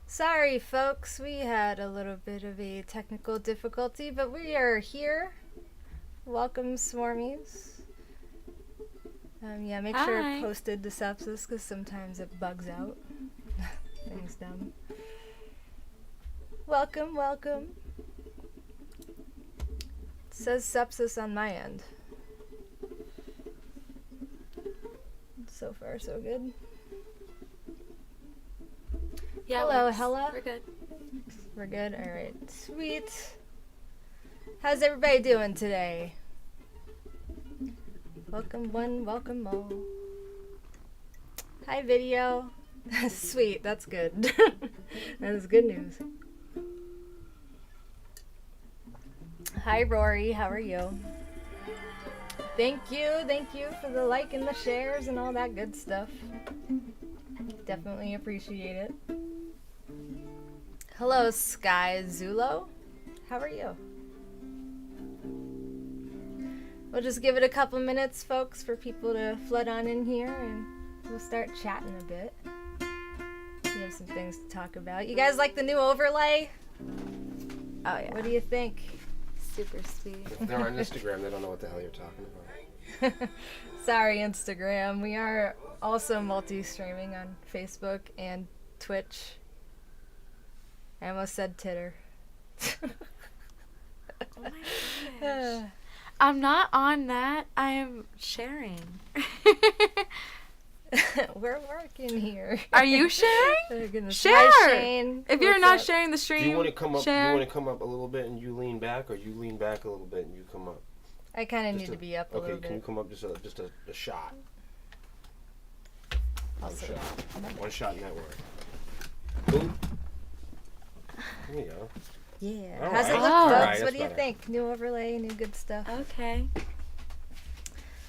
Sorry, folks, we had a little bit of a technical difficulty, but we are here. Welcome, Swarmies. Make sure Hi. posted to Sepsiss, because sometimes it bugs out. Things dumb. Welcome, welcome. It says Sepsiss on my end. So far, so good. Yeah, Hello, Hella. We're good. We're good? Alright. Sweet. How's everybody doing today? Welcome one, welcome all. Hi, video. Sweet, that's good. That is good news. Hi, Rory. How are you? Thank you for the like and the shares and all that good stuff. Definitely appreciate it. Hello, Sky Zulo. How are you? We'll just give it a couple minutes, folks, for people to flood on in here, and we'll start chatting a bit. We have some things to talk about. You guys like the new overlay? Oh yeah. What do you think? Super sweet. If they're on Instagram, they don't know what the hell you're talking about. Sorry, Instagram. We are also multi-streaming on Facebook and Twitch. I almost said Titter. Oh my gosh. I'm not on that. I am sharing. We're working here. Are you sharing? Oh, goodness. Share. Hi, Shane. If you're What's not up? sharing the stream, Do you want to come up? share. You want to come up a little bit and you lean back, or you lean back a little bit and you come up? I kind of Just need to be up a Okay, little can you bit. come up just a shot? I'll One sit shot. down. One shot network. Boom. There you go. Yeah. All How's it right. look, All folks? right, What that's do you better. think? New overlay, new good stuff. Okay.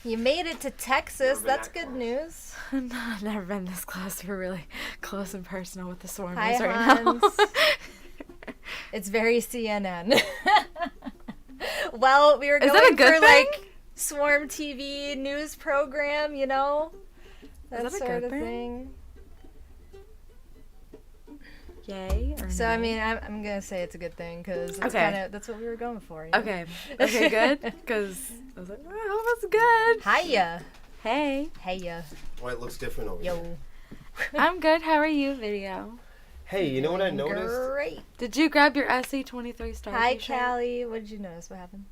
You made it to Texas. Never been That's that good close. news. No, I've never been this close. We're really close and personal with the Swarmies Hi, right Hans. now. It's very CNN. Well, we were Is going that a good for thing? like Swarm TV news program, you know? That that a sort good of thing? thing. Yay or So I nay? mean, I'm gonna say it's a good thing because Okay. that's what we were going for. You know? Okay. Okay, good. Because I was like, oh, I hope it's good. Hiya, Hey. heya, Oh, it looks different over here. yo. I'm good. How are you, video? Hey, you know what I noticed? Great. Did you grab your SC23 star Hi, t-shirt? Callie. What did you notice? What happened?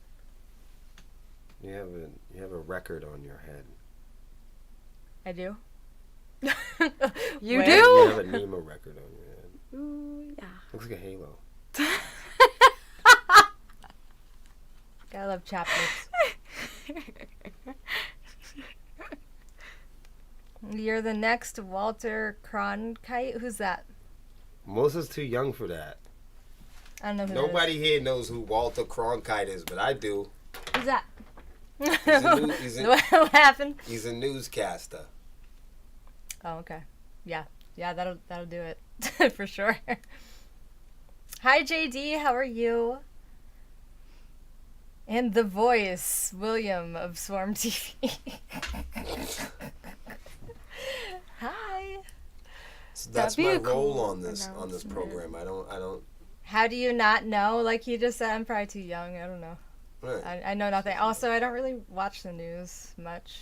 You have a record on your head. I do. You Where? do? You have a Nemo record on your head. Ooh, yeah. Looks like a halo. Gotta love chapters. You're the next Walter Cronkite. Who's that? Melissa's too young for that. I don't know who Nobody here knows who Walter Cronkite is, but I do. that is. Who's that? He's a What happened? He's a newscaster. Oh, okay. Yeah, that'll do it for sure. Hi, JD. How are you? And the voice, William of Swarm TV. Hi. So that's That'd my be a role cool on this announcement. program. I don't. How do you not know? Like you just said, I'm probably too young. I don't know. Right. I know nothing. Also, I don't really watch the news much.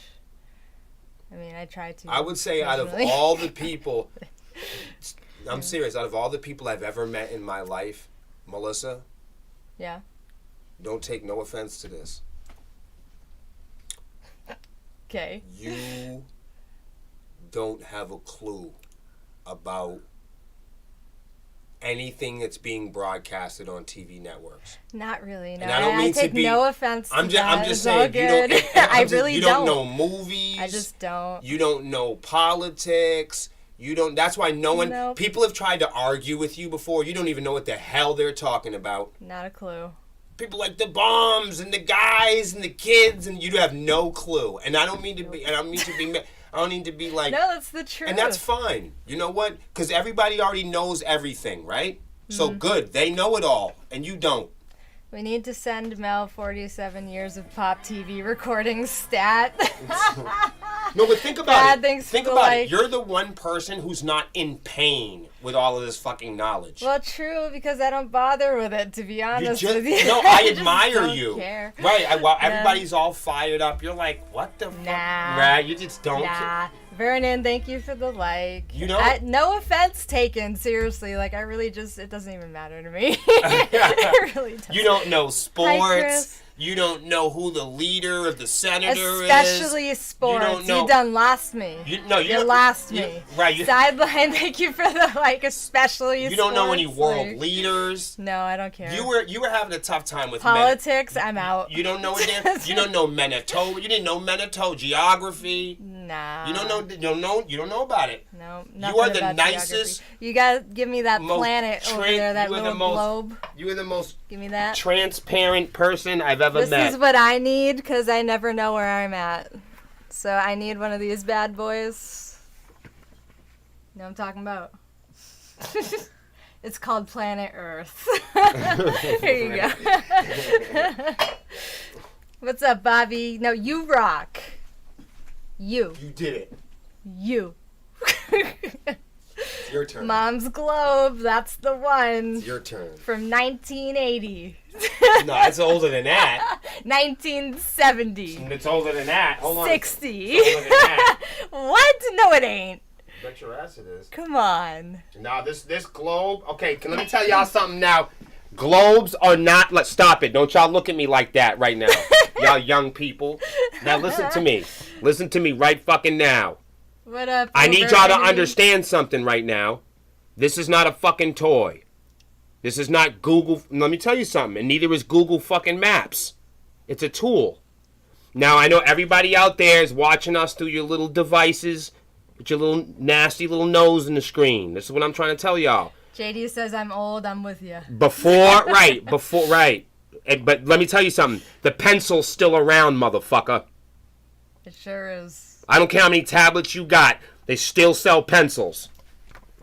I mean, I try to. I would say out of occasionally. all the people, I'm serious. Out of all the people I've ever met in my life, Melissa, Yeah. don't take no offense to this. Okay. You don't have a clue about anything that's being broadcasted on TV networks. Not really. No. And I don't mean to take be- no offense. To I'm that. just It's all saying. You don't. good. I really you don't know movies. I just don't. You don't know politics. You don't. That's why no one. Nope. People have tried to argue with you before. You don't even know what the hell they're talking about. Not a clue. People like the bombs and the guys and the kids, and you have no clue. And I don't mean to be. And I don't mean to be. I don't need to be like. No, that's the truth. And that's fine. You know what? Because everybody already knows everything, right? So good. They know it all, and you don't. We need to send Mel 47 years of pop TV recording stat. No, but think about Bad it. things Think for about like- it. You're the one person who's not in pain with all of this fucking knowledge. Well, true, because I don't bother with it, to be honest with you. No, I just admire don't you. care. Right, while everybody's all fired up, you're like, what the fuck? Nah. You just don't Nah. Vernon, thank you for the like. You know- no offense taken, seriously. Like, I really just, it doesn't even matter to me. It really doesn't. You don't know Hi, sports. Chris. You don't know who the leader of the senator Especially is. sports. You don't know. You done lost me. You lost you- me. Right. You, Sideline, thank you for the like, especially you don't know any sports, world like- leaders. No, I don't care. You were having a tough time with Politics, I'm out. You don't know a damn. You don't know Manitoba. You didn't know Manitoba geography. Nah. You don't know about it. No, You nothing are the about nicest, geography. You gotta give me that most planet over there, that you are the little most- globe. You are the most Give me that. transparent person I've ever This met. is what I need because I never know where I'm at. So I need one of these bad boys. You know what I'm talking about? It's called Planet Earth. Here you go. What's up, Bobby? No, you rock. You. You did it. You. It's your turn. Mom's Globe, that's the one. It's your turn. From 1980. No, it's older than that. 1970. It's older than that. Hold on. 60. It's older than that. What? No, it ain't. Bet your ass it is. Come on. Now this globe. Okay, let me tell y'all something now. Globes are not. Let's stop it. Don't y'all look at me like that right now, y'all young people. Now listen to me. Listen to me right fucking now. What up? I need y'all to Overrated? understand something right now. This is not a fucking toy. This is not Google. Let me tell you something. And neither is Google fucking Maps. It's a tool. Now I know everybody out there is watching us through your little devices with your little nasty little nose in the screen. This is what I'm trying to tell y'all. JD says I'm old. I'm with you. Before, right. But let me tell you something. The pencil's still around, motherfucker. It sure is. I don't care how many tablets you got. They still sell pencils.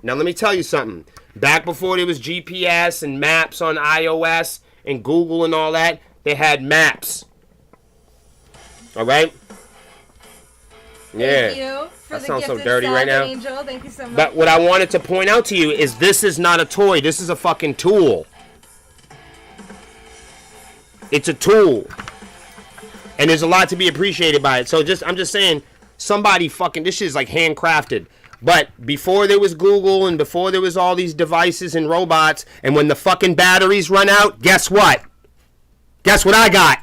Now, let me tell you something. Back before there was GPS and maps on iOS and Google and all that, they had maps. All right? Yeah. Thank you for That the sounds so gifted dirty sub, right now. Angel. Thank you so much. But what I wanted to point out to you is this is not a toy. This is a fucking tool. It's a tool. And there's a lot to be appreciated by it. So I'm just saying, somebody fucking, this shit is like handcrafted. But before there was Google and before there was all these devices and robots, and when the fucking batteries run out, guess what? Guess what I got?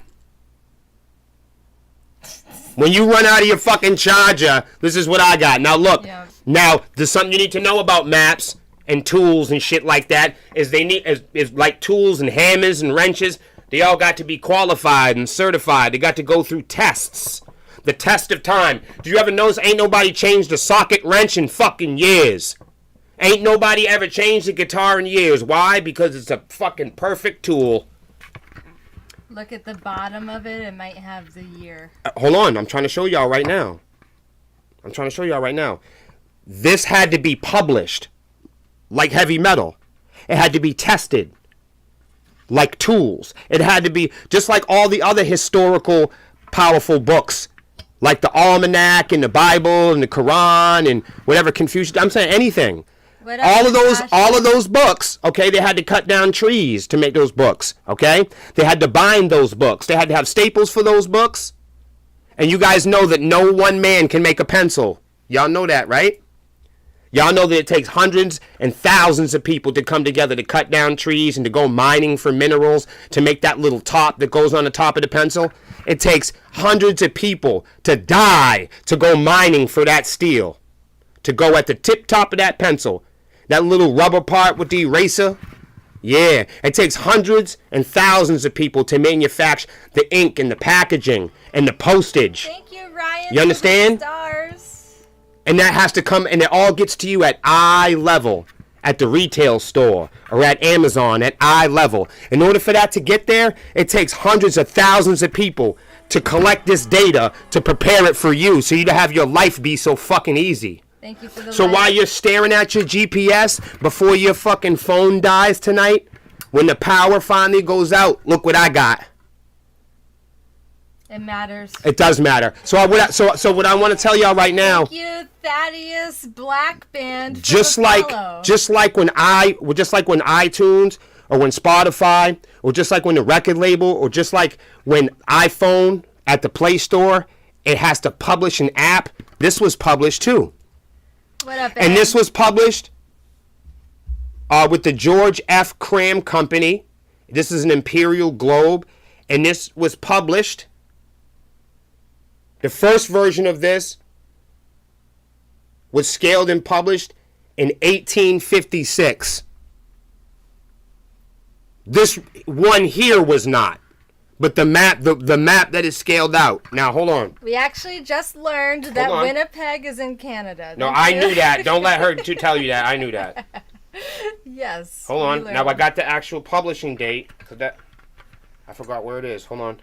When you run out of your fucking charger, this is what I got. Now look, Now there's something you need to know about maps and tools and shit like that. Is they need is like tools and hammers and wrenches. They all got to be qualified and certified. They got to go through tests. The test of time. Do you ever notice ain't nobody changed a socket wrench in fucking years? Ain't nobody ever changed a guitar in years. Why? Because it's a fucking perfect tool. Look at the bottom of it. It might have the year. Hold on. I'm trying to show y'all right now. This had to be published like heavy metal. It had to be tested like tools. It had to be just like all the other historical powerful books, like the Almanac and the Bible and the Quran and whatever Confucius. I'm saying anything. All of those books, okay, they had to cut down trees to make those books, okay? They had to bind those books. They had to have staples for those books. And you guys know that no one man can make a pencil. Y'all know that, right? Y'all know that it takes hundreds and thousands of people to come together to cut down trees and to go mining for minerals to make that little top that goes on the top of the pencil. It takes hundreds of people to die to go mining for that steel, to go at the tip top of that pencil. That little rubber part with the eraser. Yeah, it takes hundreds and thousands of people to manufacture the ink and the packaging and the postage. Thank you, Ryan. You understand? Stars. And that has to come, and it all gets to you at eye level, at the retail store or at Amazon at eye level. In order for that to get there, it takes hundreds of thousands of people to collect this data to prepare it for you, so you to have your life be so fucking easy. Thank you for the So like. while you're staring at your GPS before your fucking phone dies tonight, when the power finally goes out, look what I got. It matters. It does matter. So what I want to tell y'all right now. Thank you, Thaddeus Black Band. Just like when iTunes or when Spotify or just like when the record label or just like when iPhone at the Play Store, it has to publish an app. This was published too. What up, and this was published with the George F. Cram Company. This is an Imperial Globe, and this was published. The first version of this was scaled and published in 1856. This one here was not, but the map that is scaled out. Now hold on. We actually just learned that Winnipeg is in Canada. No, I knew that. Don't let her tell you that. I knew that. Yes. Hold on. Now I got the actual publishing date. I forgot where it is. Hold on.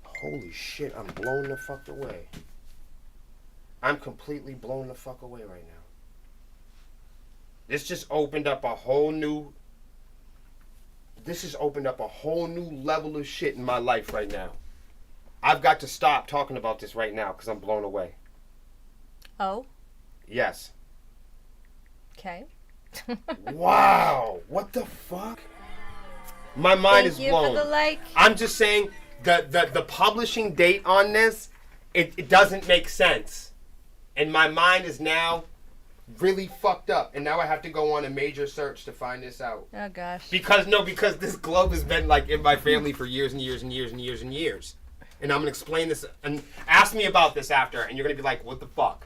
Holy shit, I'm blown the fuck away. I'm completely blown the fuck away right now. This just opened up a whole new level of shit in my life right now. I've got to stop talking about this right now because I'm blown away. Oh? Yes. Okay. Wow. What the fuck? My mind is blown. Thank you for the like. I'm just saying the publishing date on this, it doesn't make sense. And my mind is now really fucked up. And now I have to go on a major search to find this out. Oh gosh. Because this globe has been like in my family for years and years and years and years and years. And I'm going to explain this and ask me about this after. And you're going to be like, what the fuck?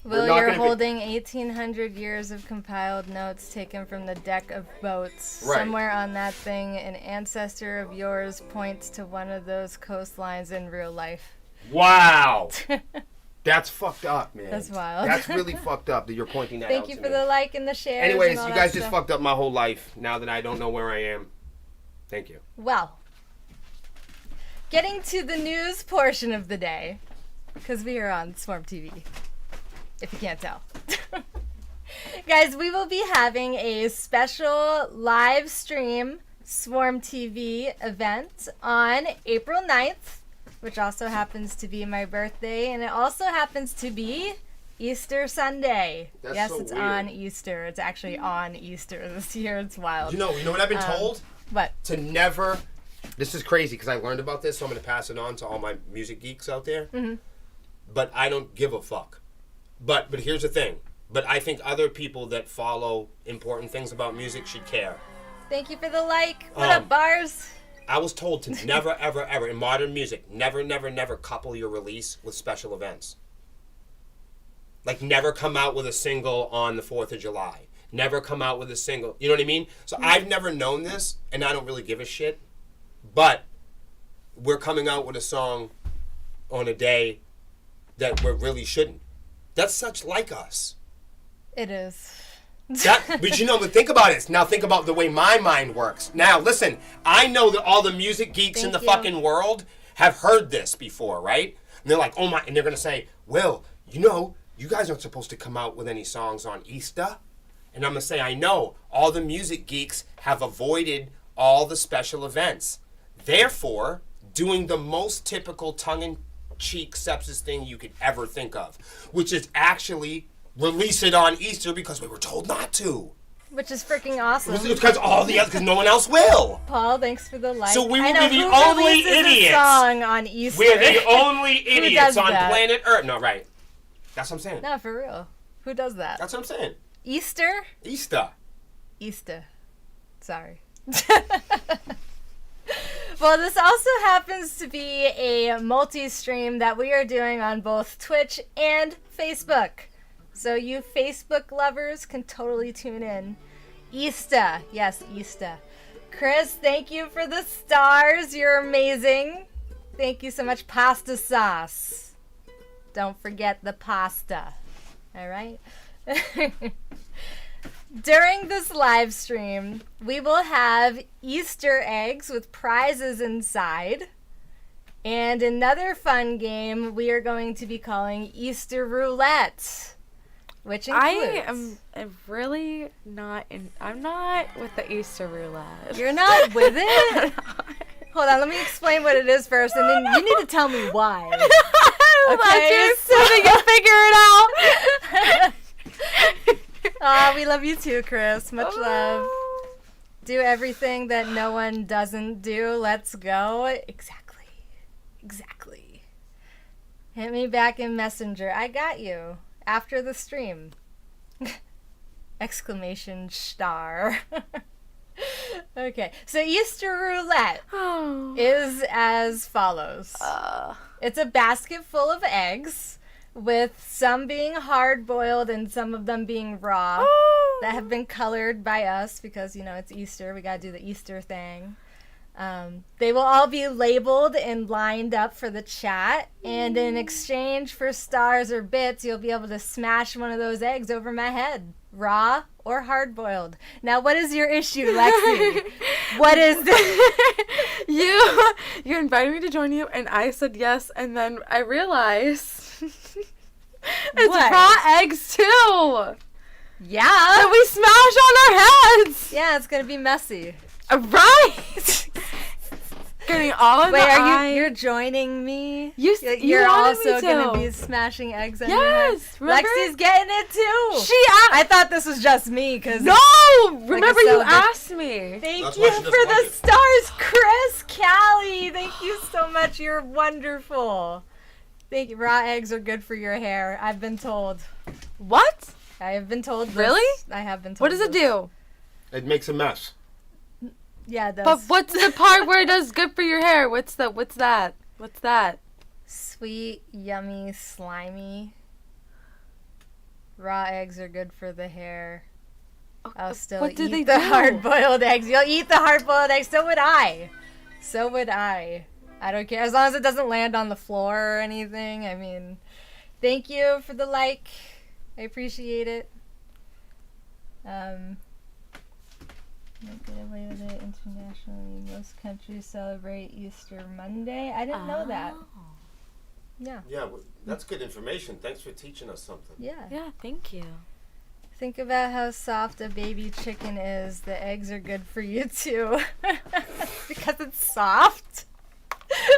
Will, you're holding 1,800 years of compiled notes taken from the deck of boats. Right. Somewhere on that thing, an ancestor of yours points to one of those coastlines in real life. Wow. That's fucked up, man. That's wild. That's really fucked up that you're pointing that out Thank you to for me. the like and the share. Anyways, you guys just fucked up my whole life now that I don't know where I am. Thank you. Well, getting to the news portion of the day, because we are on Swarm TV, if you can't tell. Guys, we will be having a special live stream Swarm TV event on April 9th, which also happens to be my birthday, and it also happens to be Easter Sunday. That's yes, so it's weird. on Easter. It's actually on Easter this year. It's wild. You know what I've been told? What? To never... This is crazy because I learned about this, so I'm going to pass it on to all my music geeks out there. Mm-hmm. But I don't give a fuck. But here's the thing. But I think other people that follow important things about music should care. Thank you for the like. What up, Bars? I was told to never, ever, ever, in modern music, never, never, never couple your release with special events. Like, never come out with a single on the 4th of July. Never come out with a single. You know what I mean? So I've never known this, and I don't really give a shit. But we're coming out with a song on a day that we really shouldn't. That's such like us. It is. But think about it. Now think about the way my mind works. Now listen, I know that all the music geeks in the fucking world have heard this before, right? And they're like, oh my, and they're going to say, well, you guys aren't supposed to come out with any songs on Easter. And I'm going to say, I know. All the music geeks have avoided all the special events. Therefore, doing the most typical tongue-in-cheek Sepsiss thing you could ever think of, which is actually release it on Easter because we were told not to. Which is freaking awesome. Because no one else will. Paul, thanks for the like. So we will be the only idiots. A song on Easter. We're the only idiots on that? planet Earth. No, right. That's what I'm saying. No, for real. Who does that? That's what I'm saying. Easter? Easter. Sorry. Well, this also happens to be a multi-stream that we are doing on both Twitch and Facebook. So you Facebook lovers can totally tune in. Easter. Yes, Easter. Chris, thank you for the stars. You're amazing. Thank you so much. Pasta sauce. Don't forget the pasta. All right? During this live stream, we will have Easter eggs with prizes inside. And another fun game we are going to be calling Easter Roulette. which includes... I'm really not in. I'm not with the Easter roulette. You're not with it? Hold on, let me explain what it is first, and then you need to tell me why. Okay, so you figure it out. Aw, we love you too, Chris. Much love. Do everything that no one doesn't do. Let's go. Exactly. Hit me back in Messenger. I got you. After the stream. Exclamation star. Okay, so Easter roulette is as follows. It's a basket full of eggs, with some being hard-boiled and some of them being raw, that have been colored by us because, you know, it's Easter. We gotta do the Easter thing. They will all be labeled and lined up for the chat, and in exchange for stars or bits, you'll be able to smash one of those eggs over my head, raw or hard-boiled. Now, what is your issue, Lexi? What is this? You invited me to join you, and I said yes, and then I realized it's What? raw eggs too. Yeah. That we smash on our heads. Yeah, it's gonna be messy. Right. Getting all in Wait, the are eye. you're joining me? You You're wanted me also to. gonna be smashing eggs on your head? Yes, remember? Lexi's getting it too. I thought this was just me because No, remember you asked me. Thank That's you why for she doesn't the like it. stars, Chris, Callie. Thank you so much. You're wonderful. Thank you. Raw eggs are good for your hair. I've been told. What? I have been told. This. Really? I have been told. What does it this. do? It makes a mess. Yeah, it does. But what's the part where it does good for your hair? What's that? What's that? Sweet, yummy, slimy. Raw eggs are good for the hair. I'll still what do eat they the do? hard-boiled eggs. You'll eat the hard-boiled eggs. So would I. I don't care. As long as it doesn't land on the floor or anything. I mean, thank you for the like. I appreciate it. Might get away with it internationally. Most countries celebrate Easter Monday. I didn't know that. Yeah. Yeah, well, that's good information. Thanks for teaching us something. Yeah. Yeah, thank you. Think about how soft a baby chicken is. The eggs are good for you too. Because it's soft.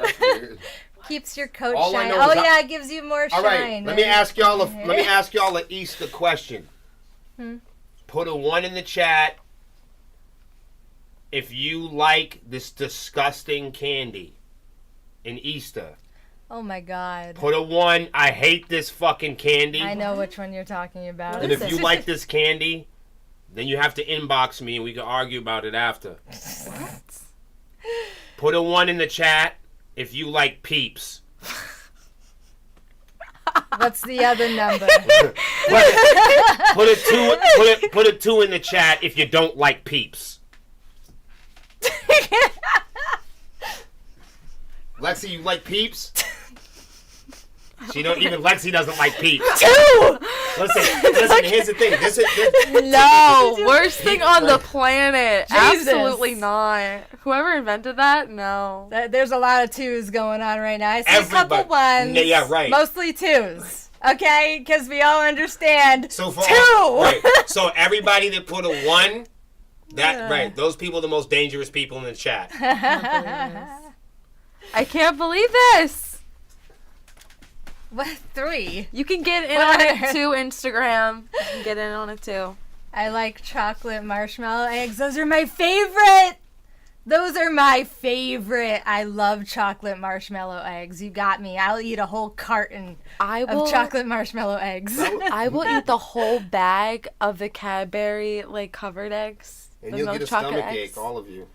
That's weird. Keeps your coat All I shiny. know Oh is yeah, it gives you more All shine. right, let me ask y'all a Easter question. Put a 1 in the chat if you like this disgusting candy in Easter. Oh my god. Put a 1. I hate this fucking candy. I know which one you're talking about. And if you like this candy, then you have to inbox me and we can argue about it after. What? Put a 1 in the chat if you like Peeps. What's the other number? Put a 2 in the chat if you don't like Peeps. Lexi, you like Peeps? Lexi doesn't like Peeps. 2! Listen, here's the thing. No, worst thing on the planet. Jesus. Absolutely not. Whoever invented that, no. There's a lot of 2s going on right now. I see Everybody- a couple 1s. Yeah, right. Mostly 2s. Okay? Because we all understand. So for 2! right. So everybody that put a 1, right, those people are the most dangerous people in the chat. I can't believe this. What? 3? You can get in on it too, Instagram. You can get in on it too. I like chocolate marshmallow eggs. Those are my favorite. I love chocolate marshmallow eggs. You got me. I'll eat a whole carton of chocolate marshmallow eggs. I will eat the whole bag of the Cadbury covered eggs. And the you'll milk get a chocolate stomachache, eggs. all of you.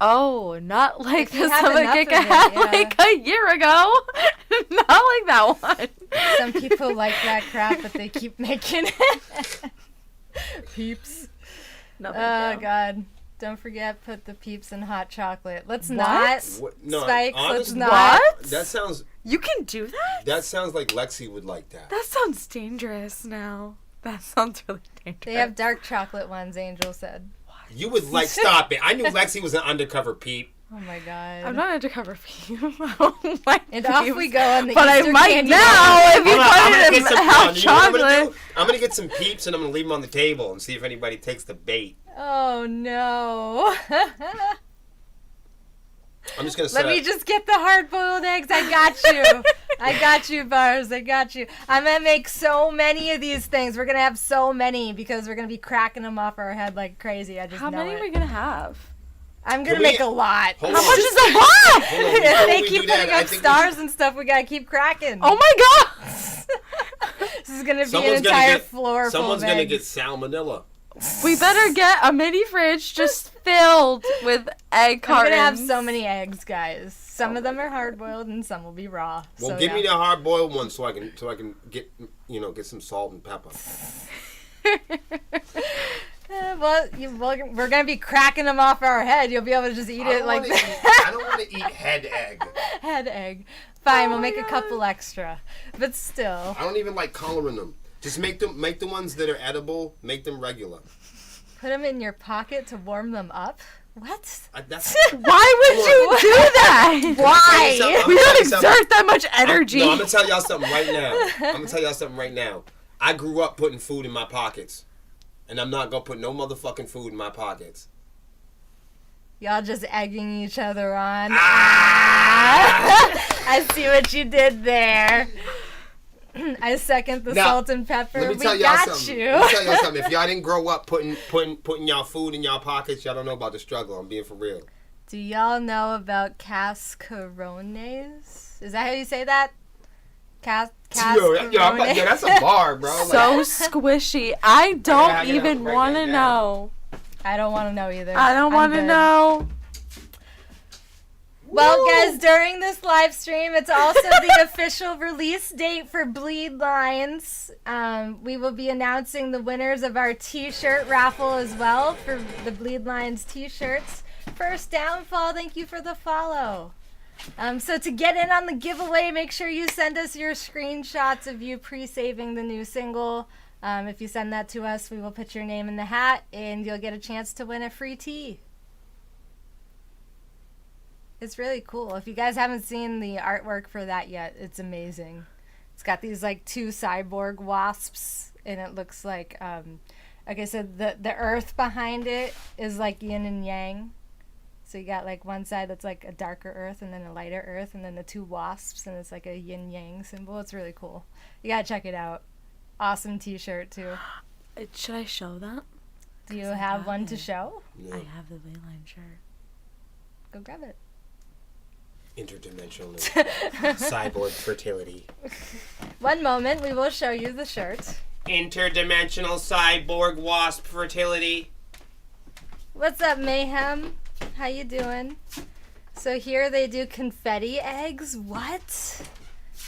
Oh, not like If you the have stomachache enough I of had it, yeah. a year ago. Not like that one. Some people like that crap, but they keep making it. Peeps. No, Oh, thank you. God. Don't forget, put the Peeps in hot chocolate. Let's not. No, Spikes, let's honestly, not. What? That You can do that? That sounds like Lexi would like that. That sounds dangerous now. That sounds really dangerous. They have dark chocolate ones, Angel said. You would like stop it. I knew Lexi was an undercover peep. Oh my god. I'm not undercover for you. I don't like And off these, we go on the but Easter I might candy now if you I'm gonna put get it in some hot you know what I'm gonna chocolate. do? I'm gonna get some peeps and I'm gonna leave them on the table and see if anybody takes the bait. Oh no. I'm just gonna set Let me up. just get the hard-boiled eggs. I got you. I got you, Bars. I got you. I'm going to make so many of these things. We're going to have so many because we're going to be cracking them off our head like crazy. I just How know many it. are we gonna have? I'm going to Can we- make a lot. Hold How on. much is a lot? Hold on, If before they we keep do that, putting I up think stars and stuff, we got to keep cracking. Oh my god! This is going to be Someone's an gonna entire get- floor full Someone's of gonna eggs. get salmonella. We better get a mini fridge just filled with egg I'm cartons. going to have so many eggs, guys. Some of them are hard-boiled and some will be raw. Well, so, give yeah. me the hard boiled one so I can get get some salt and pepper. We're going to be cracking them off our head. You'll be able to just eat it like that. I don't want to eat head egg. Head egg. Fine, Oh we'll my make a God. couple extra. But still. I don't even like coloring them. Just make the ones that are edible. Make them regular. Put them in your pocket to warm them up? What? That's Why would you do that? Why? We don't exert that much energy. No, I'm gonna tell y'all something right now. I grew up putting food in my pockets, and I'm not gonna put no motherfucking food in my pockets. Y'all just egging each other on. Ah! I see what you did there. I second the Now, salt and pepper. Let me We tell y'all got something. you. Let me tell y'all something. If y'all didn't grow up putting y'all food in y'all pockets, y'all don't know about the struggle. I'm being for real. Do y'all know about cascarones? Is that how you say that? Cascarone? Yeah, that's a bar, bro. So squishy. I don't I gotta even write want that to down. know. I don't want to know either. I don't I'm want to good. know. Well, Woo! guys, during this live stream, it's also the official release date for Bleed Lines. We will be announcing the winners of our t-shirt raffle as well for the Bleed Lines t-shirts. First Downfall, thank you for the follow. So to get in on the giveaway, make sure you send us your screenshots of you pre-saving the new single. If you send that to us, we will put your name in the hat, and you'll get a chance to win a free tee. It's really cool. If you guys haven't seen the artwork for that yet, it's amazing. It's got these like two cyborg wasps, and it looks like I said, the earth behind it is like yin and yang. So you got like one side that's like a darker earth and then a lighter earth, and then the two wasps, and it's like a yin yang symbol. It's really cool. You gotta check it out. Awesome t-shirt too. Should I show that? Do you 'Cause I have have one it. to show? Yeah. I have the Wayline shirt. Go grab it. Interdimensional cyborg fertility. One moment, we will show you the shirt. Interdimensional cyborg wasp fertility. What's up, Mayhem? How you doing? So here they do confetti eggs. What?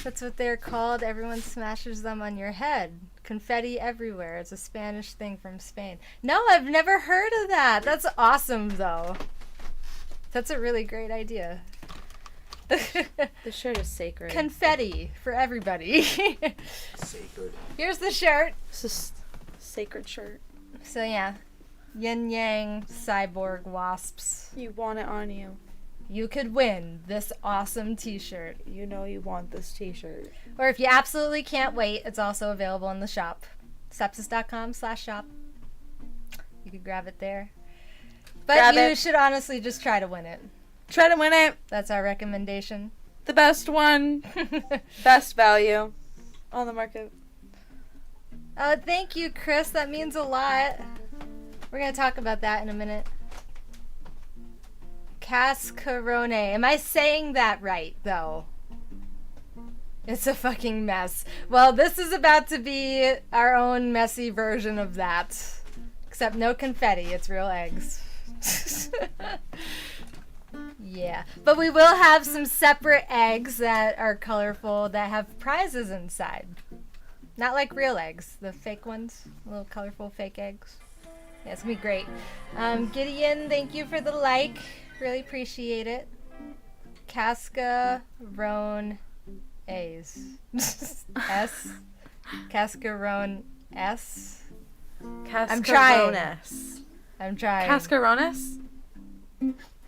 That's what they're called. Everyone smashes them on your head. Confetti everywhere. It's a Spanish thing from Spain. No, I've never heard of that. That's awesome, though. That's a really great idea. The shirt is sacred. Confetti for everybody. Sacred. Here's the shirt. It's just sacred shirt. So yeah, yin yang cyborg wasps. You want it on you. You could win this awesome t-shirt. You know you want this t-shirt. Or if you absolutely can't wait, it's also available in the shop. Sepsiss.com/shop. You could grab it there. But Grab you it. should honestly just try to win it. Try to win it. That's our recommendation. The best one. Best value on the market. Oh, thank you, Chris. That means a lot. We're going to talk about that in a minute. Cascarone. Am I saying that right, though? It's a fucking mess. Well, this is about to be our own messy version of that. Except no confetti. It's real eggs. Yeah. But we will have some separate eggs that are colorful that have prizes inside. Not like real eggs. The fake ones. Little colorful fake eggs. Yeah, it's going to be great. Gideon, thank you for the like. Really appreciate it. Cascarone A's. S. Cascarone S. I'm trying. Cascarones. I'm trying. Cascarones?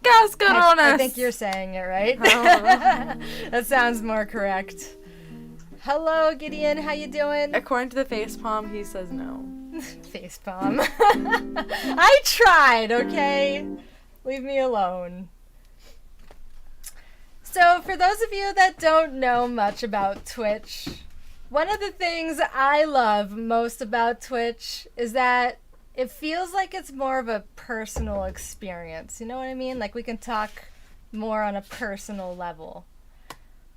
Cascarones. I think you're saying it right. Oh. That sounds more correct. Hello, Gideon. How you doing? According to the facepalm, he says no. Facepalm. I tried, okay? Leave me alone. So, for those of you that don't know much about Twitch, one of the things I love most about Twitch is that it feels like it's more of a personal experience. You know what I mean? Like, we can talk more on a personal level.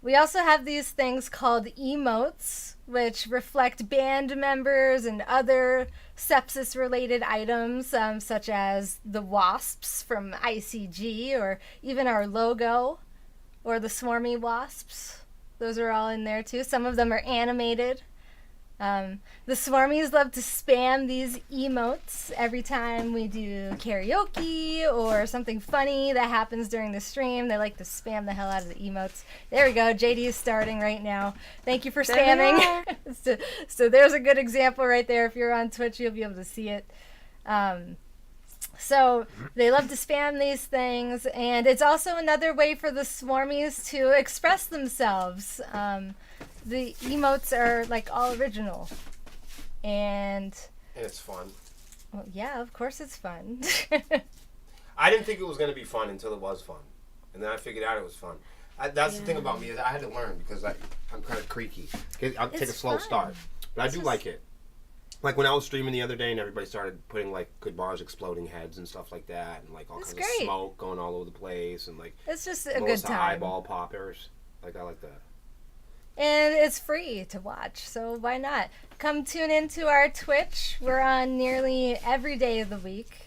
We also have these things called emotes, which reflect band members and other sepsis-related items, such as the wasps from ICG, or even our logo, or the swarmy wasps. Those are all in there too. Some of them are animated. The Swarmies love to spam these emotes every time we do karaoke or something funny that happens during the stream. They like to spam the hell out of the emotes. There we go. JD is starting right now. Thank you for spamming. So there's a good example right there. If you're on Twitch, you'll be able to see it. So they love to spam these things, and it's also another way for the Swarmies to express themselves. The emotes are like all original, and it's fun. Well, yeah, of course it's fun. I didn't think it was going to be fun until it was fun, and then I figured out it was fun. That's the thing about me, is I had to learn, because I'm kind of creaky. I'll take a slow start, but I do like it. Like when I was streaming the other day and everybody started putting like good bars, exploding heads and stuff like that, and like all kinds of smoke going all over the place, and like it's just a good time. Eyeball poppers, like I like that. And it's free to watch, so why not? Come tune into our Twitch. We're on nearly every day of the week.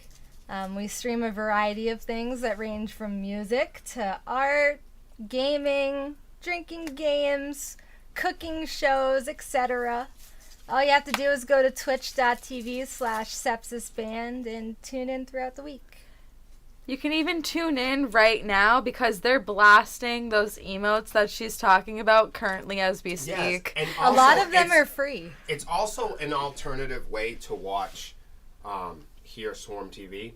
We stream a variety of things that range from music to art, gaming, drinking games, cooking shows, etc. All you have to do is go to twitch.tv/sepsisband and tune in throughout the week. You can even tune in right now because they're blasting those emotes that she's talking about currently as we speak. Yes, and a lot of them are free. It's also an alternative way to watch here Swarm TV.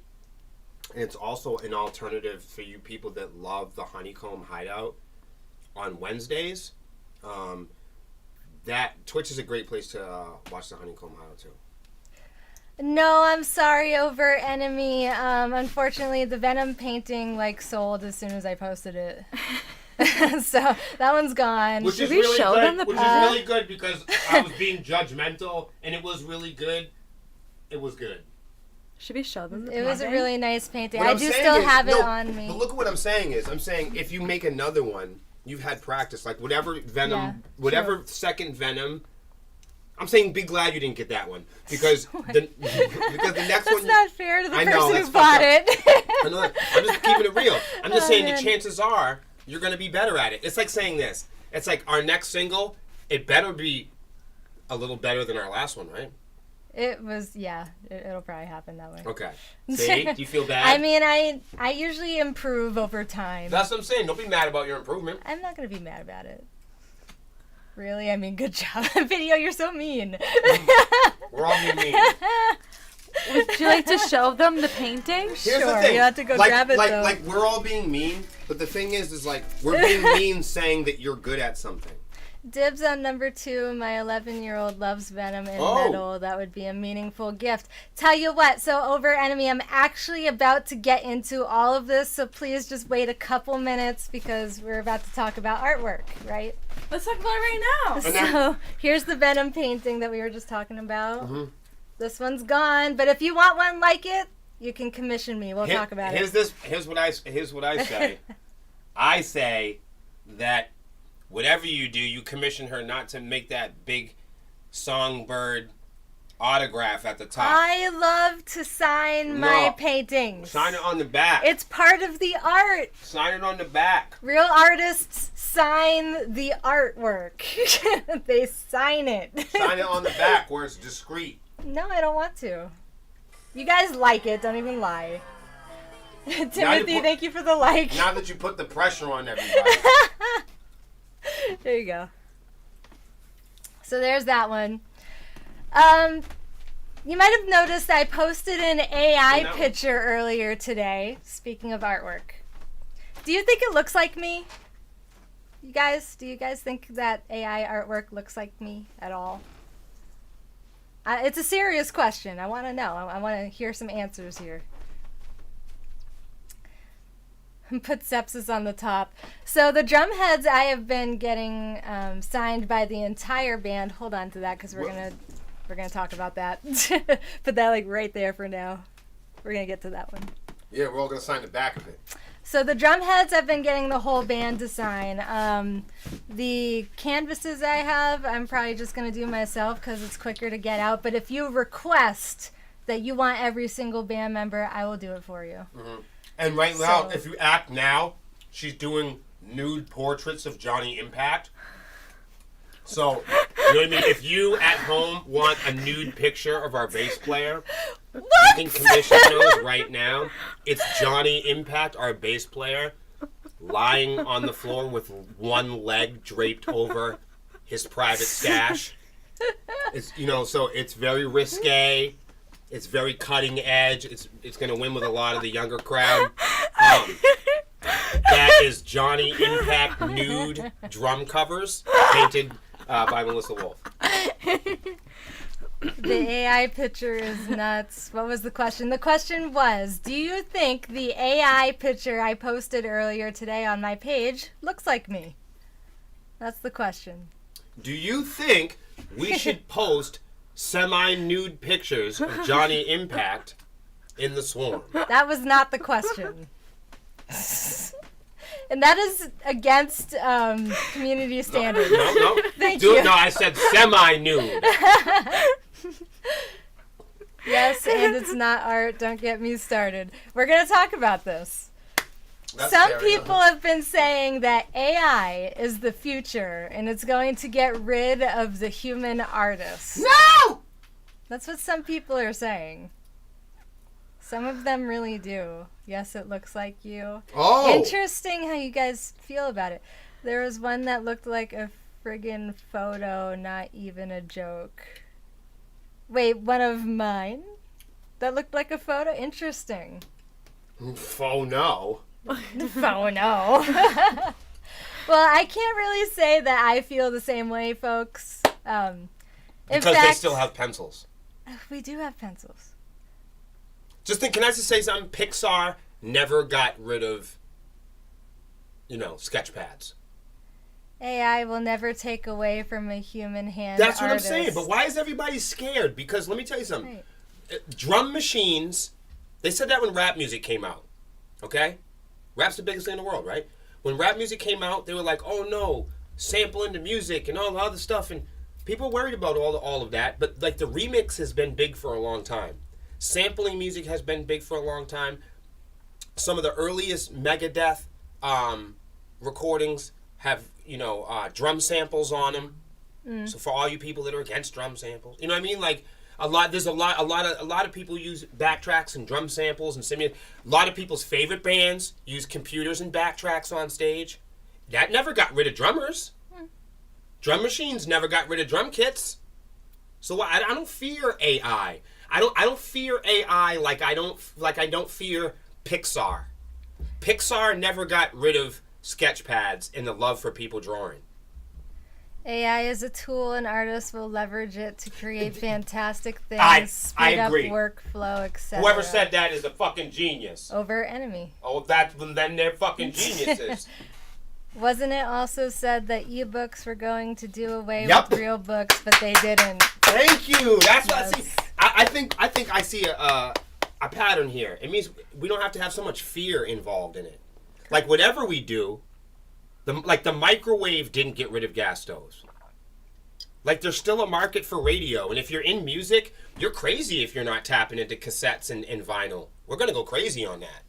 And it's also an alternative for you people that love the Honeycomb Hideout on Wednesdays. That Twitch is a great place to watch the Honeycomb Hideout too. No, I'm sorry, Over Enemy. Unfortunately, the Venom painting sold as soon as I posted it. So that one's gone. Which is really good because I was being judgmental, and it was really good. It was good. Should we show them the painting? It was a really nice painting. What I do still have it on me. But look at what I'm saying is, if you make another one, you've had practice. Like whatever Venom, second Venom. I'm saying be glad you didn't get that one because the next one. That's not fair to the person who bought it. I know that. I'm just keeping it real. I'm just saying the chances are you're going to be better at it. It's like saying this. It's like our next single, it better be a little better than our last one, right? It was, it'll probably happen that way. Okay. See? Do you feel bad? I mean, I usually improve over time. That's what I'm saying. Don't be mad about your improvement. I'm not going to be mad about it. Really? I mean, good job. Video, you're so mean. We're all mean. Would you like to show them the painting? Here's sure, the thing. You have to go grab it, though. Like, we're all being mean, but the thing is we're being mean saying that you're good at something. Dibs on number 2. My 11-year-old loves Venom and metal. That would be a meaningful gift. Tell you what, so Over Enemy, I'm actually about to get into all of this, so please just wait a couple minutes because we're about to talk about artwork, right? Let's talk about it right now. So here's the Venom painting that we were just talking about. Mm-hmm. This one's gone, but if you want one like it, you can commission me. We'll talk about it. Here's what I say. I say that whatever you do, you commission her not to make that big songbird autograph at the top. I love to sign my paintings. Sign it on the back. It's part of the art. Sign it on the back. Real artists sign the artwork. They sign it. Sign it on the back where it's discreet. No, I don't want to. You guys like it. Don't even lie. Timothy, thank you for the like. Now that you put the pressure on everybody. There you go. So there's that one. You might have noticed I posted an AI picture earlier today, speaking of artwork. Do you think it looks like me? Do you guys think that AI artwork looks like me at all? It's a serious question. I want to know. I want to hear some answers here. Put Sepsiss on the top. So the drum heads I have been getting signed by the entire band. Hold on to that because we're gonna talk about that. Put that like right there for now. We're gonna get to that one. Yeah, we're all gonna sign the back of it. So the drum heads I've been getting the whole band to sign. The canvases I have, I'm probably just gonna do myself because it's quicker to get out. But if you request that you want every single band member, I will do it for you. Mm-hmm. And right now, if you act now, she's doing nude portraits of Johnny Impact. So, you know what I mean? If you at home want a nude picture of our bass player, you can commission those right now. It's Johnny Impact, our bass player, lying on the floor with one leg draped over his private stash. It's, you know, so it's very risque. It's very cutting edge. It's going to win with a lot of the younger crowd. That is Johnny Impact nude drum covers painted by Melissa Wolf. The AI picture is nuts. What was the question? The question was, do you think the AI picture I posted earlier today on my page looks like me? That's the question. Do you think we should post semi-nude pictures of Johnny Impact in the Swarm? That was not the question. And that is against community standards. No. Thank you. No, I said semi-nude. Yes, and it's not art. Don't get me started. We're going to talk about this. Some people have been saying that AI is the future and it's going to get rid of the human artist. No! That's what some people are saying. Some of them really do. Yes, it looks like you. Oh! Interesting how you guys feel about it. There was one that looked like a friggin' photo, not even a joke. Wait, one of mine? That looked like a photo? Interesting. Oh, no. Oh no. Well, I can't really say that I feel the same way, folks. Because fact, they still have pencils. We do have pencils. Can I just say something? Pixar never got rid of, sketch pads. AI will never take away from a human hand. That's what artist. I'm saying. But why is everybody scared? Because let me tell you something. Right. Drum machines, they said that when rap music came out. Okay? Rap's the biggest thing in the world, right? When rap music came out, they were like, oh no, sampling the music and all the other stuff. And people worried about all of that. But like the remix has been big for a long time. Sampling music has been big for a long time. Some of the earliest Megadeth recordings have, drum samples on them. Mm. So for all you people that are against drum samples, you know what I mean? Like a lot of people use backtracks and drum samples and a lot of people's favorite bands use computers and backtracks on stage. That never got rid of drummers. Mm. Drum machines never got rid of drum kits. So I don't fear AI. I don't fear AI like I don't fear Pixar. Pixar never got rid of sketch pads and the love for people drawing. AI is a tool and artists will leverage it to create fantastic things, speed up workflow, etc. Whoever said that is a fucking genius. Over enemy. Oh, then they're fucking geniuses. Wasn't it also said that ebooks were going to do away with real books, but they didn't? Thank you. That's what I see. I think I see a pattern here. It means we don't have to have so much fear involved in it. Like whatever we do, the microwave didn't get rid of gas stoves. Like there's still a market for radio, and if you're in music, you're crazy if you're not tapping into cassettes and vinyl. We're gonna go crazy on that.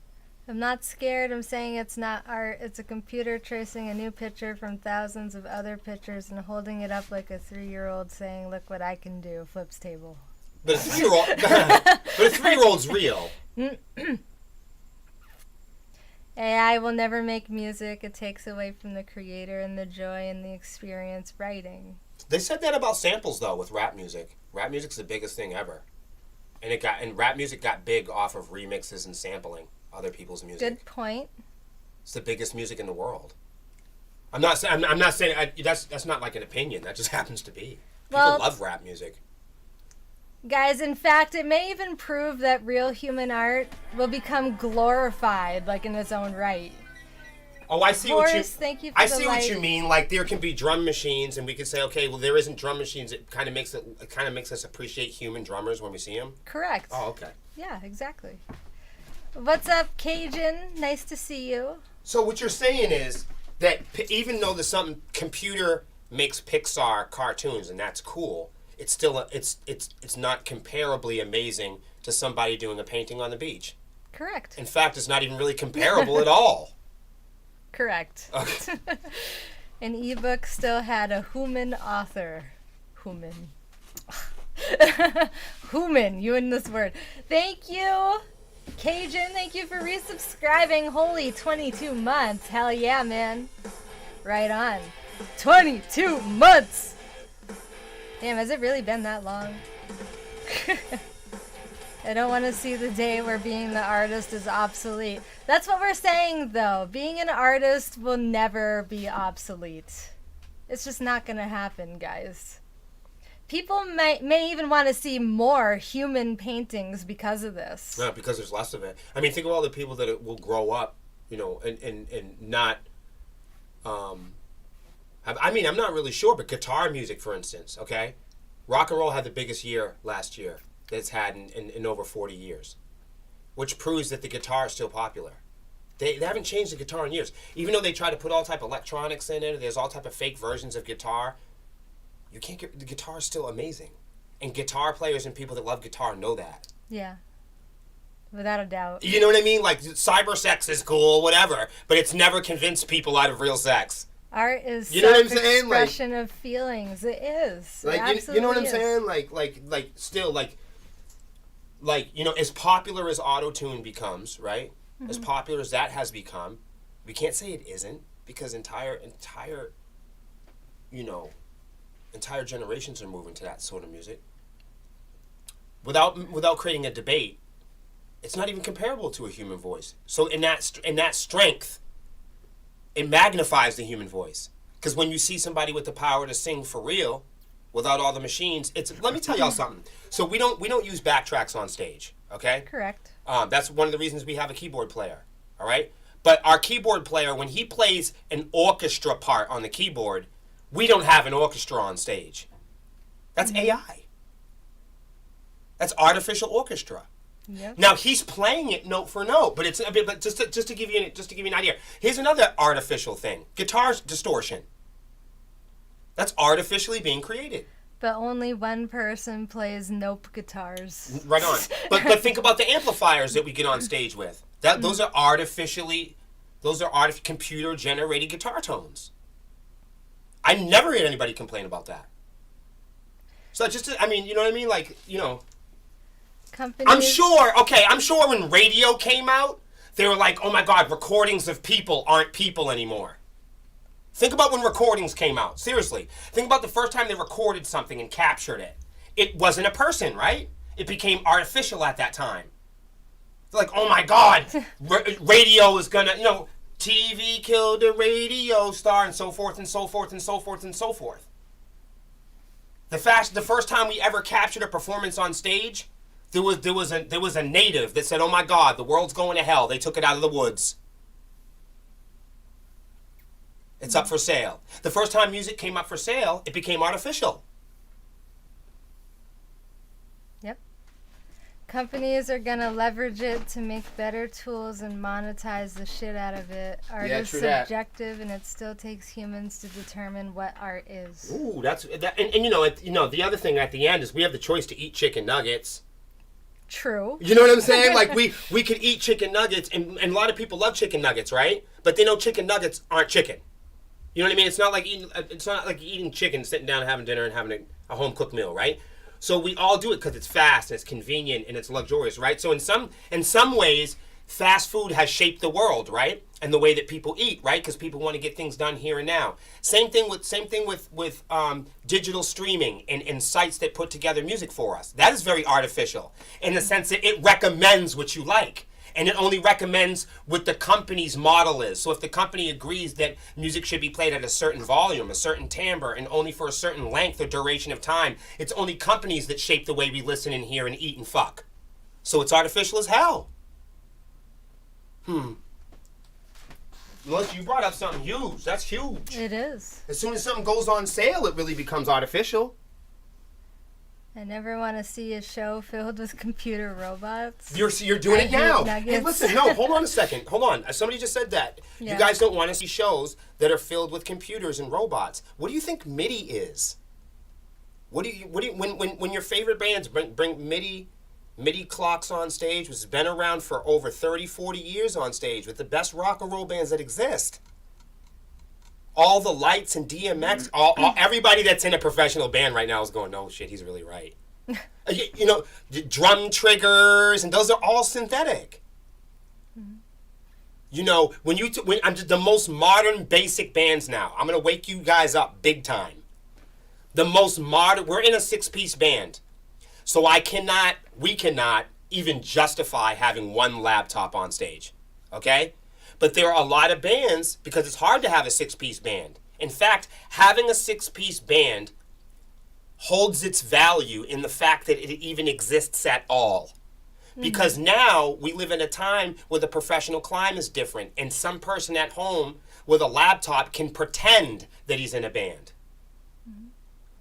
I'm not scared. I'm saying it's not art. It's a computer tracing a new picture from thousands of other pictures and holding it up like a 3-year-old saying, "Look what I can do." Flips table. But a 3-year-old's real. AI will never make music. It takes away from the creator and the joy and the experience writing. They said that about samples though with rap music. Rap music's the biggest thing ever. And rap music got big off of remixes and sampling other people's music. Good point. It's the biggest music in the world. I'm not saying that's not like an opinion. That just happens to be. People love rap music. Guys, in fact, it may even prove that real human art will become glorified, like in its own right. Oh, I see Boris, thank you for I the see light. what you mean. Like there can be drum machines, and we could say, okay, well there isn't drum machines. It kind of makes us appreciate human drummers when we see them. Correct. Oh, okay. Yeah, exactly. What's up, Cajun? Nice to see you. So what you're saying is that even though the computer makes Pixar cartoons, and that's cool, it's still it's not comparably amazing to somebody doing a painting on the beach. Correct. In fact, it's not even really comparable at all. Correct. Okay. An ebook still had a human author. Human. Human, you and this word. Thank you, Cajun. Thank you for resubscribing. Holy 22 months. Hell yeah, man. Right on. 22 months. Damn, has it really been that long? I don't want to see the day where being the artist is obsolete. That's what we're saying, though. Being an artist will never be obsolete. It's just not going to happen, guys. People may even want to see more human paintings because of this. No, because there's less of it. I mean, think of all the people that will grow up, and not... I mean, I'm not really sure, but guitar music, for instance, okay? Rock and roll had the biggest year last year that it's had in over 40 years, which proves that the guitar is still popular. They haven't changed the guitar in years. Even though they try to put all type of electronics in it, there's all type of fake versions of guitar, the guitar is still amazing. And guitar players and people that love guitar know that. Yeah. Without a doubt. You know what I mean? Like, cyber sex is cool, whatever, but it's never convinced people out of real sex. Art is self-expression of feelings. It is. Like, It you know what I'm is. saying? Like, as popular as auto-tune becomes, right? Mm-hmm. As popular as that has become, we can't say it isn't, because entire generations are moving to that sort of music. Without creating a debate, it's not even comparable to a human voice. So in that strength, it magnifies the human voice. Because when you see somebody with the power to sing for real, without all the machines, let me tell y'all something. So we don't use backtracks on stage, okay? Correct. That's one of the reasons we have a keyboard player, all right? But our keyboard player, when he plays an orchestra part on the keyboard, we don't have an orchestra on stage. That's AI. That's artificial orchestra. Yep. Now he's playing it note for note, but just to give you an idea. Here's another artificial thing: guitar distortion. That's artificially being created. But only one person plays nope guitars. Right on. But think about the amplifiers that we get on stage with. Those are computer generated guitar tones. I never heard anybody complain about that. So you know what I mean? Like, Companies. I'm sure when radio came out, they were like, oh my God, recordings of people aren't people anymore. Think about when recordings came out. Seriously. Think about the first time they recorded something and captured it. It wasn't a person, right? It became artificial at that time. They're like, oh my God, radio is gonna, TV killed the radio star, and so forth and so forth and so forth and so forth. The first time we ever captured a performance on stage, there was a native that said, "Oh my God, the world's going to hell." They took it out of the woods. It's up for sale. The first time music came up for sale, it became artificial. Yep. Companies are gonna leverage it to make better tools and monetize the shit out of it. Art is subjective, and it still takes humans to determine what art is. Ooh, the other thing at the end is we have the choice to eat chicken nuggets. True. You know what I'm saying? Like we could eat chicken nuggets, and a lot of people love chicken nuggets, right? But they know chicken nuggets aren't chicken. You know what I mean? It's not like eating chicken, sitting down, having dinner, and having a home cooked meal, right? So we all do it because it's fast and it's convenient and it's luxurious, right? So in some ways, fast food has shaped the world, right? And the way that people eat, right? Because people want to get things done here and now. Same thing with digital streaming and sites that put together music for us. That is very artificial in the sense that it recommends what you like. And it only recommends what the company's model is. So if the company agrees that music should be played at a certain volume, a certain timbre, and only for a certain length or duration of time, it's only companies that shape the way we listen and hear and eat and fuck. So it's artificial as hell. Look, you brought up something huge. That's huge. It is. As soon as something goes on sale, it really becomes artificial. I never want to see a show filled with computer robots. You're doing it now. Hey, Nuggets. listen, no, hold on a second. Hold on. Somebody just said that. Yeah. You guys don't want to see shows that are filled with computers and robots. What do you think MIDI is? When your favorite bands bring MIDI clocks on stage, which has been around for over 30, 40 years on stage with the best rock and roll bands that exist. All the lights and DMX, everybody that's in a professional band right now is going, no shit, he's really right. You know, the drum triggers, and those are all synthetic. You know, when I'm just the most modern basic bands now. I'm gonna wake you guys up big time. The most modern. We're in a 6-piece band, so we cannot even justify having one laptop on stage. Okay. But there are a lot of bands, because it's hard to have a 6-piece band. In fact, having a 6-piece band holds its value in the fact that it even exists at all. Because now we live in a time where the professional climb is different, and some person at home with a laptop can pretend that he's in a band.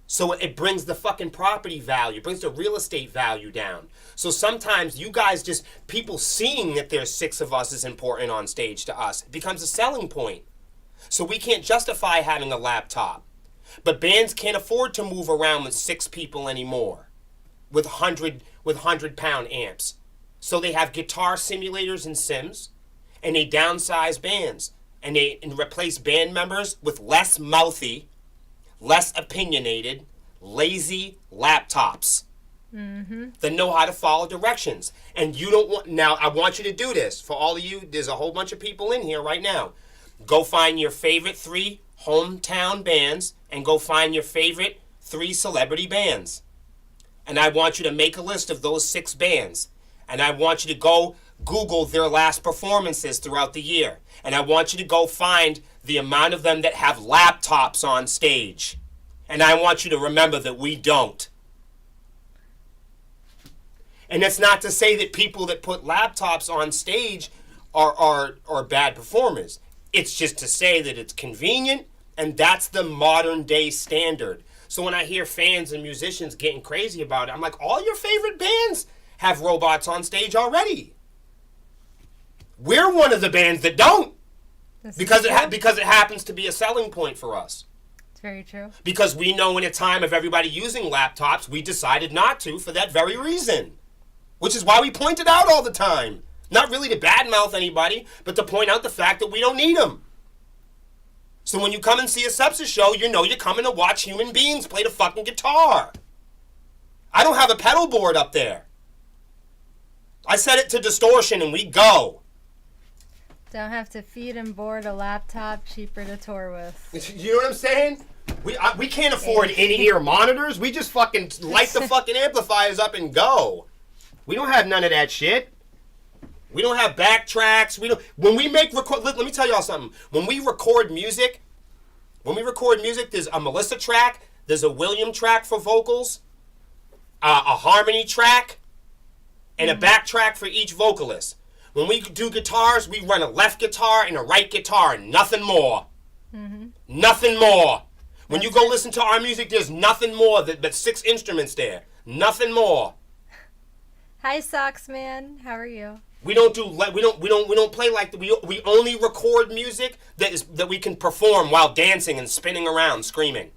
So it brings the fucking property value, brings the real estate value down. So sometimes you guys people seeing that there's 6 of us is important on stage to us. It becomes a selling point. So we can't justify having a laptop. But bands can't afford to move around with 6 people anymore with 100-pound amps. So they have guitar simulators and sims, and they downsize bands. And they replace band members with less mouthy, less opinionated, lazy laptops that know how to follow directions. And you don't want, now I want you to do this. For all of you, there's a whole bunch of people in here right now. Go find your favorite 3 hometown bands and go find your favorite 3 celebrity bands. And I want you to make a list of those 6 bands. And I want you to go Google their last performances throughout the year. And I want you to go find the amount of them that have laptops on stage. And I want you to remember that we don't. And that's not to say that people that put laptops on stage are bad performers. It's just to say that it's convenient, and that's the modern day standard. So when I hear fans and musicians getting crazy about it, I'm like, all your favorite bands have robots on stage already. We're one of the bands that don't. Because it happens to be a selling point for us. It's very true. Because we know in a time of everybody using laptops, we decided not to for that very reason. Which is why we point it out all the time. Not really to badmouth anybody, but to point out the fact that we don't need them. So when you come and see a Sepsiss show, you know you're coming to watch human beings play the fucking guitar. I don't have a pedal board up there. I set it to distortion and we go. Don't have to feed and board a laptop, cheaper to tour with. You know what I'm saying? We can't afford in-ear monitors. We just fucking light the fucking amplifiers up and go. We don't have none of that shit. We don't have backtracks. When we make record. Let me tell y'all something. When we record music, there's a Melissa track, there's a William track for vocals, a harmony track, and a backtrack for each vocalist. When we do guitars, we run a left guitar and a right guitar, and nothing more. Nothing more. When you go listen to our music, there's nothing more but 6 instruments there. Nothing more. Hi, Socks Man. How are you? We don't play like that. We only record music that we can perform while dancing and spinning around, screaming.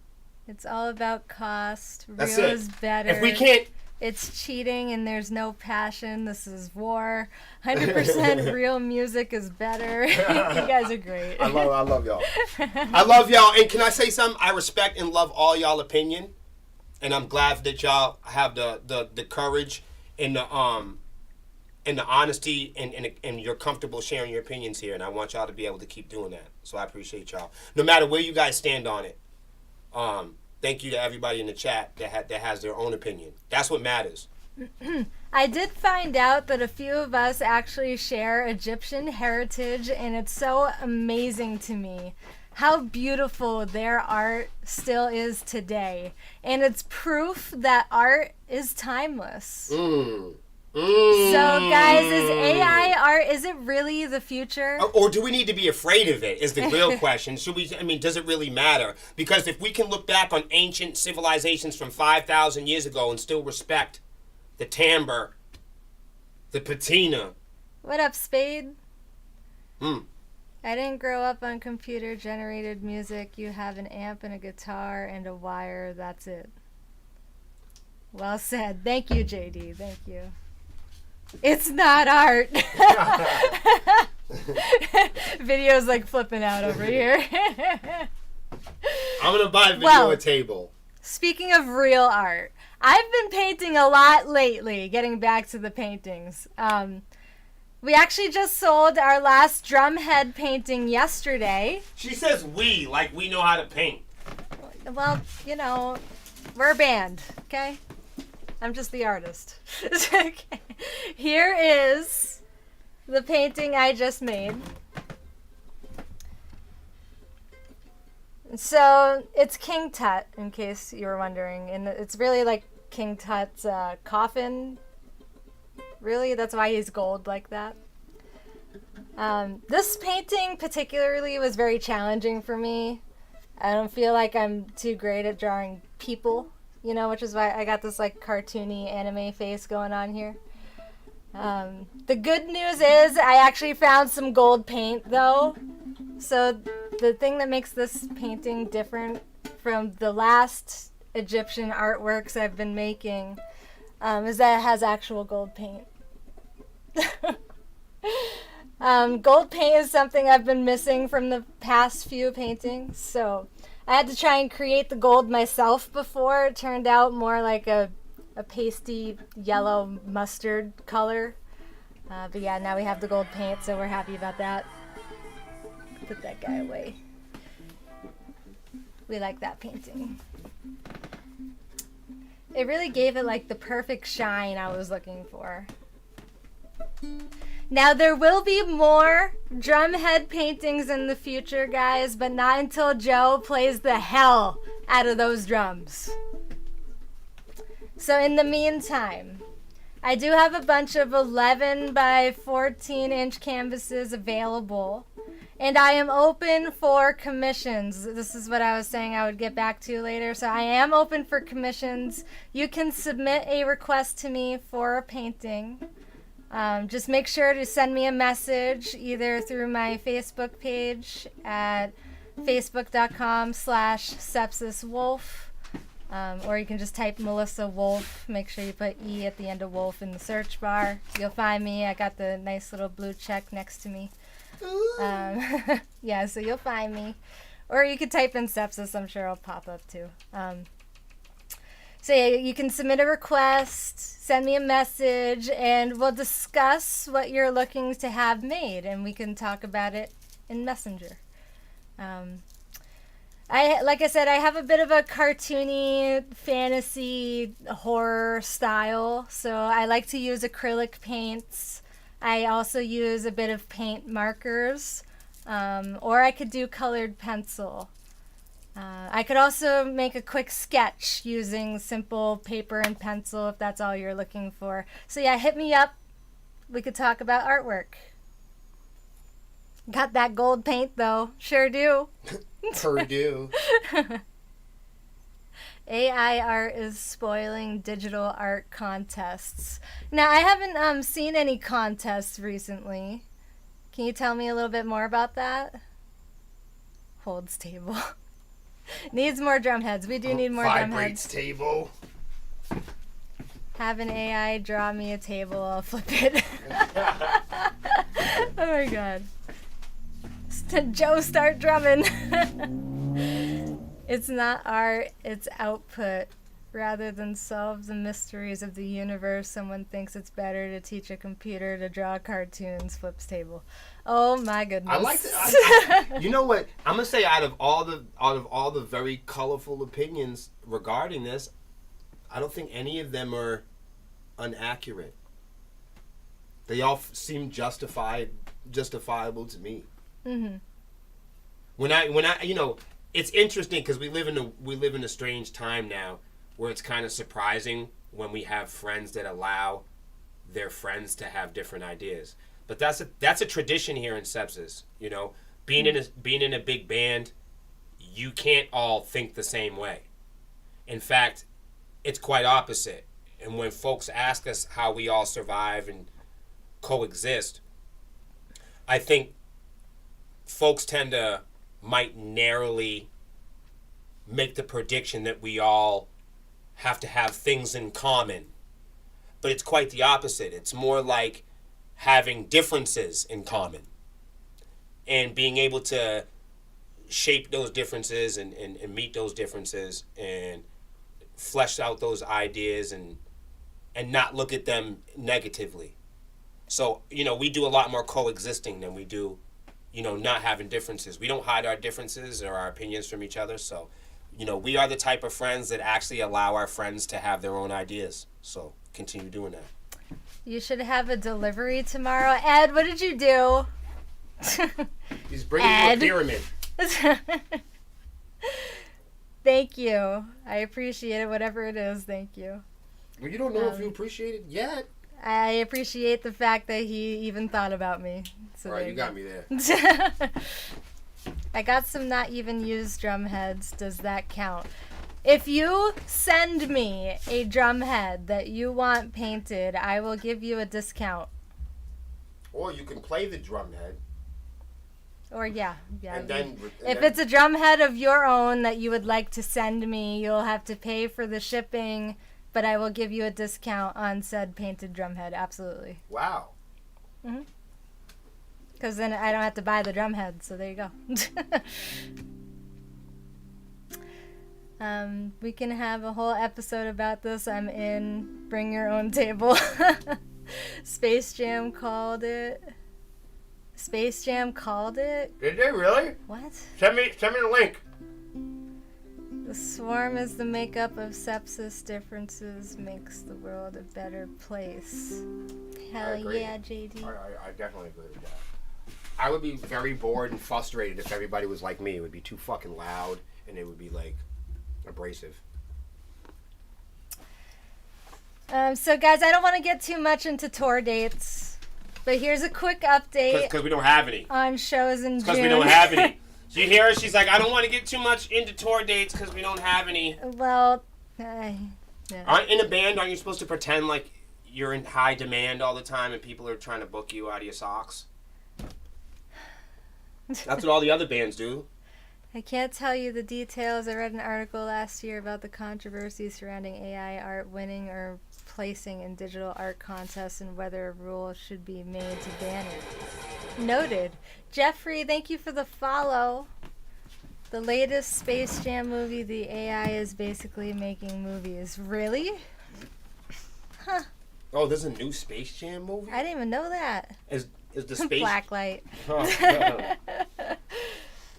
It's all about cost. That's Real it. is better. If we can't. It's cheating and there's no passion. This is war. 100% real music is better. You guys are great. I love y'all. I love y'all. And can I say something? I respect and love all y'all opinion. And I'm glad that y'all have the courage and the honesty and you're comfortable sharing your opinions here. And I want y'all to be able to keep doing that. So I appreciate y'all. No matter where you guys stand on it. Thank you to everybody in the chat that has their own opinion. That's what matters. I did find out that a few of us actually share Egyptian heritage, and it's so amazing to me how beautiful their art still is today. And it's proof that art is timeless. So, guys, is AI art, is it really the future? Or do we need to be afraid of it, is the real question. Does it really matter? Because if we can look back on ancient civilizations from 5,000 years ago and still respect the timbre, the patina. What up, Spade? I didn't grow up on computer-generated music. You have an amp and a guitar and a wire. That's it. Well said. Thank you, JD. Thank you. It's not art. Video's like flipping out over here. I'm gonna buy video a table. Speaking of real art, I've been painting a lot lately, getting back to the paintings. We actually just sold our last drumhead painting yesterday. She says we, like we know how to paint. Well, you know, we're a band, okay? I'm just the artist. Okay. Here is the painting I just made. So it's King Tut, in case you were wondering, and it's really like King Tut's coffin. Really, that's why he's gold like that. This painting particularly was very challenging for me. I don't feel like I'm too great at drawing people, you know, which is why I got this like cartoony anime face going on here. The good news is I actually found some gold paint though. So the thing that makes this painting different from the last Egyptian artworks I've been making is that it has actual gold paint. Gold paint is something I've been missing from the past few paintings, so I had to try and create the gold myself before. It turned out more like a pasty yellow mustard color. But yeah, now we have the gold paint, so we're happy about that. Put that guy away. We like that painting. It really gave it like the perfect shine I was looking for. Now there will be more drumhead paintings in the future, guys, but not until Joe plays the hell out of those drums. So in the meantime, I do have a bunch of 11 by 14 inch canvases available, and I am open for commissions. This is what I was saying I would get back to later. So I am open for commissions. You can submit a request to me for a painting. Just make sure to send me a message either through my Facebook page at facebook.com/sepsisswolf. Or you can just type Melissa Wolf. Make sure you put E at the end of Wolf in the search bar. You'll find me. I got the nice little blue check next to me. Yeah, so you'll find me. Or you could type in Sepsiss. I'm sure it'll pop up too. So yeah, you can submit a request, send me a message, and we'll discuss what you're looking to have made, and we can talk about it in Messenger. Like I said, I have a bit of a cartoony, fantasy, horror style, so I like to use acrylic paints. I also use a bit of paint markers, or I could do colored pencil. I could also make a quick sketch using simple paper and pencil if that's all you're looking for. So yeah, hit me up. We could talk about artwork. Got that gold paint though. Sure do. Purdue. AI art is spoiling digital art contests. Now, I haven't seen any contests recently. Can you tell me a little bit more about that? Holds table. Needs more drum heads. We do need more drum heads. Vibrates table. Have an AI draw me a table. I'll flip it. Oh my god. Joe, start drumming. It's not art, it's output. Rather than solve the mysteries of the universe, someone thinks it's better to teach a computer to draw cartoons. Flips table. Oh my goodness. I like that. You know what? I'm gonna say out of all the very colorful opinions regarding this, I don't think any of them are inaccurate. They all seem justifiable to me. Mm-hmm. When I, it's interesting because we live in a strange time now where it's kind of surprising when we have friends that allow their friends to have different ideas. But that's a tradition here in Sepsiss. Being in a big band, you can't all think the same way. In fact, it's quite opposite. And when folks ask us how we all survive and coexist, I think folks might narrowly make the prediction that we all have to have things in common. But it's quite the opposite. It's more like having differences in common and being able to shape those differences and meet those differences and flesh out those ideas and not look at them negatively. So, we do a lot more coexisting than we do, not having differences. We don't hide our differences or our opinions from each other. So, we are the type of friends that actually allow our friends to have their own ideas. So, continue doing that. You should have a delivery tomorrow. Ed, what did you do? He's bringing you a pyramid. Thank you. I appreciate it, whatever it is. Thank you. Well, you don't know if you appreciate it yet. I appreciate the fact that he even thought about me. So all right, you got me there. I got some not even used drum heads. Does that count? If you send me a drum head that you want painted, I will give you a discount. Or you can play the drum head. Or yeah. If it's a drum head of your own that you would like to send me, you'll have to pay for the shipping, but I will give you a discount on said painted drum head. Absolutely. Wow. Mm-hmm. Because then I don't have to buy the drum head, so there you go. We can have a whole episode about this. I'm in. Bring your own table. Space Jam called it. Space Jam called it? Did they really? What? Send me the link. The swarm is the makeup of sepsis. Differences makes the world a better place. Hell yeah, JD. I definitely agree with that. I would be very bored and frustrated if everybody was like me. It would be too fucking loud and it would be like abrasive. So guys, I don't want to get too much into tour dates, but here's a quick update. Because we don't have any. On shows in June. Because we don't have any. So you hear her? She's like, I don't want to get too much into tour dates because we don't have any. Well, in a band, aren't you supposed to pretend like you're in high demand all the time and people are trying to book you out of your socks? That's what all the other bands do. I can't tell you the details. I read an article last year about the controversy surrounding AI art winning or placing in digital art contests and whether a rule should be made to ban it. Noted. Jeffrey, thank you for the follow. The latest Space Jam movie, the AI is basically making movies. Really? Huh. Oh, there's a new Space Jam movie? I didn't even know that. Is the Space... Blacklight. Oh, no.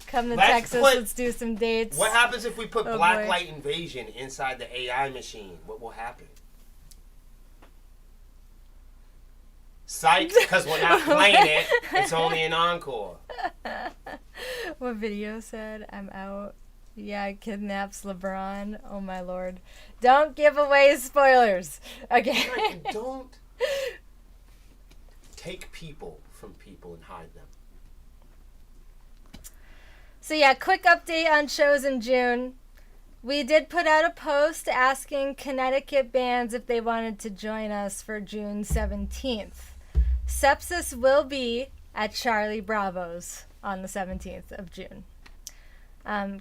Come to Texas, let's do some dates. What happens if we put Blacklight Invasion inside the AI machine? What will happen? Psych, because we're not playing it. It's only an encore. What video said? I'm out. Yeah, kidnaps LeBron. Oh my lord. Don't give away spoilers. Okay. Don't take people from people and hide them. So yeah, quick update on shows in June. We did put out a post asking Connecticut bands if they wanted to join us for June 17th. Sepsiss will be at Charlie Bravo's on the 17th of June.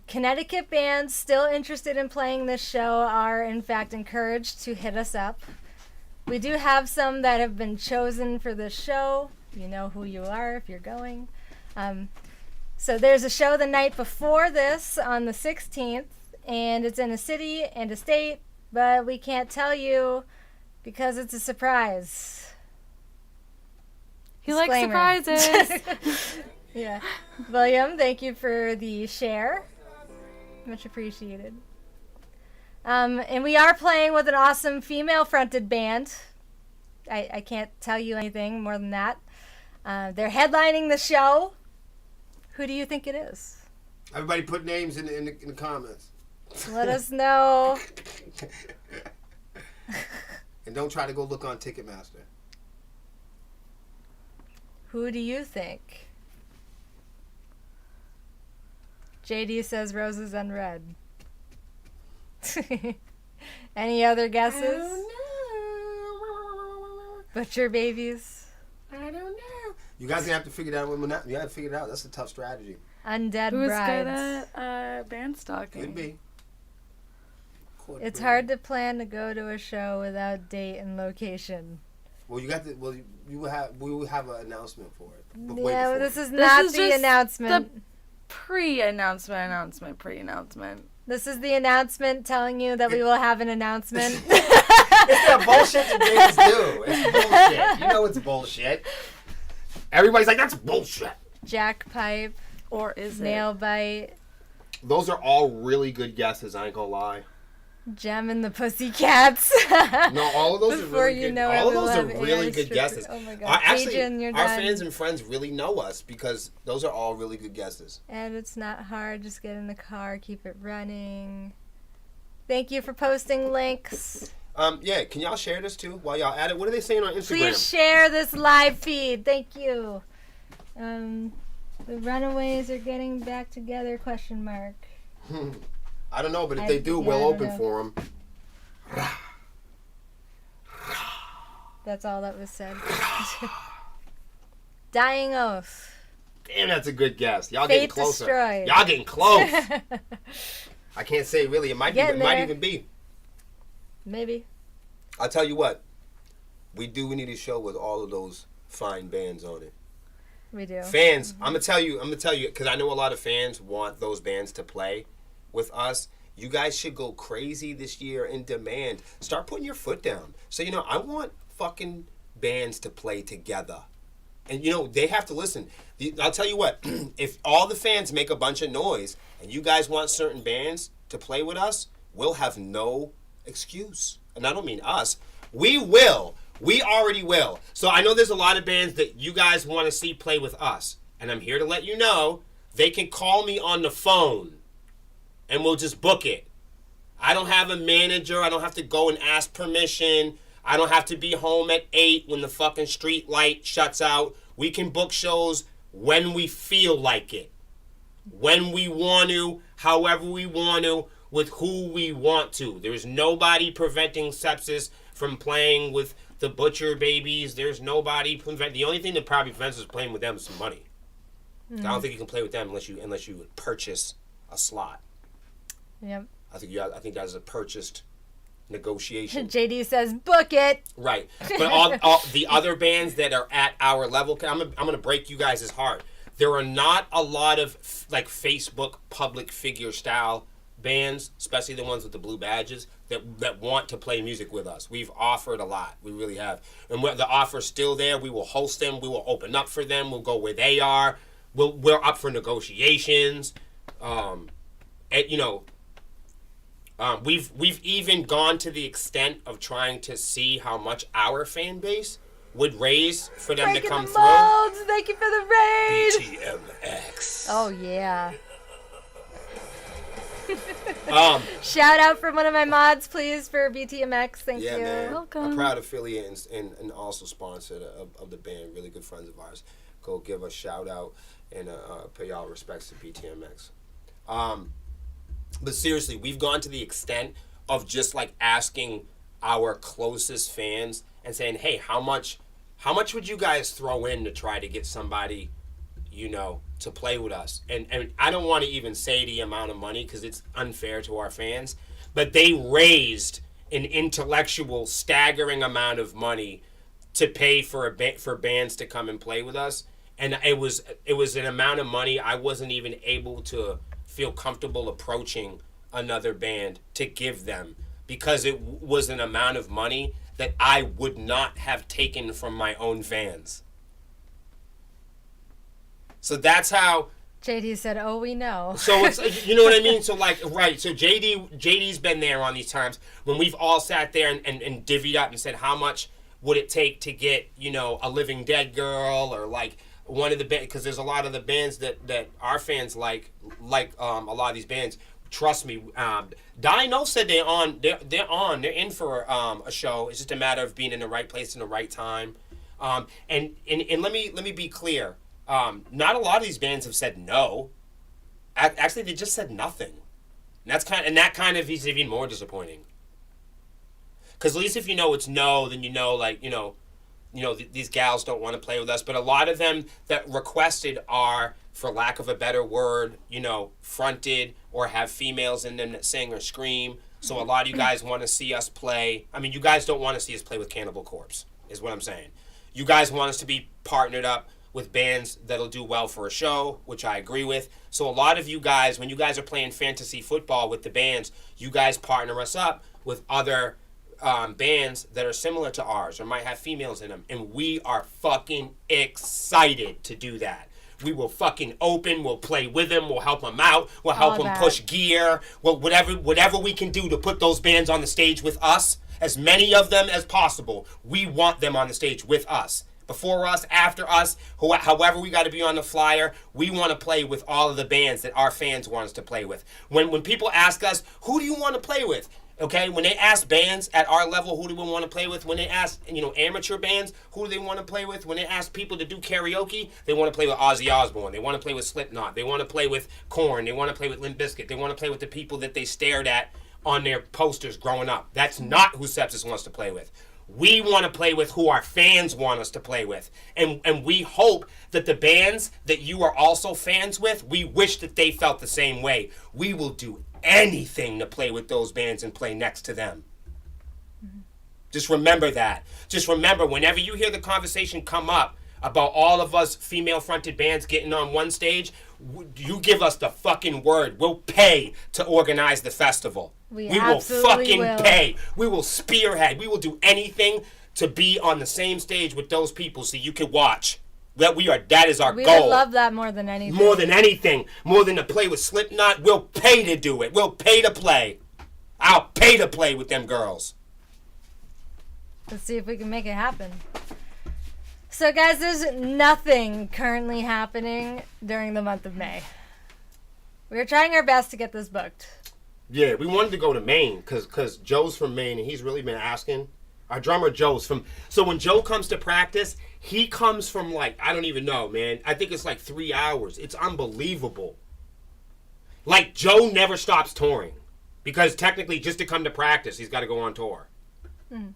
Connecticut bands still interested in playing this show are in fact encouraged to hit us up. We do have some that have been chosen for this show. You know who you are if you're going. So there's a show the night before this on the 16th, and it's in a city and a state, but we can't tell you because it's a surprise. He likes surprises. Yeah. William, thank you for the share. Much appreciated. And we are playing with an awesome female-fronted band. I can't tell you anything more than that. They're headlining the show. Who do you think it is? Everybody put names in the comments. Let us know. And don't try to go look on Ticketmaster. Who do you think? JD says roses and red. Any other guesses? I don't know. Butcher babies. I don't know. You guys have to figure that out. You got to figure it out. That's a tough strategy. Undead Who's brides. good at band stalking? Could be. It's hard to plan to go to a show without date and location. Well, you got to. Well, we will have an announcement for it. But Yeah, this is not is the just announcement. Pre-announcement. This is the announcement telling you that we will have an announcement. It's that bullshit that Davis do. It's bullshit. You know it's bullshit. Everybody's like, that's bullshit. Jack pipe, Or is nail bite, Those are all really good guesses, I ain't gonna lie. Gem and the Pussycats. No, all of those Before are really you good. know it, All of we'll those are have really AI good stripper. guesses. Oh my God. Actually, Cajun, you're our done. fans and friends really know us because those are all really good guesses. And it's not hard. Just get in the car, keep it running. Thank you for posting links. Yeah, can y'all share this too while y'all at it? What are they saying on Instagram? Please share this live feed. Thank you. The Runaways are getting back together, question mark. I don't know, but if they do, I we'll don't open know. for them. That's all that was said. Dying Oath. Damn, that's a good guess. Y'all Fate getting closer. Destroyed. Y'all getting close. I can't say really. It might Getting might there. even be. Maybe. I'll tell you what. We need a show with all of those fine bands on it. We do. Fans, I'm gonna tell you, because I know a lot of fans want those bands to play with us. You guys should go crazy this year in demand. Start putting your foot down. So, I want fucking bands to play together. And, they have to listen. I'll tell you what, if all the fans make a bunch of noise and you guys want certain bands to play with us, we'll have no excuse. And I don't mean us. We will. We already will. So I know there's a lot of bands that you guys want to see play with us. And I'm here to let you know, they can call me on the phone and we'll just book it. I don't have a manager. I don't have to go and ask permission. I don't have to be home at 8 when the fucking street light shuts out. We can book shows when we feel like it. When we want to, however we want to, with who we want to. There's nobody preventing Sepsiss from playing with the Butcher Babies. There's nobody the only thing that probably prevents us playing with them is some money. I don't think you can play with them unless you purchase a slot. Yep. I think that is a purchased negotiation. JD says, book it. Right. But all the other bands that are at our level, I'm gonna break you guys' heart. There are not a lot of Facebook public figure style bands, especially the ones with the blue badges, that want to play music with us. We've offered a lot. We really have. And the offer's still there. We will host them. We will open up for them. We'll go where they are. We're up for negotiations. We've even gone to the extent of trying to see how much our fan base would raise for them Breaking to come the through. molds. Thank you for the raid. BTMX. Oh, yeah. Shout out from one of my mods, please, for BTMX. Thank you. Man. Welcome. A proud affiliate and also sponsor of the band. Really good friends of ours. Go give a shout out and pay y'all respects to BTMX. But seriously, we've gone to the extent of just asking our closest fans and saying, hey, how much would you guys throw in to try to get somebody, to play with us? And I don't want to even say the amount of money because it's unfair to our fans, but they raised an intellectual staggering amount of money to pay for bands to come and play with us. And it was an amount of money I wasn't even able to feel comfortable approaching another band to give them because it was an amount of money that I would not have taken from my own fans. So that's how JD said, oh, we know. So it's, you know what I mean? So right. So JD's been there on these times when we've all sat there and divvied up and said how much would it take to get, you know, a Living Dead Girl or like one of the bands, because there's a lot of the bands that our fans like a lot of these bands. Trust me, Dino said they're in for a show. It's just a matter of being in the right place in the right time. And let me be clear. Not a lot of these bands have said no. Actually, they just said nothing. And that kind of is even more disappointing. Because at least if you know it's no, then you know, like, these gals don't want to play with us. But a lot of them that requested are, for lack of a better word, fronted or have females in them that sing or scream. So a lot of you guys want to see us play. I mean, you guys don't want to see us play with Cannibal Corpse, is what I'm saying. You guys want us to be partnered up with bands that'll do well for a show, which I agree with. So a lot of you guys, when you guys are playing fantasy football with the bands, you guys partner us up with other bands that are similar to ours or might have females in them. And we are fucking excited to do that. We will fucking open, we'll play with them, we'll help them out, we'll help them push gear, whatever we can do to put those bands on the stage with us, as many of them as possible. We want them on the stage with us. Before us, after us, however we got to be on the flyer, we want to play with all of the bands that our fans want us to play with. When people ask us, who do you want to play with? Okay, when they ask bands at our level, who do we want to play with? When they ask, amateur bands, who do they want to play with? When they ask people to do karaoke, they want to play with Ozzy Osbourne. They want to play with Slipknot. They want to play with Korn. They want to play with Limp Bizkit. They want to play with the people that they stared at on their posters growing up. That's not who Sepsiss wants to play with. We want to play with who our fans want us to play with. And we hope that the bands that you are also fans with, we wish that they felt the same way. We will do anything to play with those bands and play next to them. Mm-hmm. Just remember that. Just remember, whenever you hear the conversation come up about all of us female-fronted bands getting on one stage, you give us the fucking word. We'll pay to organize the festival. We will fucking pay. We will spearhead. We will do anything to be on the same stage with those people so you can watch. That is our goal. We would love that more than anything. More than anything. More than to play with Slipknot. We'll pay to do it. We'll pay to play. I'll pay to play with them girls. Let's see if we can make it happen. So, guys, there's nothing currently happening during the month of May. We're trying our best to get this booked. Yeah, we wanted to go to Maine because Joe's from Maine and he's really been asking. Our drummer Joe's from... So when Joe comes to practice, he comes from I don't even know, man. I think it's 3 hours. It's unbelievable. Joe never stops touring. Because technically, just to come to practice, he's got to go on tour. Mm.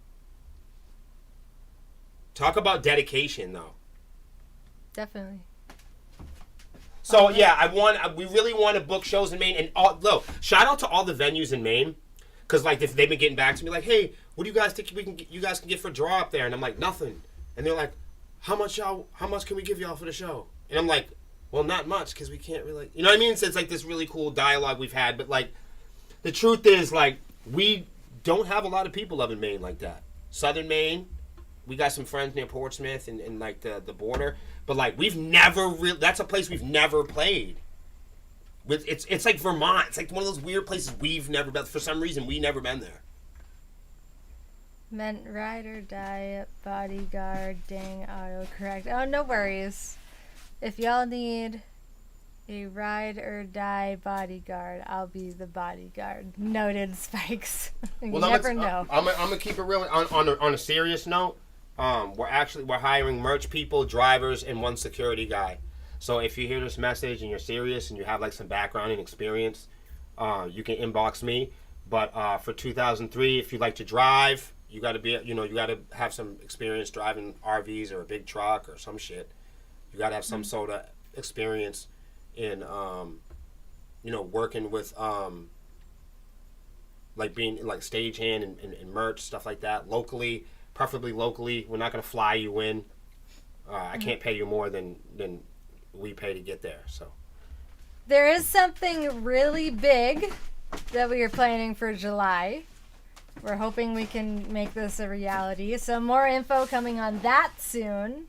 Talk about dedication, though. Definitely. So, we really want to book shows in Maine. And, shout out to all the venues in Maine. Because, they've been getting back to me, hey, what do you guys think you guys can get for a draw up there? And I'm like, nothing. And they're like, how much can we give y'all for the show? And I'm like, well, not much, because we can't really, you know what I mean? So it's this really cool dialogue we've had. But, the truth is, we don't have a lot of people up in Maine like that. Southern Maine, we got some friends near Portsmouth and the border. But, we've never really, that's a place we've never played. It's like Vermont. It's one of those weird places we've never been. For some reason, we've never been there. Meant ride or die, bodyguard, dang, autocorrect. Oh, no worries. If y'all need a ride or die bodyguard, I'll be the bodyguard. Noted, Spikes. You never know. I'm gonna keep it real. On a serious note, we're hiring merch people, drivers, and one security guy. So if you hear this message and you're serious and you have some background and experience, you can inbox me. But for 2003, if you'd like to drive, you got to be, you got to have some experience driving RVs or a big truck or some shit. You got to have some sort of experience in, working with, being stagehand and merch, stuff like that, locally, preferably locally. We're not going to fly you in. I can't pay you more than we pay to get there. So there is something really big that we are planning for July. We're hoping we can make this a reality. So more info coming on that soon.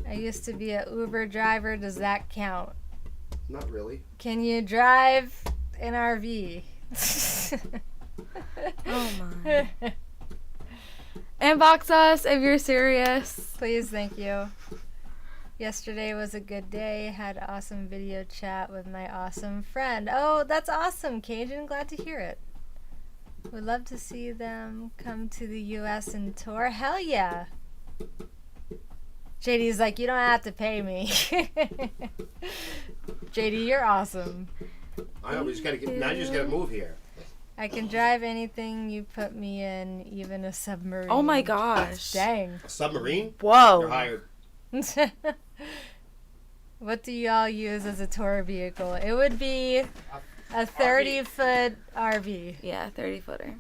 I used to be an Uber driver. Does that count? Not really. Can you drive an RV? Oh my. Inbox us if you're serious. Please, thank you. Yesterday was a good day. Had awesome video chat with my awesome friend. Oh, that's awesome, Cajun. Glad to hear it. Would love to see them come to the U.S. and tour. Hell yeah. JD's like, you don't have to pay me. JD, you're awesome. I know, we just gotta get. Now you just gotta move here. I can drive anything you put me in, even a submarine. Oh my gosh. Dang. A submarine? Whoa. You're hired. What do y'all use as a tour vehicle? It would be a 30-foot RV. Yeah, 30-footer.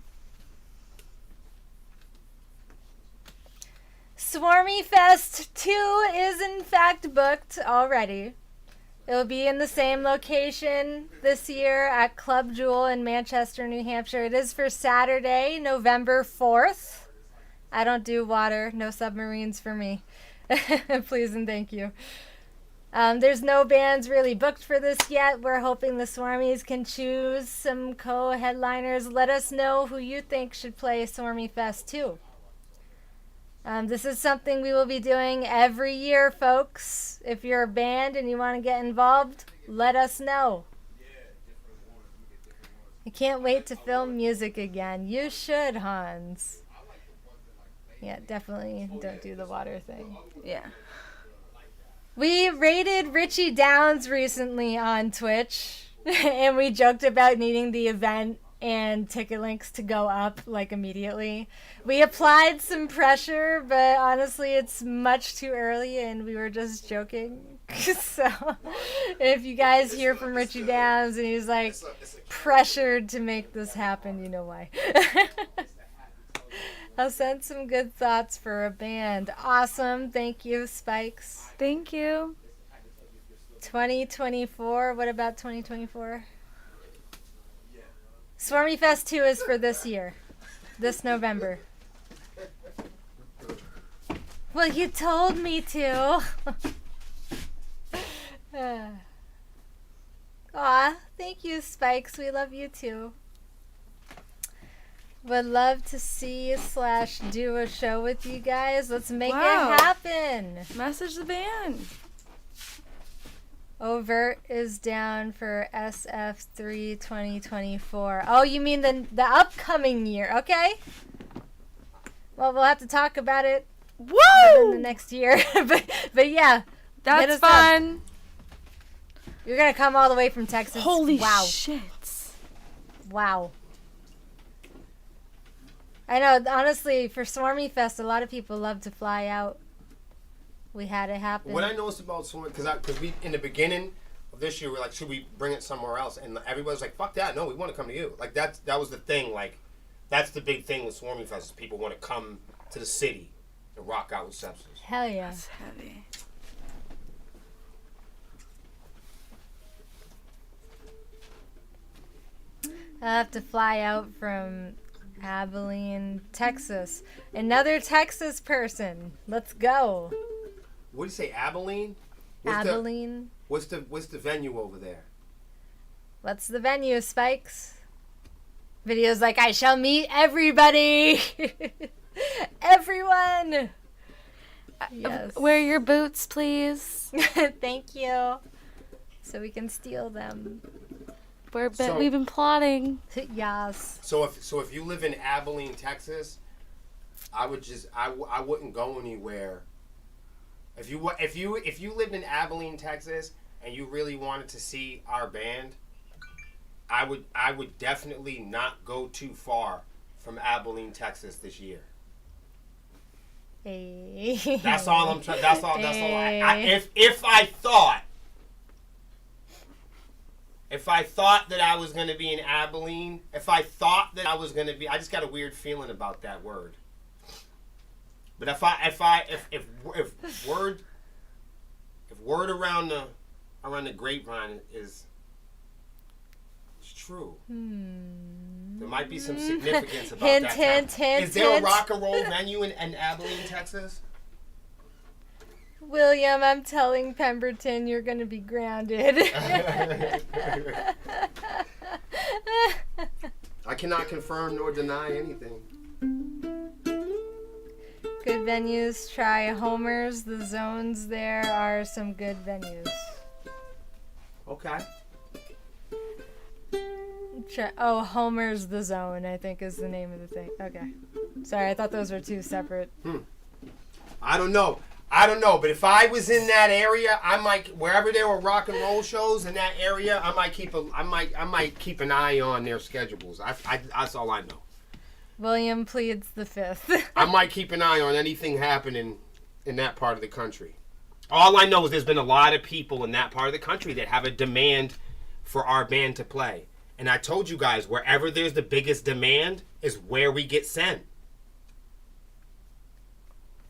Swarmy Fest 2 is in fact booked already. It will be in the same location this year at Club Jewel in Manchester, New Hampshire. It is for Saturday, November 4th. I don't do water, no submarines for me. Please and thank you. There's no bands really booked for this yet. We're hoping the Swarmies can choose some co-headliners. Let us know who you think should play Swarmy Fest 2. This is something we will be doing every year, folks. If you're a band and you want to get involved, let us know. I can't wait to film music again. You should, Hans. Yeah, definitely don't do the water thing. Yeah. We rated Richie Downs recently on Twitch, and we joked about needing the event and ticket links to go up like immediately. We applied some pressure, but honestly it's much too early and we were just joking. So if you guys hear from Richie Downs and he's like pressured to make this happen, you know why. I'll send some good thoughts for a band. Awesome. Thank you, Spikes. Thank you. 2024. What about 2024? Swarmy Fest 2 is for this year. This November. Well, you told me to. Aw, thank you, Spikes. We love you too. Would love to see / do a show with you guys. Let's make it happen. Message the band. Overt is down for SF3 2024. Oh, you mean the upcoming year? Okay. Well, we'll have to talk about it within the next year. but yeah, that's fun. You're gonna come all the way from Texas. Holy wow. shit! Wow. I know, honestly, for Swarmy Fest, a lot of people love to fly out. We had it happen. What I noticed about Swarmy, because we in the beginning of this year, we were like, should we bring it somewhere else? And everybody's like, fuck that, no, we want to come to you. Like that was the thing. Like that's the big thing with Swarmy Fest. Is people want to come to the city and rock out with Sepsiss. Hell yeah. That's heavy. I'll have to fly out from Abilene, Texas. Another Texas person. Let's go. What do you say, Abilene? Abilene. What's the venue over there? What's the venue, Spikes? Videos like, I shall meet everybody. Everyone. Yes. Wear your boots, please. Thank you. So we can steal them. We've been plotting. Yes. So if you live in Abilene, Texas, I wouldn't go anywhere. If you lived in Abilene, Texas, and you really wanted to see our band, I would definitely not go too far from Abilene, Texas this year. Hey. That's all I'm trying. That's all. Hey. If I thought that I was going to be in Abilene, I just got a weird feeling about that word. But if word around the grapevine is true, there might be some significance about that. Hint, is there a rock and roll venue in Abilene, Texas? William, I'm telling Pemberton you're going to be grounded. I cannot confirm nor deny anything. Good venues. Try Homer's. The Zones there are some good venues. Okay. Homer's The Zone, I think is the name of the thing. Okay. Sorry, I thought those were two separate. I don't know. But if I was in that area, I might, wherever there were rock and roll shows in that area, I might keep an eye on their schedules. That's all I know. William pleads the fifth. I might keep an eye on anything happening in that part of the country. All I know is there's been a lot of people in that part of the country that have a demand for our band to play. And I told you guys, wherever there's the biggest demand is where we get sent.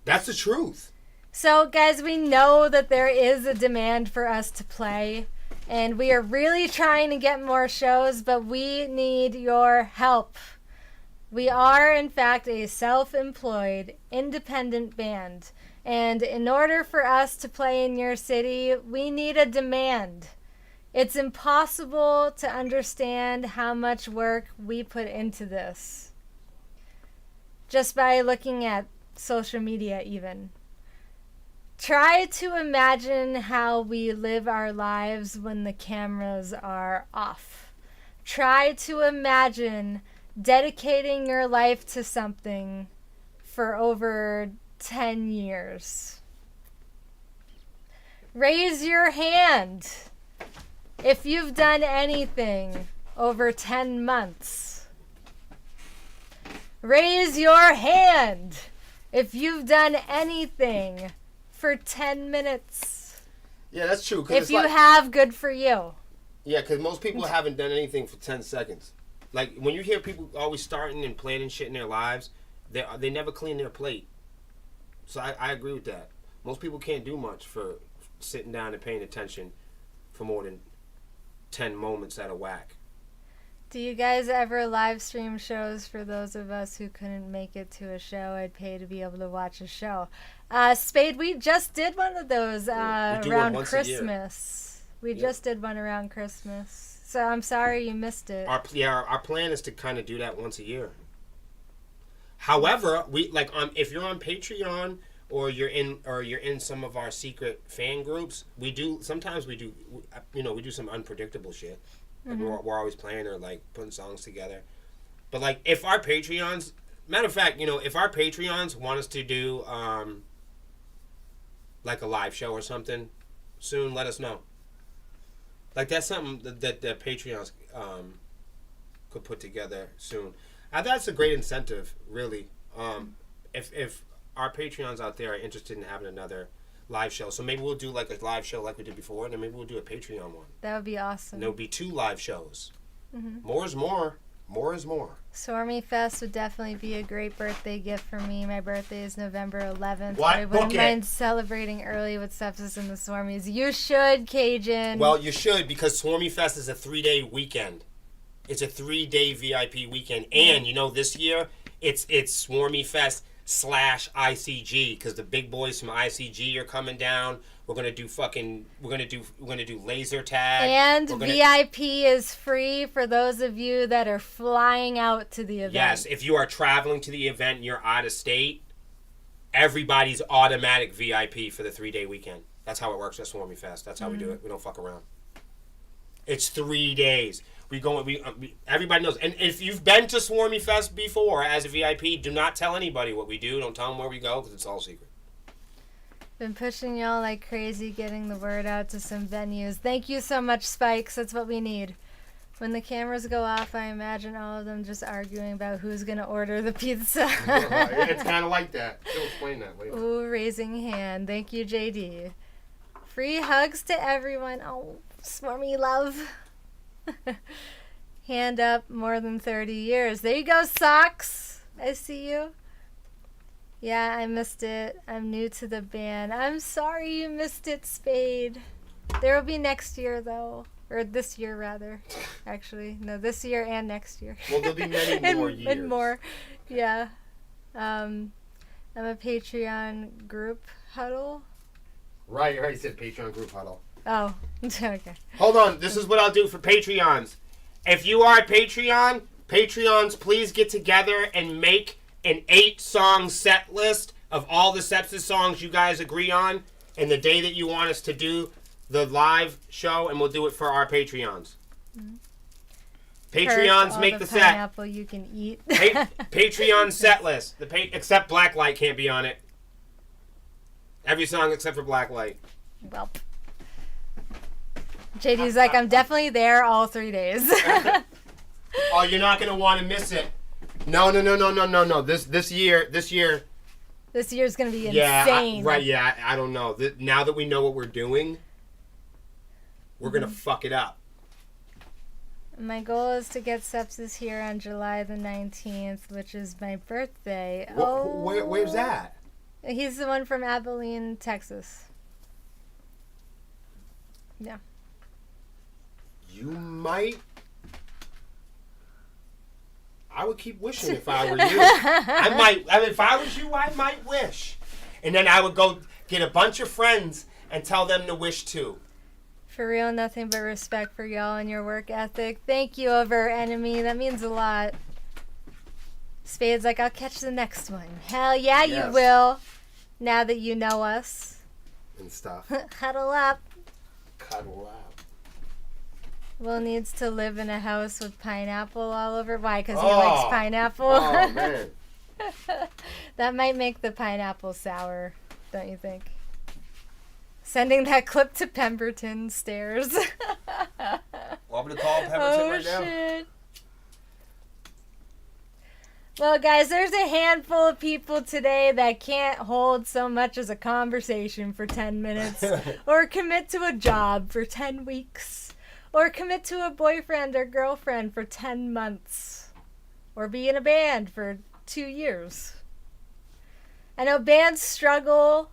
That's the truth. So, guys, we know that there is a demand for us to play. And we are really trying to get more shows, but we need your help. We are, in fact, a self-employed, independent band. And in order for us to play in your city, we need a demand. It's impossible to understand how much work we put into this. Just by looking at social media even. Try to imagine how we live our lives when the cameras are off. Try to imagine dedicating your life to something for over 10 years. Raise your hand if you've done anything over 10 months. Raise your hand if you've done anything for 10 minutes. Yeah, that's true. If you have, good for you. Yeah, because most people haven't done anything for 10 seconds. Like, when you hear people always starting and planning shit in their lives, they never clean their plate. So I agree with that. Most people can't do much for sitting down and paying attention for more than 10 moments at a whack. Do you guys ever live stream shows? For those of us who couldn't make it to a show, I'd pay to be able to watch a show. Spade, we just did one of those around Christmas. We just did one around Christmas. So I'm sorry you missed it. Our plan is to kind of do that once a year. However, we if you're on Patreon or you're in some of our secret fan groups, sometimes we do some unpredictable shit. Like we're always playing or like putting songs together. But like if our Patreons, matter of fact, if our Patreons want us to do like a live show or something soon, let us know. Like that's something that the Patreons could put together soon. That's a great incentive, really. If our Patreons out there are interested in having another live show, so maybe we'll do like a live show like we did before, and then maybe we'll do a Patreon one. That would be awesome. And there'll be 2 live shows. More is more. More is more. Stormy Fest would definitely be a great birthday gift for me. My birthday is November 11th. What? I wouldn't mind celebrating early with Sepsiss and the Swarmies. You should, Cajun. Well, you should, because Swarmy Fest is a 3-day weekend. It's a 3-day VIP weekend. And, this year, it's Swarmy Fest / ICG, because the big boys from ICG are coming down. We're gonna do laser tag. And VIP is free for those of you that are flying out to the event. Yes, if you are traveling to the event and you're out of state, everybody's automatic VIP for the 3-day weekend. That's how it works at Swarmy Fest. That's how we do it. We don't fuck around. It's 3 days. Everybody knows. And if you've been to Swarmy Fest before as a VIP, do not tell anybody what we do. Don't tell them where we go, because it's all secret. Been pushing y'all like crazy, getting the word out to some venues. Thank you so much, Spikes. That's what we need. When the cameras go off, I imagine all of them just arguing about who's going to order the pizza. It's kind of like that. She'll explain that later. Ooh, raising hand. Thank you, JD. Free hugs to everyone. Oh, Swarmy love. Hand up, more than 30 years. There you go, Socks. I see you. Yeah, I missed it. I'm new to the band. I'm sorry you missed it, Spade. There will be next year, though. Or this year, rather. Actually. No, this year and next year. Well, there'll be many more years. And more. Yeah. I'm a Patreon group huddle. Right, you said Patreon group huddle. Oh, okay. Hold on. This is what I'll do for Patreons. If you are a Patreons, please get together and make an 8-song set list of all the Sepsiss songs you guys agree on, and the day that you want us to do the live show, and we'll do it for our Patreons. Mm-hmm. Patreons make the set. Pineapple you can eat. Patreon set list. Except Blacklight can't be on it. Every song except for Blacklight. Well, JD's like, I'm definitely there all 3 days. Oh, you're not gonna want to miss it. No. This year. This year's gonna be insane. I don't know. Now that we know what we're doing, we're gonna fuck it up. My goal is to get Sepsiss here on July the 19th, which is my birthday. Where's that? He's the one from Abilene, Texas. Yeah. You might. I would keep wishing if I were you. If I was you, I might wish. And then I would go get a bunch of friends and tell them to wish too. For real, nothing but respect for y'all and your work ethic. Thank you, over enemy. That means a lot. Spade's like, I'll catch the next one. Hell yeah, yes. You will. Now that you know us. And stuff. Cuddle up. Cuddle up. Will needs to live in a house with pineapple all over. Why? Because he likes pineapple? Oh, man. That might make the pineapple sour, don't you think? Sending that clip to Pemberton stairs. Want me to call Pemberton right now? Shit. Well, guys, there's a handful of people today that can't hold so much as a conversation for 10 minutes, or commit to a job for 10 weeks, or commit to a boyfriend or girlfriend for 10 months, or be in a band for 2 years. I know bands struggle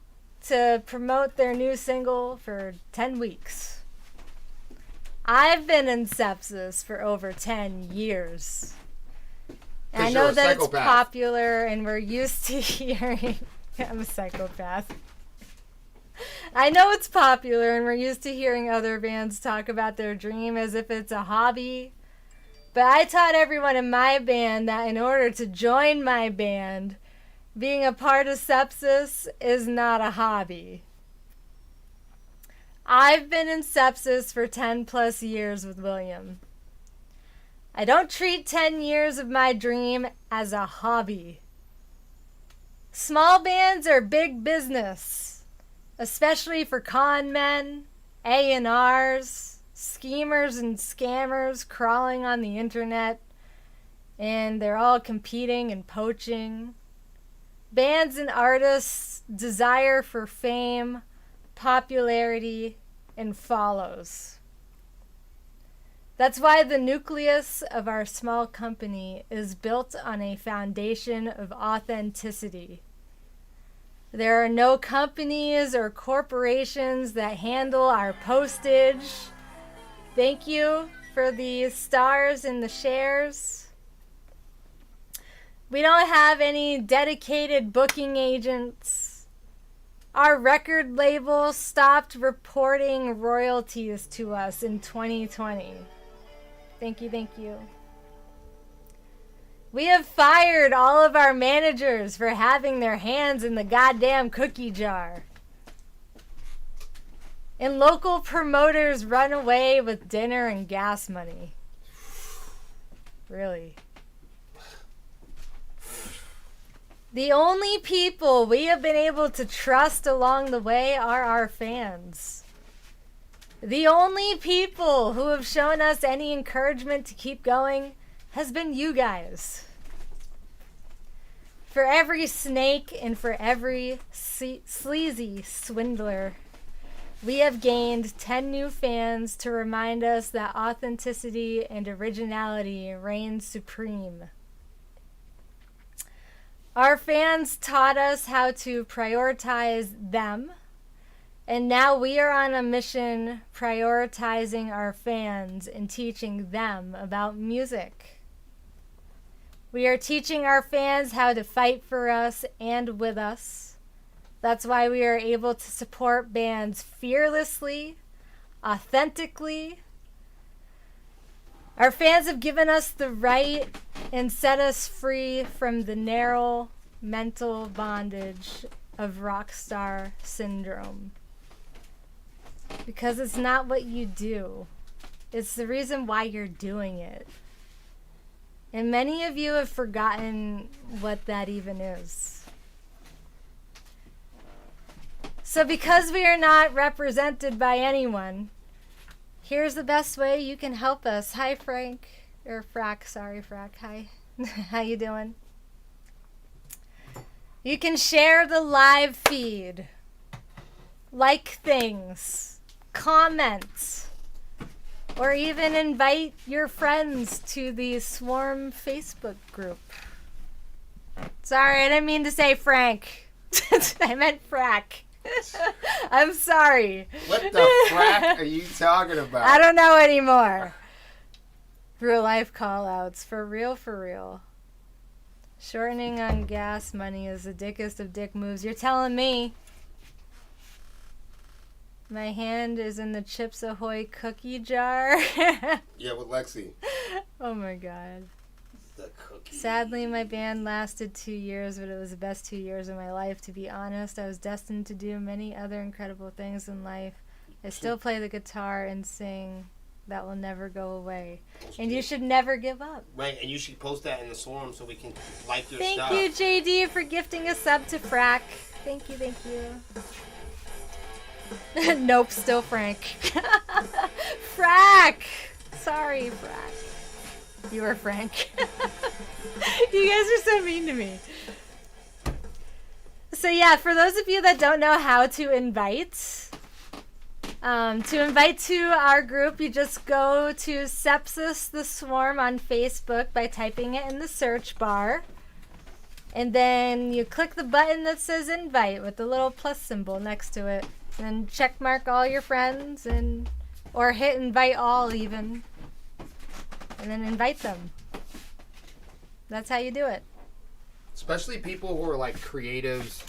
to promote their new single for 10 weeks. I've been in Sepsiss for over 10 years. And I know that it's popular and we're used to hearing... I'm a psychopath. I know it's popular and we're used to hearing other bands talk about their dream as if it's a hobby. But I taught everyone in my band that in order to join my band, being a part of Sepsiss is not a hobby. I've been in Sepsiss for 10 plus years with William. I don't treat 10 years of my dream as a hobby. Small bands are big business, especially for con men, A&Rs, schemers and scammers crawling on the internet, and they're all competing and poaching. Bands and artists' desire for fame, popularity, and follows. That's why the nucleus of our small company is built on a foundation of authenticity. There are no companies or corporations that handle our postage. Thank you for the stars and the shares. We don't have any dedicated booking agents. Our record label stopped reporting royalties to us in 2020. Thank you. We have fired all of our managers for having their hands in the goddamn cookie jar. And local promoters run away with dinner and gas money. Really. The only people we have been able to trust along the way are our fans. The only people who have shown us any encouragement to keep going has been you guys. For every snake and for every sleazy swindler, we have gained 10 new fans to remind us that authenticity and originality reign supreme. Our fans taught us how to prioritize them, and now we are on a mission prioritizing our fans and teaching them about music. We are teaching our fans how to fight for us and with us. That's why we are able to support bands fearlessly, authentically. Our fans have given us the right and set us free from the narrow mental bondage of rock star syndrome. Because it's not what you do. It's the reason why you're doing it. And many of you have forgotten what that even is. So because we are not represented by anyone, here's the best way you can help us. Hi, Frank. Or Frack. Sorry, Frack. Hi. How you doing? You can share the live feed. Like things. Comment. Or even invite your friends to the Swarm Facebook group. Sorry, I didn't mean to say Frank. I meant Frack. I'm sorry. What the frack are you talking about? I don't know anymore. Real life call outs. For real, for real. Shortening on gas money is the dickest of dick moves. You're telling me. My hand is in the Chips Ahoy cookie jar. Yeah, with Lexi. Oh my god. The cookie. Sadly, my band lasted 2 years, but it was the best 2 years of my life. To be honest, I was destined to do many other incredible things in life. I still play the guitar and sing. That will never go away. And you should never give up. Right, and you should post that in the Swarm so we can like your Thank stuff. you, JD, for gifting a sub to Frack. Thank you, thank you. Nope, still Frank. Frack! Sorry, Frack. You were Frank. You guys are so mean to me. So yeah, for those of you that don't know how to invite to our group, you just go to Sepsiss the Swarm on Facebook by typing it in the search bar. And then you click the button that says invite with the little plus symbol next to it. And check mark all your friends or hit invite all even. And then invite them. That's how you do it. Especially people who are like creatives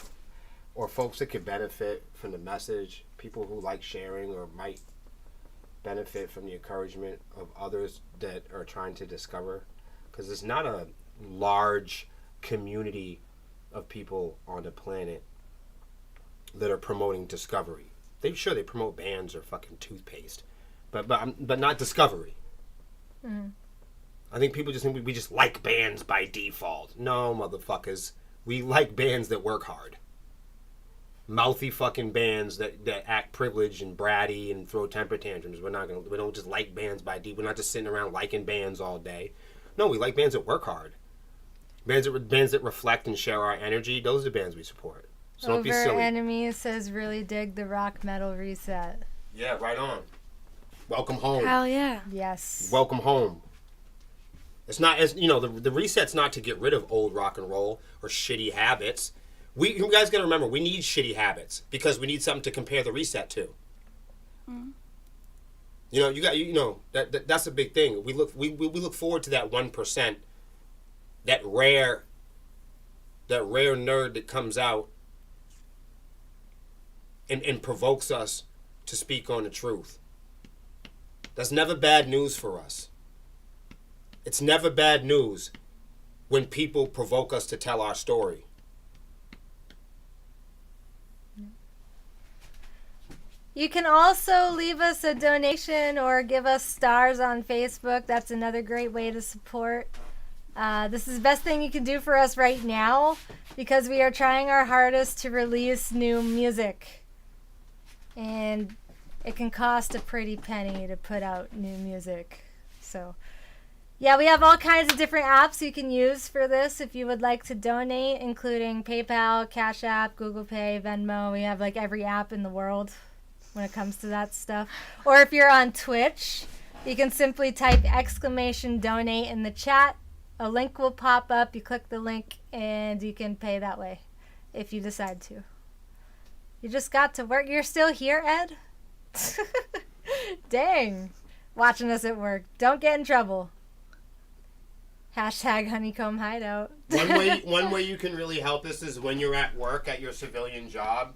or folks that could benefit from the message. People who like sharing or might benefit from the encouragement of others that are trying to discover. Because it's not a large community of people on the planet that are promoting discovery. They promote bands or fucking toothpaste, but not discovery. Mm-hmm. I think people just think we just like bands by default. No, motherfuckers, we like bands that work hard. Mouthy fucking bands that act privileged and bratty and throw temper tantrums. We don't just like bands by default. We're not just sitting around liking bands all day. No, we like bands that work hard. Bands that reflect and share our energy. Those are the bands we support. So don't be silly. Enemy says really dig the rock metal reset. Yeah, right on. Welcome home. Hell yeah. Yes. Welcome home. It's not as the reset's not to get rid of old rock and roll or shitty habits. You guys gotta remember we need shitty habits because we need something to compare the reset to. Mm. That's a big thing. We look forward to that 1%, that rare nerd that comes out and provokes us to speak on the truth. That's never bad news for us. It's never bad news when people provoke us to tell our story. You can also leave us a donation or give us stars on Facebook. That's another great way to support. This is the best thing you can do for us right now because we are trying our hardest to release new music. And it can cost a pretty penny to put out new music. So, yeah, we have all kinds of different apps you can use for this if you would like to donate, including PayPal, Cash App, Google Pay, Venmo. We have like every app in the world when it comes to that stuff. Or if you're on Twitch, you can simply type !donate in the chat. A link will pop up. You click the link and you can pay that way if you decide to. You just got to work. You're still here, Ed? Dang. Watching us at work. Don't get in trouble. #honeycomb hideout. One way you can really help us is when you're at work at your civilian job,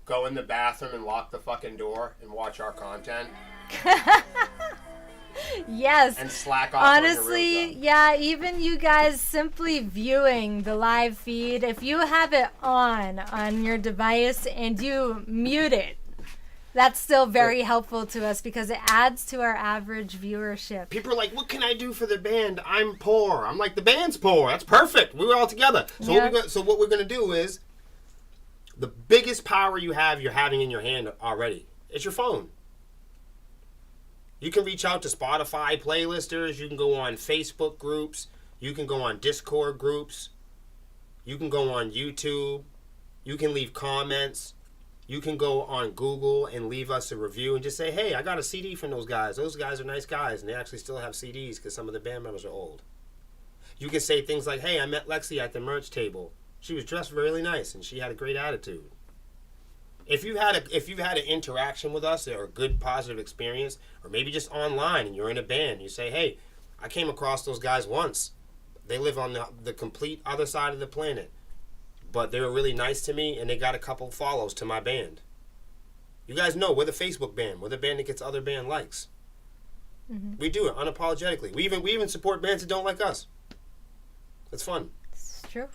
go in the bathroom and lock the fucking door and watch our content. Yes. And slack off when you're Honestly, real done. yeah, even you guys simply viewing the live feed, if you have it on your device and you mute it, that's still very helpful to us because it adds to our average viewership. People are like, what can I do for the band? I'm poor. I'm like, the band's poor. That's perfect. We were all together. So, Yeah. what we're going to do is, the biggest power you're having in your hand already. It's your phone. You can reach out to Spotify playlisters. You can go on Facebook groups. You can go on Discord groups. You can go on YouTube. You can leave comments. You can go on Google and leave us a review and just say, hey, I got a CD from those guys. Those guys are nice guys, and they actually still have CDs because some of the band members are old. You can say things like, hey, I met Lexi at the merch table. She was dressed really nice, and she had a great attitude. If you've had an interaction with us or a good positive experience, or maybe just online and you're in a band, you say, hey, I came across those guys once. They live on the complete other side of the planet. But they were really nice to me, and they got a couple follows to my band. You guys know we're the Facebook band. We're the band that gets other band likes. Mm-hmm. We do it unapologetically. We even support bands that don't like us. It's fun. It's true.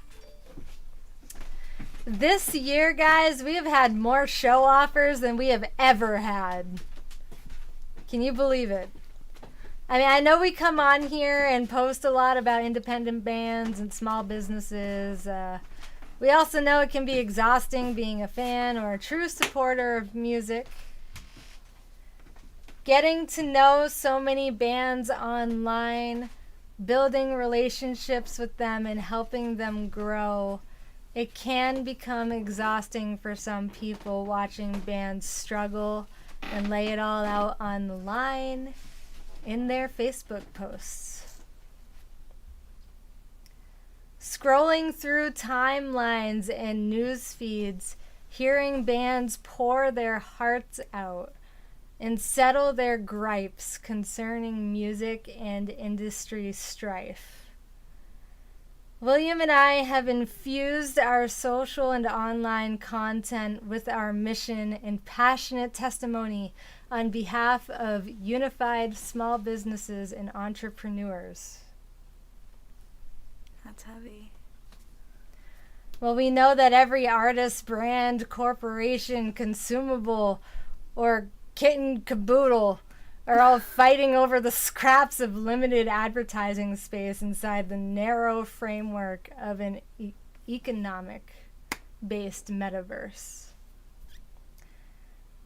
This year, guys, we have had more show offers than we have ever had. Can you believe it? I mean, I know we come on here and post a lot about independent bands and small businesses. We also know it can be exhausting being a fan or a true supporter of music. Getting to know so many bands online, building relationships with them and helping them grow, it can become exhausting for some people watching bands struggle and lay it all out on the line in their Facebook posts. Scrolling through timelines and news feeds, hearing bands pour their hearts out and settle their gripes concerning music and industry strife. William and I have infused our social and online content with our mission and passionate testimony on behalf of unified small businesses and entrepreneurs. That's heavy. Well, we know that every artist, brand, corporation, consumable, or kit and caboodle are all fighting over the scraps of limited advertising space inside the narrow framework of an economic-based metaverse.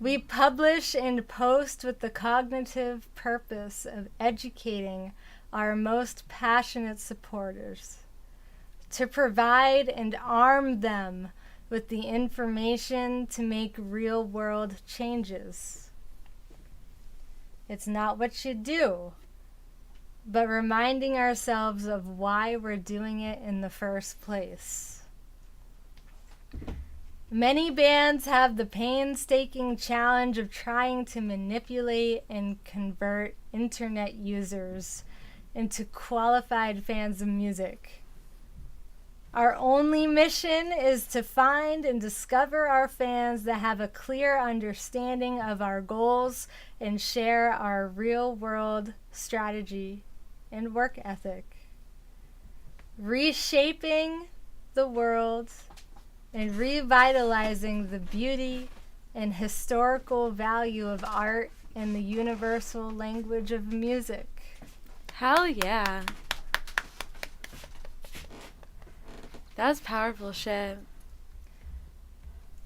We publish and post with the cognitive purpose of educating our most passionate supporters, to provide and arm them with the information to make real-world changes. It's not what you do, but reminding ourselves of why we're doing it in the first place. Many bands have the painstaking challenge of trying to manipulate and convert internet users into qualified fans of music. Our only mission is to find and discover our fans that have a clear understanding of our goals and share our real-world strategy and work ethic. Reshaping the world and revitalizing the beauty and historical value of art and the universal language of music. Hell yeah. That was powerful shit.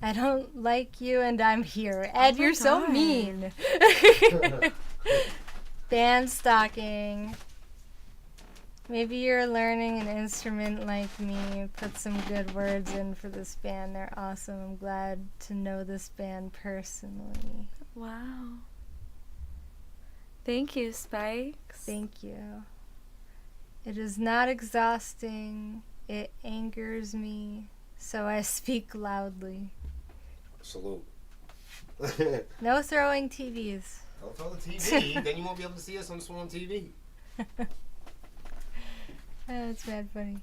I don't like you and I'm here. Ed, my you're so God. mean. Band stalking. Maybe you're learning an instrument like me. Put some good words in for this band. They're awesome. I'm glad to know this band personally. Wow. Thank you, Spikes. Thank you. It is not exhausting. It angers me, so I speak loudly. Salute. No throwing TVs. Don't throw the TV, then you won't be able to see us on Swarm TV. That's mad funny.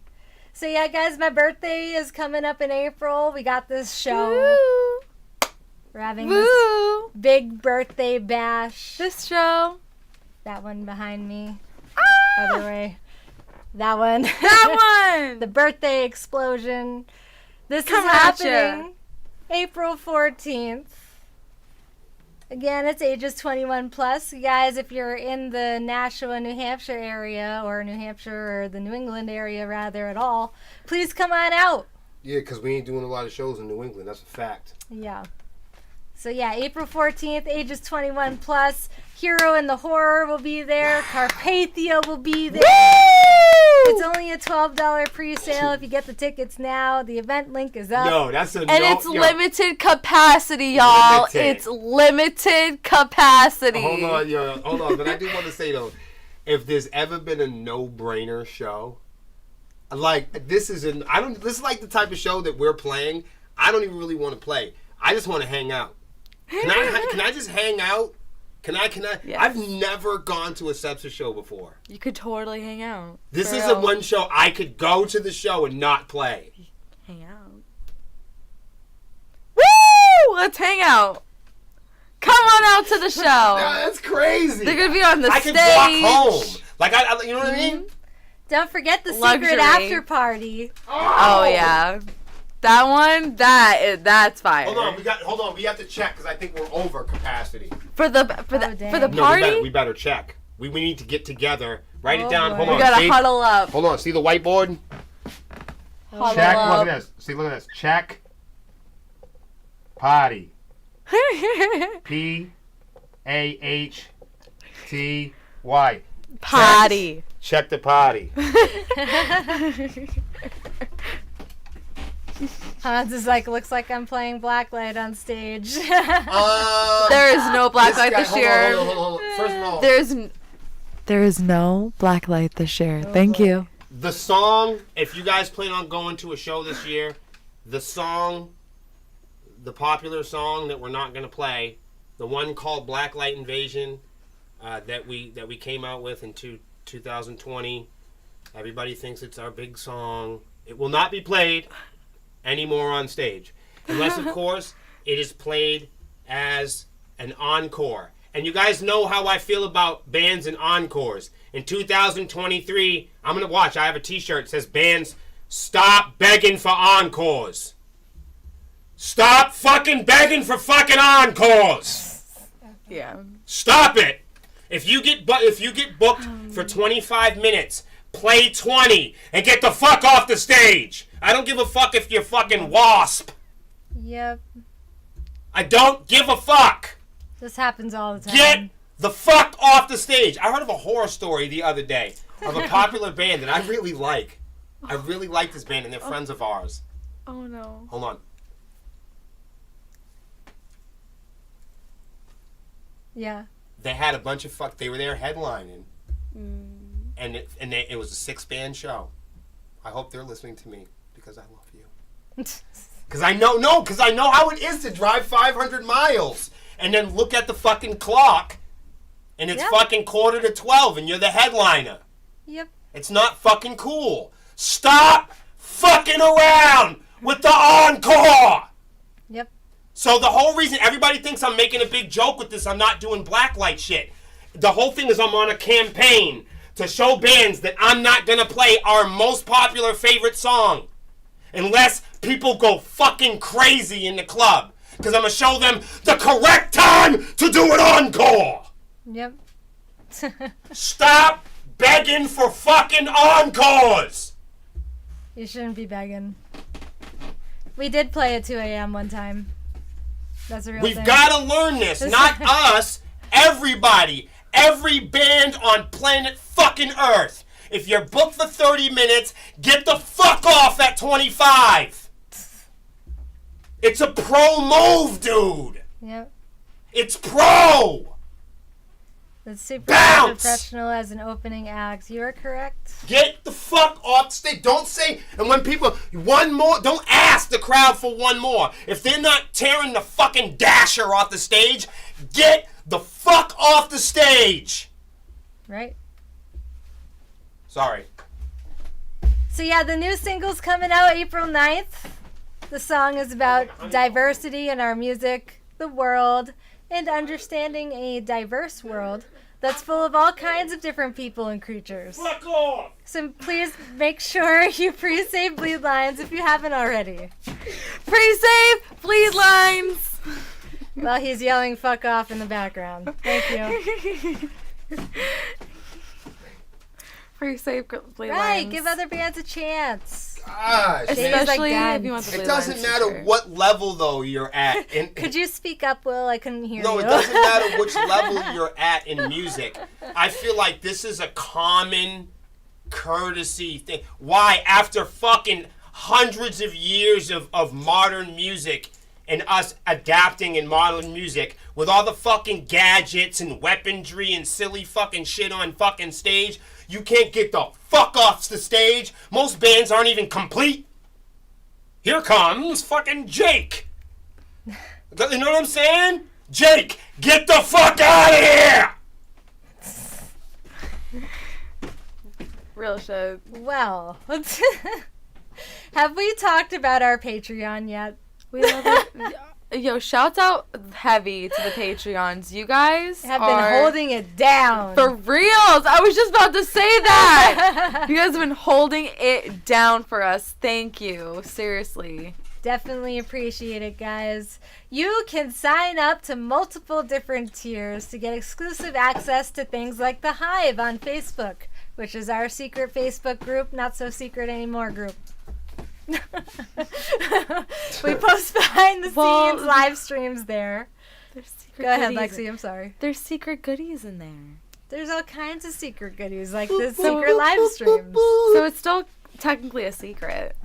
So yeah, guys, my birthday is coming up in April. We got this show. Woo! We're having Woo! this big birthday bash. This show. That one behind me. Ah! Other way. That one. That one! The birthday explosion. This Come is at ya. happening April 14th. Again, it's ages 21 plus. You guys, if you're in the Nashua, New Hampshire area, or New Hampshire, or the New England area rather at all, please come on out. Yeah, because we ain't doing a lot of shows in New England. That's a fact. Yeah. So yeah, April 14th, ages 21 plus. Hero and the Horror will be there. Carpathia will be there. Woo! It's only a $12 pre-sale if you get the tickets now. The event link is up. No, that's a And no. it's limited capacity, y'all. Limited. It's limited capacity. Hold on, yo. Hold on. But I do want to say, though, if there's ever been a no-brainer show, like, this is like the type of show that we're playing. I don't even really want to play. I just want to hang out. Can I just hang out? Can I? Yes. I've never gone to a Sepsiss show before. You could totally hang out. This For is real. the one show I could go to the show and not play. Hang out. Woo! Let's hang out. Come on out to the show. That's crazy. They're gonna be on the I stage. can walk home. Like you know what I mean? Don't forget the Luxury. secret after party. Oh yeah, that one. That's fire. Hold on. We have to check because I think we're over capacity. For the dang. party. We better check. We need to get together. Write Oh, it down. boy. Hold We on. gotta See? huddle up. Hold on. See the whiteboard? Huddle Check. up. Look at this. See, look at this. Check. Party. PAHTY. Potty. Check the party. Hans is like, looks like I'm playing Blacklight on stage. There is no blacklight this year. Hold on. First of all, There is no blacklight this year. Thank you. the song, if you guys plan on going to a show this year, the popular song that we're not going to play, the one called Blacklight Invasion, that we came out with in 2020. Everybody thinks it's our big song. It will not be played anymore on stage. Unless, of course, it is played as an encore. And you guys know how I feel about bands and encores. In 2023, I'm going to watch. I have a t-shirt that says, bands, stop begging for encores. Stop fucking begging for fucking encores. Yeah. Stop it. If you get booked for 25 minutes, play 20 and get the fuck off the stage. I don't give a fuck if you're fucking Wasp. Yep. I don't give a fuck. This happens all the time. Get the fuck off the stage. I heard of a horror story the other day of a popular band that I really like. I really like this band and they're friends of ours. Oh no. Hold on. Yeah. They had a bunch of they were there headlining. And it was a 6-band show. I hope they're listening to me because I love you. Because I know how it is to drive 500 miles and then look at the fucking clock and it's fucking 11:45 and you're the headliner. Yep. It's not fucking cool. Stop fucking around with the encore. Yep. So the whole reason everybody thinks I'm making a big joke with this, I'm not doing blacklight shit. The whole thing is I'm on a campaign to show bands that I'm not going to play our most popular favorite song. Unless people go fucking crazy in the club. Because I'm going to show them the correct time to do an encore. Yep. Stop begging for fucking encores. You shouldn't be begging. We did play at 2 a.m. one time. That's a real thing. We've got to learn this. Not us. Everybody. Every band on planet fucking Earth. If you're booked for 30 minutes, get the fuck off at 25. It's a pro move, dude. Yep. It's pro. That's super Bounce! professional as an opening act. You are correct. Get the fuck off stage. Don't say, and when people, one more, don't ask the crowd for one more. If they're not tearing the fucking dasher off the stage, get the fuck off the stage. Right? Sorry. So yeah, the new single's coming out April 9th. The song is about diversity in our music, the world, and understanding a diverse world. that's full of all kinds of different people and creatures. Fuck off! So please make sure you pre-save bleed lines if you haven't already. Pre-save bleed lines. While he's yelling "fuck off" in the background. Thank you. Pre-save bleed Right, lines. give other bands a chance. Gosh, Days Especially like if you want the it bleed doesn't lines matter t-shirt. what level though you're at. Could you speak up, Will? I couldn't hear No, you. it doesn't matter which level you're at in music. I feel like this is a common courtesy thing. Why, after fucking hundreds of years of modern music and us adapting in modern music with all the fucking gadgets and weaponry and silly fucking shit on fucking stage, you can't get the fuck off the stage. Most bands aren't even complete. Here comes fucking Jake. You know what I'm saying? Jake, get the fuck out of here! Real shit. Well, have we talked about our Patreon yet? We love it. Yo, shouts out heavy to the Patreons. You guys Have been are holding it down. for reals. I was just about to say that. You guys have been holding it down for us. Thank you. Seriously. Definitely appreciate it, guys. You can sign up to multiple different tiers to get exclusive access to things like the Hive on Facebook, which is our secret Facebook group, not so secret anymore group. We post behind the scenes live streams there. There's secret Go ahead, goodies. Lexi, I'm sorry. There's secret goodies in there. There's all kinds of secret goodies like this secret live streams. So it's still technically a secret.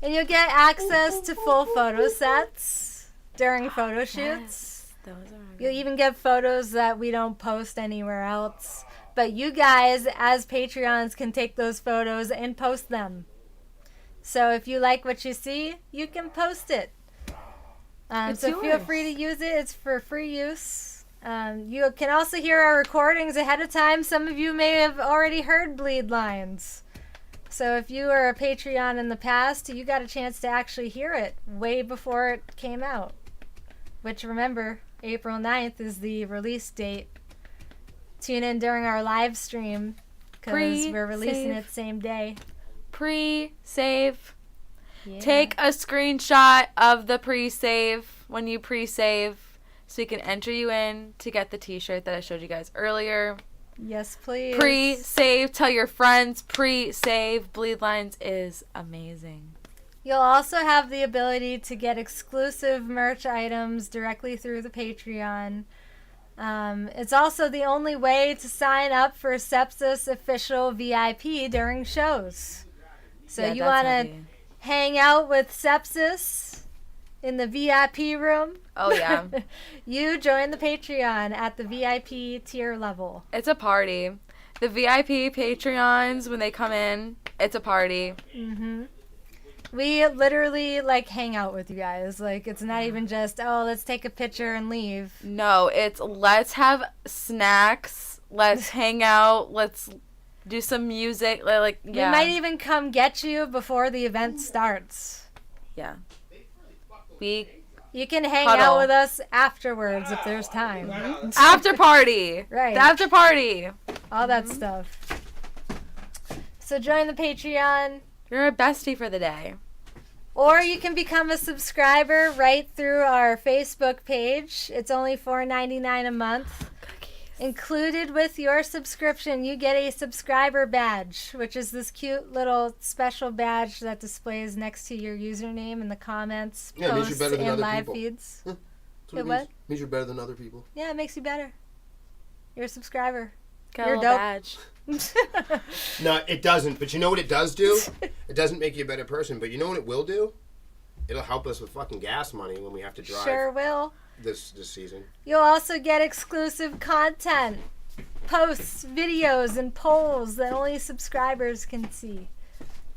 And you'll get access to full photo sets during photo shoots. Yes, those are You'll even get photos that we don't post anywhere else. But you guys, as Patreons, can take those photos and post them. So if you like what you see, you can post it. It's so feel yours. free to use it. It's for free use. You can also hear our recordings ahead of time. Some of you may have already heard bleed lines. So if you were a Patreon in the past, you got a chance to actually hear it way before it came out. Which, remember, April 9th is the release date. Tune in during our live stream because we're releasing Pre-save. it same day. Pre-save. Yeah. Take a screenshot of the pre-save when you pre-save so we can enter you in to get the t-shirt that I showed you guys earlier. Yes, please. Pre-save. Tell your friends. Pre-save. Bleed Lines is amazing. You'll also have the ability to get exclusive merch items directly through the Patreon. It's also the only way to sign up for Sepsiss official VIP during shows. So Yeah, you that's want to heavy. hang out with Sepsiss in the VIP room? Oh, yeah. You join the Patreon at the VIP tier level. It's a party. The VIP Patreons, when they come in, it's a party. Mm-hmm. We literally, hang out with you guys. It's not even just, oh, let's take a picture and leave. No, it's let's have snacks, let's hang out, let's do some music. Yeah. We might even come get you before the event starts. Yeah. You can hang Huddle. out with us afterwards if there's time. After party. Right. The after party. All that stuff. So join the Patreon. You're a bestie for the day. Or you can become a subscriber right through our Facebook page. It's only $4.99 a month. Included with your subscription, you get a subscriber badge, which is this cute little special badge that displays next to your username in the comments, Yeah, it means you're posts, better than and other live people. feeds. That's Wait, it what? means. Means you're better than other people. Yeah, it makes you better. You're a subscriber. Got You're a little dope. badge. No, it doesn't. But you know what it does do? It doesn't make you a better person. But you know what it will do? It'll help us with fucking gas money when we have to drive Sure will. this season. You'll also get exclusive content, posts, videos, and polls that only subscribers can see.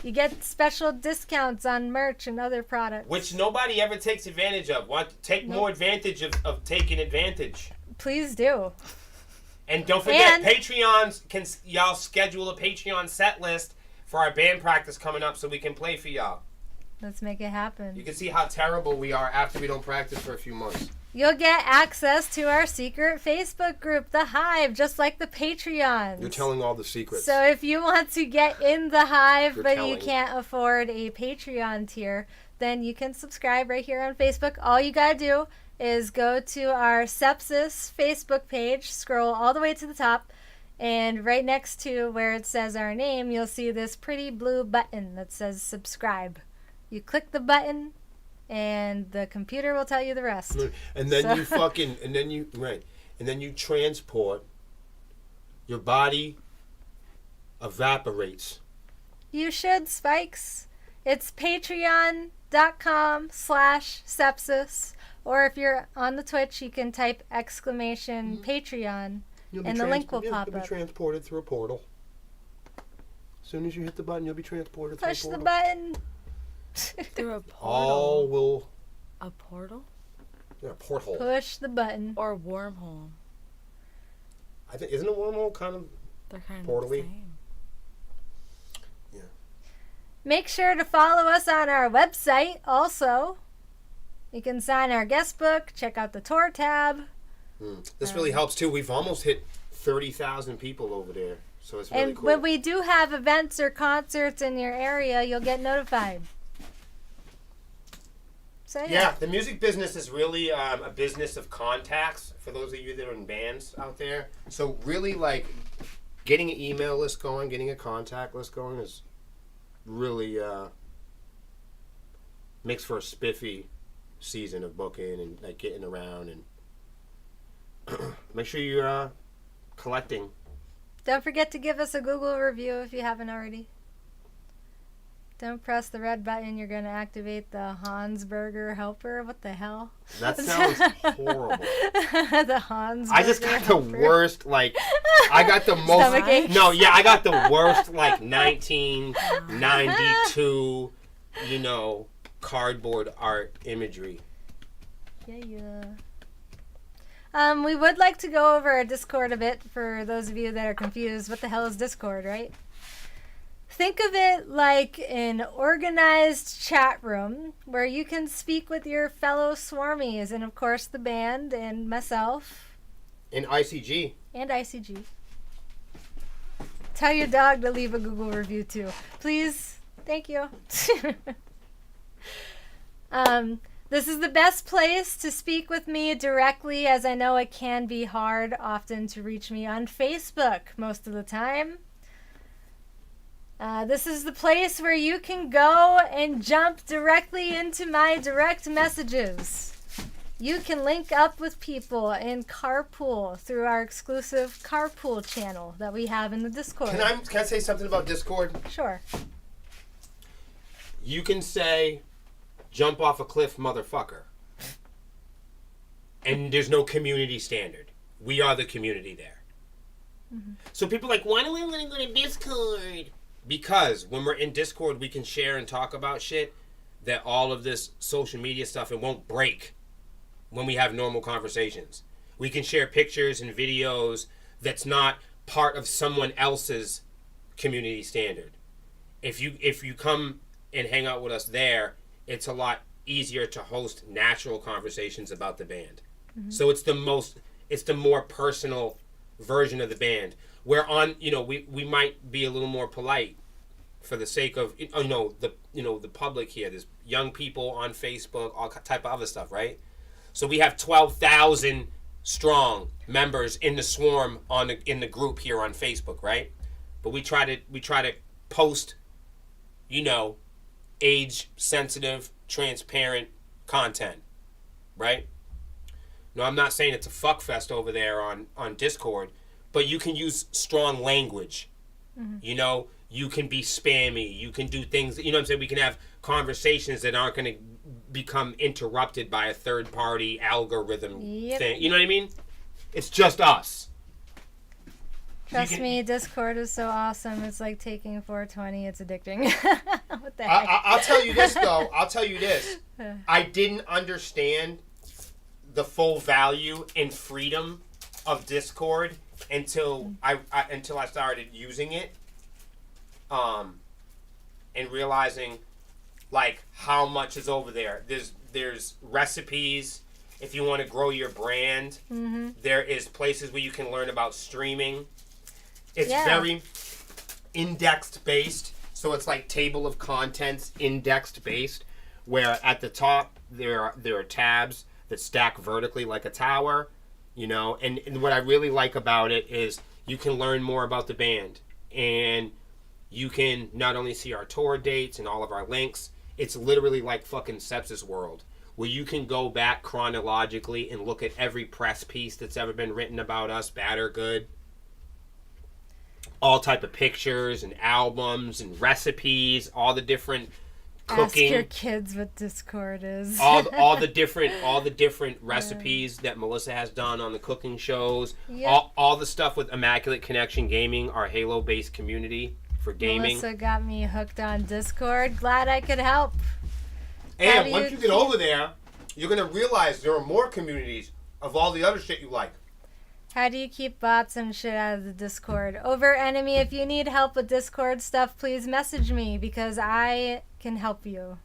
You get special discounts on merch and other products. Which nobody ever takes advantage of. Take more advantage of taking advantage. Please do. And don't forget, And- Patreons, y'all schedule a Patreon set list for our band practice coming up so we can play for y'all. Let's make it happen. You can see how terrible we are after we don't practice for a few months. You'll get access to our secret Facebook group, The Hive, just like the Patreons. You're telling all the secrets. So if you want to get in the Hive, You're but telling. you can't afford a Patreon tier, then you can subscribe right here on Facebook. All you gotta do is go to our Sepsiss Facebook page, scroll all the way to the top, and right next to where it says our name, you'll see this pretty blue button that says subscribe. You click the button, and the computer will tell you the rest. And then and then you transport, your body evaporates. You should, Spikes. It's patreon.com/sepsis. Or if you're on the Twitch, you can type exclamation Patreon, and the link will pop You'll be up. transported through a portal. As soon as you hit the button, you'll be transported Push through a the portal. button. Through a portal. All will... A portal? Yeah, porthole. Push the button. Or a wormhole. I think, isn't a wormhole kind of... They're kind of Portally. the same. Yeah. Make sure to follow us on our website also. You can sign our guest book, check out the tour tab. This really helps too. We've almost hit 30,000 people over there. So it's really And cool. when we do have events or concerts in your area, you'll get notified. So Yeah, the music business is really a business of contacts for those of you that are in bands out there. So really, like, getting an email list going, getting a contact list going is really makes for a spiffy season of booking and like getting around, and make sure you're collecting. Don't forget to give us a Google review if you haven't already. Don't press the red button. You're going to activate the Hansburger helper. What the hell? That sounds horrible. The Hansburger I just got the helper. worst, like, I got the most, Stomachache. no, yeah, I got the worst, like, 1992, cardboard art imagery. Yeah. We would like to go over our Discord a bit for those of you that are confused. What the hell is Discord, right? Think of it like an organized chat room where you can speak with your fellow swarmies and, of course, the band and myself. In ICG. And ICG. Tell your dog to leave a Google review, too. Please. Thank you. This is the best place to speak with me directly, as I know it can be hard often to reach me on Facebook most of the time. This is the place where you can go and jump directly into my direct messages. You can link up with people and carpool through our exclusive carpool channel that we have in the Discord. Can I say something about Discord? Sure. You can say, jump off a cliff, motherfucker. And there's no community standard. We are the community there. Mm-hmm. So people are like, why do we want to go to Discord? Because when we're in Discord, we can share and talk about shit that all of this social media stuff, it won't break when we have normal conversations. We can share pictures and videos that's not part of someone else's community standard. If you come and hang out with us there, it's a lot easier to host natural conversations about the band. Mm-hmm. So it's the more personal version of the band. Where on, we might be a little more polite for the sake of, the public here. There's young people on Facebook, all type of other stuff, right? So we have 12,000 strong members in the swarm in the group here on Facebook, right? But we try to post, age sensitive, transparent content, right? No, I'm not saying it's a fuck fest over there on Discord. But you can use strong language. Mm-hmm. You can be spammy. You can do things, what I'm saying? We can have conversations that aren't going to become interrupted by a third-party algorithm thing. You know what I mean? It's just us. Trust me, Discord is so awesome. It's like taking 420. It's addicting. What the heck? I'll tell you this, though. I didn't understand the full value and freedom of Discord until I started using it, and realizing like how much is over there. There's recipes, If you want to grow your brand, Mm-hmm. there is places where you can learn about streaming. It's Yeah. very indexed based, so it's like table of contents indexed based, where at the top there are tabs that stack vertically like a tower, you know. And what I really like about it is you can learn more about the band, and you can not only see our tour dates and all of our links. It's literally like fucking Sepsiss World, where you can go back chronologically and look at every press piece that's ever been written about us, bad or good. All type of pictures and albums and recipes, all the different cooking. Ask your kids what Discord is. all the different recipes that Melissa has done on the cooking shows. Yep. All the stuff with Immaculate Connection Gaming, our Halo based community for gaming. Melissa got me hooked on Discord. Glad I could help. How And do once you you get over there, you're gonna realize there are more communities of all the other shit you like. How do you keep bots and shit out of the Discord? Over Enemy, if you need help with Discord stuff, please message me because I can help you.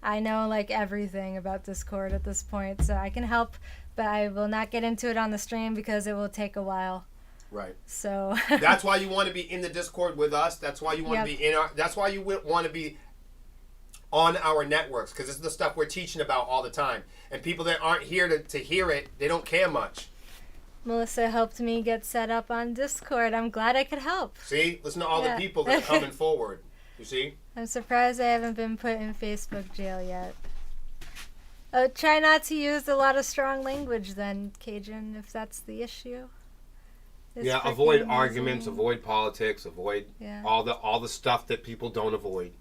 I know like everything about Discord at this point, so I can help, but I will not get into it on the stream because it will take a while. Right. So That's why you want to be in the Discord with us. That's why you want Yep. to be in our. That's why you want to be on our networks, because this is the stuff we're teaching about all the time. And people that aren't here to hear it, they don't care much. Melissa helped me get set up on Discord. I'm glad I could help. See, listen to all Yeah. the people that are coming forward. You see? I'm surprised I haven't been put in Facebook jail yet. Try not to use a lot of strong language then, Cajun, if that's the issue. It's Yeah, avoid freaking arguments, amazing. avoid politics, avoid Yeah. all the stuff that people don't avoid.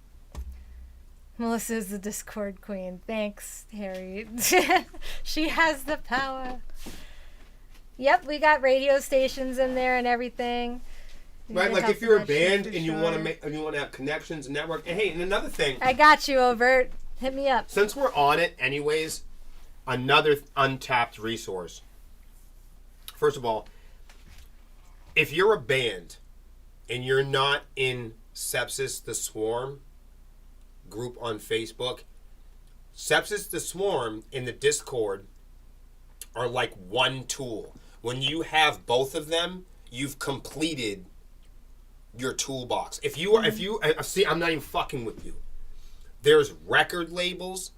Melissa is the Discord queen. Thanks, Harry. She has the power. Yep, we got radio stations in there and everything. We Right, need like help if you're a with that shit band for and you want to sure. make and you want to have connections and network. And hey, and another thing, I got you, Overt. Hit me up. since we're on it anyways, another untapped resource. First of all, if you're a band and you're not in Sepsiss the Swarm group on Facebook, Sepsiss the Swarm in the Discord are like one tool. When you have both of them, you've completed your toolbox. If you see, I'm not even fucking with you. There's record labels,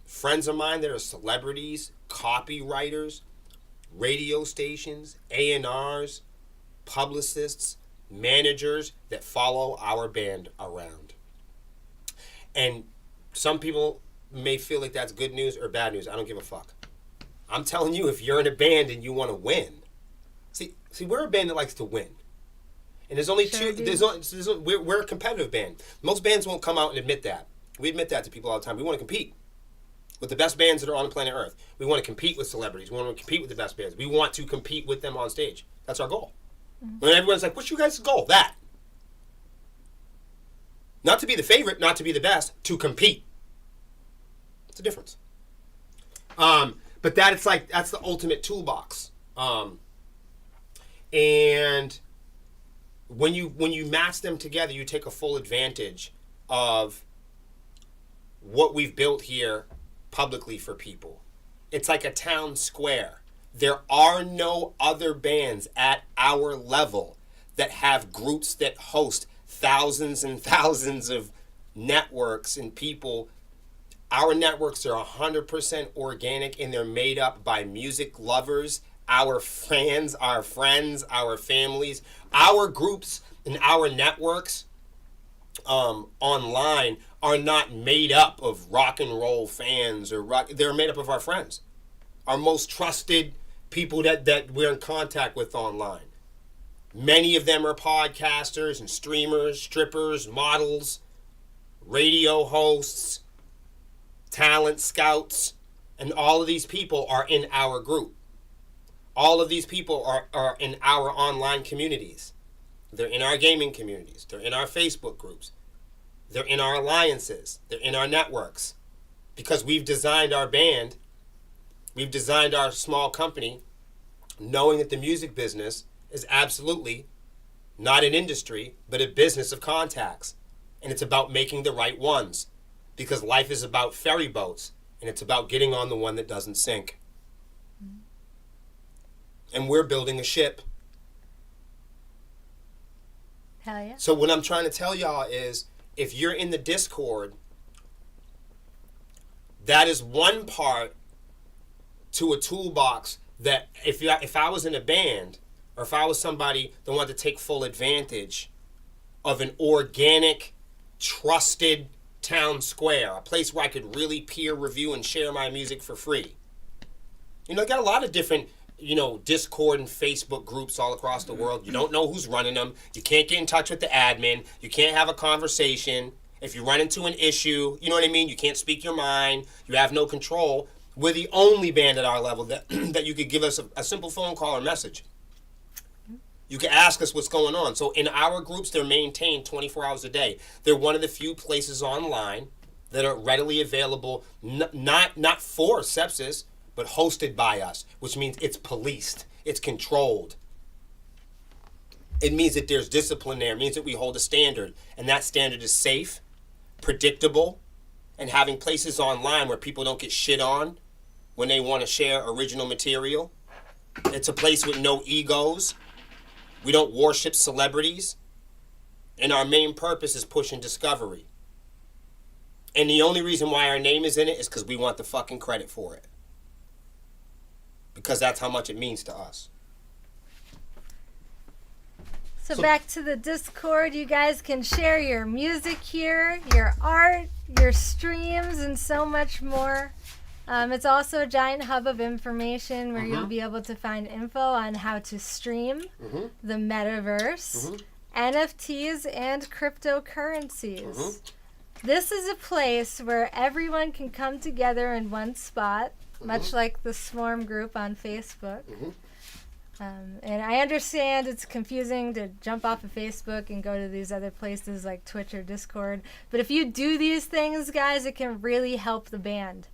friends of mine that are celebrities, copywriters, radio stations, A&Rs, publicists, managers that follow our band around. And some people may feel like that's good news or bad news. I don't give a fuck. I'm telling you, if you're in a band and you want to win, see, we're a band that likes to win. And there's only Sure two. do. We're a competitive band. Most bands won't come out and admit that. We admit that to people all the time. We want to compete with the best bands that are on the planet Earth. We want to compete with celebrities. We want to compete with the best bands. We want to compete with them on stage. That's our goal. When everyone's like, "What's you guys' goal?" That. Not to be the favorite, not to be the best, to compete. It's a difference. But that's the ultimate toolbox. And when you match them together, you take a full advantage of what we've built here publicly for people. It's like a town square. There are no other bands at our level that have groups that host thousands and thousands of networks and people. Our networks are 100% organic, and they're made up by music lovers, our fans, our friends, our families. Our groups and our networks online are not made up of rock and roll fans or rock. They're made up of our friends, our most trusted people that we're in contact with online. Many of them are podcasters and streamers, strippers, models, radio hosts, talent scouts, and all of these people are in our group. All of these people are in our online communities. They're in our gaming communities. They're in our Facebook groups. They're in our alliances. They're in our networks. Because we've designed our band, we've designed our small company, knowing that the music business is absolutely not an industry, but a business of contacts. And it's about making the right ones. Because life is about ferry boats, and it's about getting on the one that doesn't sink. And we're building a ship. Hell yeah. So what I'm trying to tell y'all is, if you're in the Discord, that is one part to a toolbox that if I was in a band, or if I was somebody that wanted to take full advantage of an organic, trusted town square, a place where I could really peer review and share my music for free. You know, I got a lot of different, Discord and Facebook groups all across the world. You don't know who's running them. You can't get in touch with the admin. You can't have a conversation. If you run into an issue, you know what I mean? You can't speak your mind. You have no control. We're the only band at our level that that you could give us a simple phone call or message. You can ask us what's going on. So in our groups, they're maintained 24 hours a day. They're one of the few places online that are readily available, not for Sepsiss, but hosted by us, which means it's policed, it's controlled. It means that there's discipline there. It means that we hold a standard, and that standard is safe, predictable, and having places online where people don't get shit on when they want to share original material. It's a place with no egos. We don't worship celebrities. And our main purpose is pushing discovery. And the only reason why our name is in it is because we want the fucking credit for it. Because that's how much it means to us. So back to the Discord, you guys can share your music here, your art, your streams, and so much more. It's also a giant hub of information where you'll be able to find info on how to stream, the metaverse, NFTs, and cryptocurrencies. This is a place where everyone can come together in one spot, much like the Swarm group on Facebook. And I understand it's confusing to jump off of Facebook and go to these other places like Twitch or Discord. But if you do these things, guys, it can really help the band.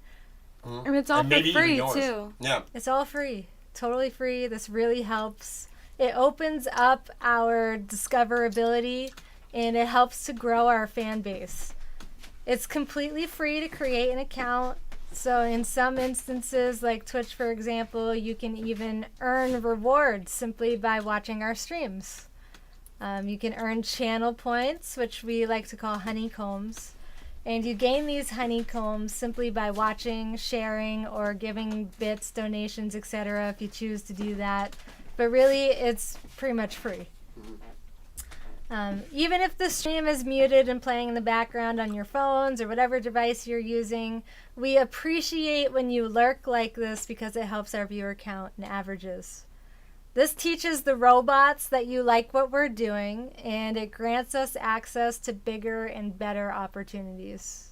And it's all for free, too. Yeah. It's all free. Totally free. This really helps. It opens up our discoverability, and it helps to grow our fan base. It's completely free to create an account. So in some instances, like Twitch, for example, you can even earn rewards simply by watching our streams. You can earn channel points, which we like to call honeycombs. And you gain these honeycombs simply by watching, sharing, or giving bits, donations, etc. if you choose to do that. But really, it's pretty much free. Even if the stream is muted and playing in the background on your phones or whatever device you're using, we appreciate when you lurk like this because it helps our viewer count and averages. This teaches the robots that you like what we're doing, and it grants us access to bigger and better opportunities.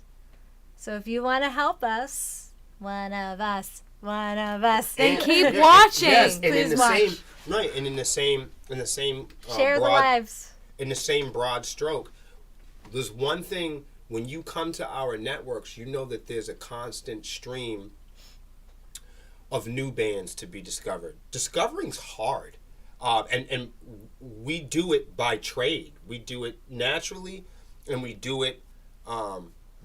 So if you want to help us, one of us, then keep watching. Yes, and please in the watch. same, share the lives. In the same broad stroke, there's one thing, when you come to our networks, you know that there's a constant stream of new bands to be discovered. Discovering's hard. And we do it by trade. We do it naturally, and we do it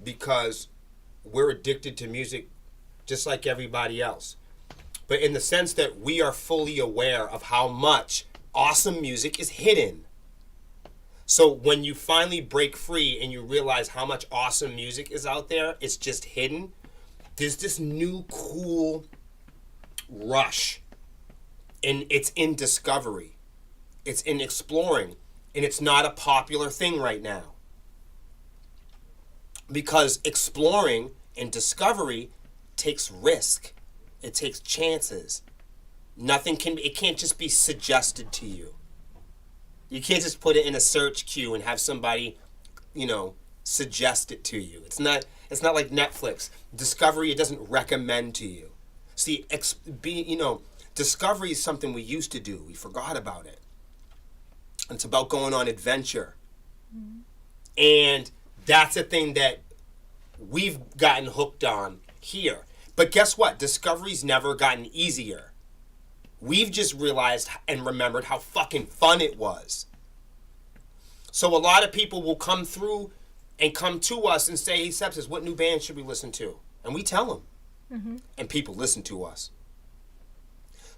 because we're addicted to music just like everybody else. But in the sense that we are fully aware of how much awesome music is hidden. So when you finally break free and you realize how much awesome music is out there, it's just hidden, there's this new cool rush. And it's in discovery. It's in exploring. And it's not a popular thing right now. Because exploring and discovery takes risk. It takes chances. It can't just be suggested to you. You can't just put it in a search queue and have somebody, suggest it to you. It's not like Netflix. Discovery, it doesn't recommend to you. See, discovery is something we used to do. We forgot about it. It's about going on adventure. Mm-hmm. And that's a thing that we've gotten hooked on here. But guess what? Discovery's never gotten easier. We've just realized and remembered how fucking fun it was. So a lot of people will come through and come to us and say, hey, Sepsiss, what new band should we listen to? And we tell them. Mm-hmm. And people listen to us.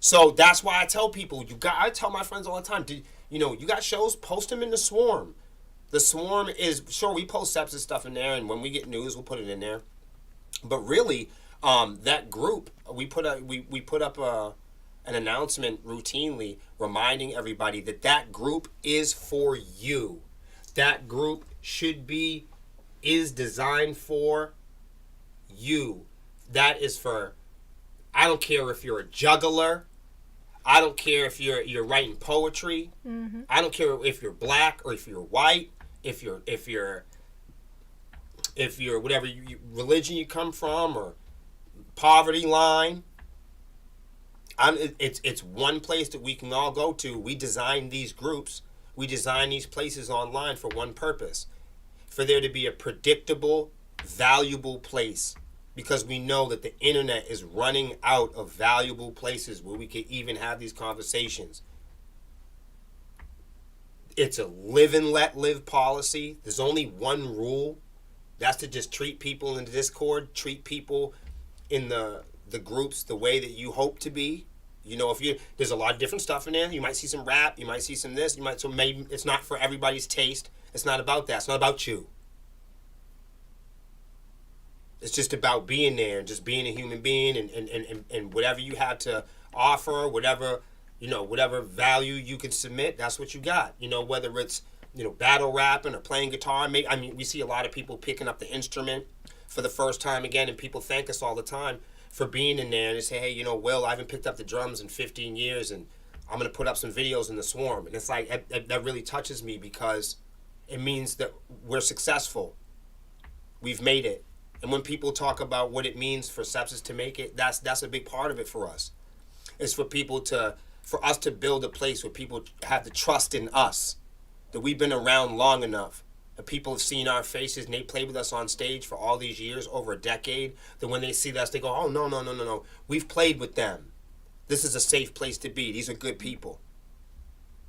So that's why I tell people, I tell my friends all the time, you got shows, post them in the Swarm. The Swarm is, sure, we post Sepsiss stuff in there, and when we get news, we'll put it in there. But really, that group, we put up an announcement routinely reminding everybody that group is for you. That group is designed for you. That is for, I don't care if you're a juggler. I don't care if you're writing poetry. Mm-hmm. I don't care if you're black or if you're white, if you're whatever religion you come from or poverty line. It's one place that we can all go to. We design these groups. We design these places online for one purpose. For there to be a predictable, valuable place. Because we know that the internet is running out of valuable places where we can even have these conversations. It's a live and let live policy. There's only one rule. That's to just treat people in the Discord, treat people in the groups the way that you hope to be. There's a lot of different stuff in there. You might see some rap, you might see some this, so maybe it's not for everybody's taste. It's not about that. It's not about you. It's just about being there and just being a human being and whatever you have to offer, whatever value you can submit, that's what you got. Whether it's, battle rapping or playing guitar. We see a lot of people picking up the instrument for the first time again, and people thank us all the time for being in there and they say, hey, Will, I haven't picked up the drums in 15 years and I'm going to put up some videos in the Swarm. And it's like, that really touches me because it means that we're successful. We've made it. And when people talk about what it means for Sepsiss to make it, that's a big part of it for us. It's for us to build a place where people have the trust in us, that we've been around long enough, that people have seen our faces and they played with us on stage for all these years, over a decade, that when they see us, they go, oh, no. We've played with them. This is a safe place to be. These are good people.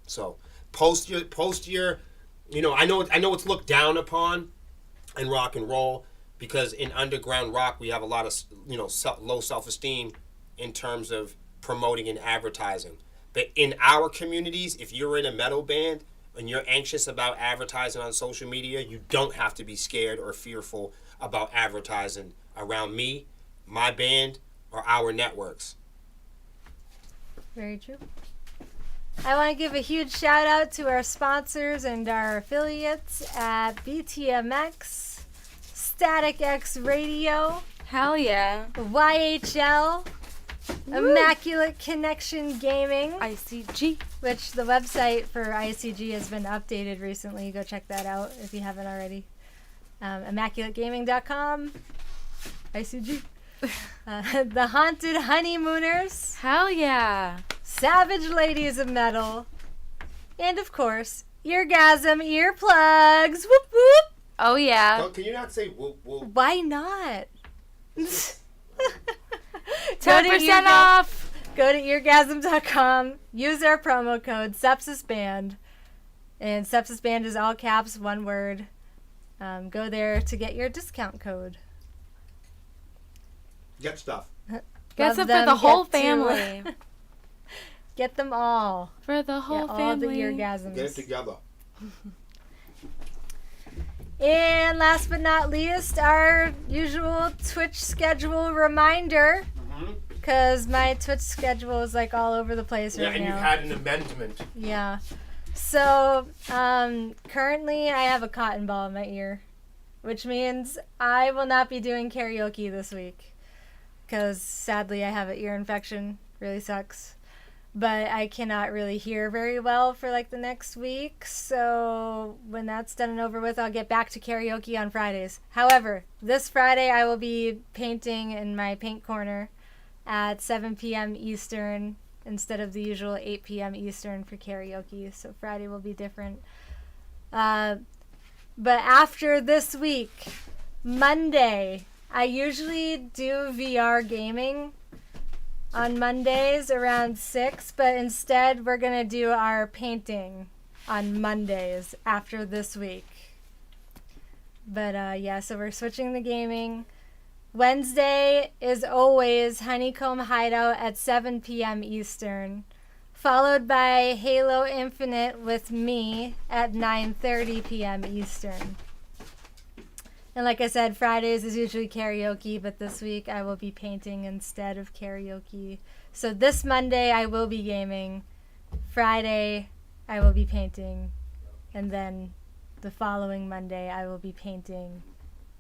So post your, I know it's looked down upon in rock and roll, because in underground rock, we have a lot of, low self-esteem in terms of promoting and advertising. But in our communities, if you're in a metal band and you're anxious about advertising on social media, you don't have to be scared or fearful about advertising around me, my band, or our networks. Very true. I want to give a huge shout out to our sponsors and our affiliates at BTMX, Static X Radio, Hell yeah. YHL, Immaculate Connection Gaming, ICG. which the website for ICG has been updated recently. Go check that out if you haven't already. ImmaculateGaming.com, ICG. The Haunted Honeymooners, Hell yeah. Savage Ladies of Metal, and of course, Eargasm Earplugs. Whoop whoop. Oh yeah. Can you not say whoop whoop? Why not? 10% off. Go to eargasm.com. Use our promo code SepsissBand. And SepsissBand is all caps, one word. Go there to get your discount code. Get stuff. Get some for the whole family. Get them all. For the whole All family. the eargasms. Get it together. And last but not least, our usual Twitch schedule reminder. Because my Twitch schedule is like all over the place right now. Yeah, and you've had an amendment. Yeah. So, currently I have a cotton ball in my ear, which means I will not be doing karaoke this week. Because sadly I have an ear infection. Really sucks. But I cannot really hear very well for like the next week. So when that's done and over with, I'll get back to karaoke on Fridays. However, this Friday I will be painting in my paint corner at 7 p.m. Eastern instead of the usual 8 p.m. Eastern for karaoke. So Friday will be different. But after this week, Monday, I usually do VR gaming on Mondays around 6, but instead we're going to do our painting on Mondays after this week. But yeah, so we're switching the gaming. Wednesday is always Honeycomb Hideout at 7 p.m. Eastern, followed by Halo Infinite with me at 9:30 p.m. Eastern. And like I said, Fridays is usually karaoke, but this week I will be painting instead of karaoke. So this Monday I will be gaming, Friday I will be painting, and then the following Monday I will be painting,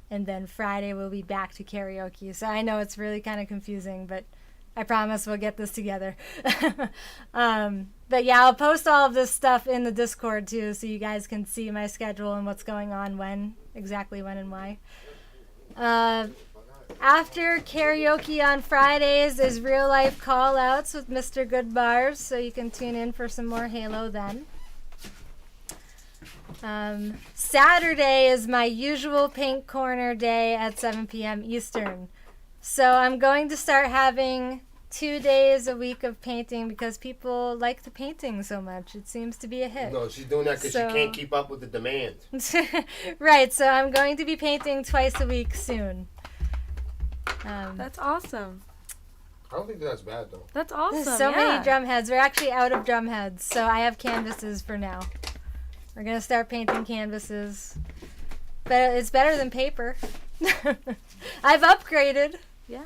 and then Friday we'll be back to karaoke. So I know it's really kind of confusing, but I promise we'll get this together. But yeah, I'll post all of this stuff in the Discord too, so you guys can see my schedule and what's going on exactly when and why. After karaoke on Fridays is real life call outs with Mr. Goodbars, so you can tune in for some more Halo then. Saturday is my usual Pink Corner day at 7 p.m. Eastern. So I'm going to start having 2 days a week of painting because people like the painting so much. It seems to be a hit. No, she's doing that because she can't keep up with the demand. Right, so I'm going to be painting twice a week soon. That's awesome. I don't think that's bad, though. That's awesome. There's so many drum heads. We're actually out of drum heads, so I have canvases for now. We're going to start painting canvases. But it's better than paper. I've upgraded. Yeah.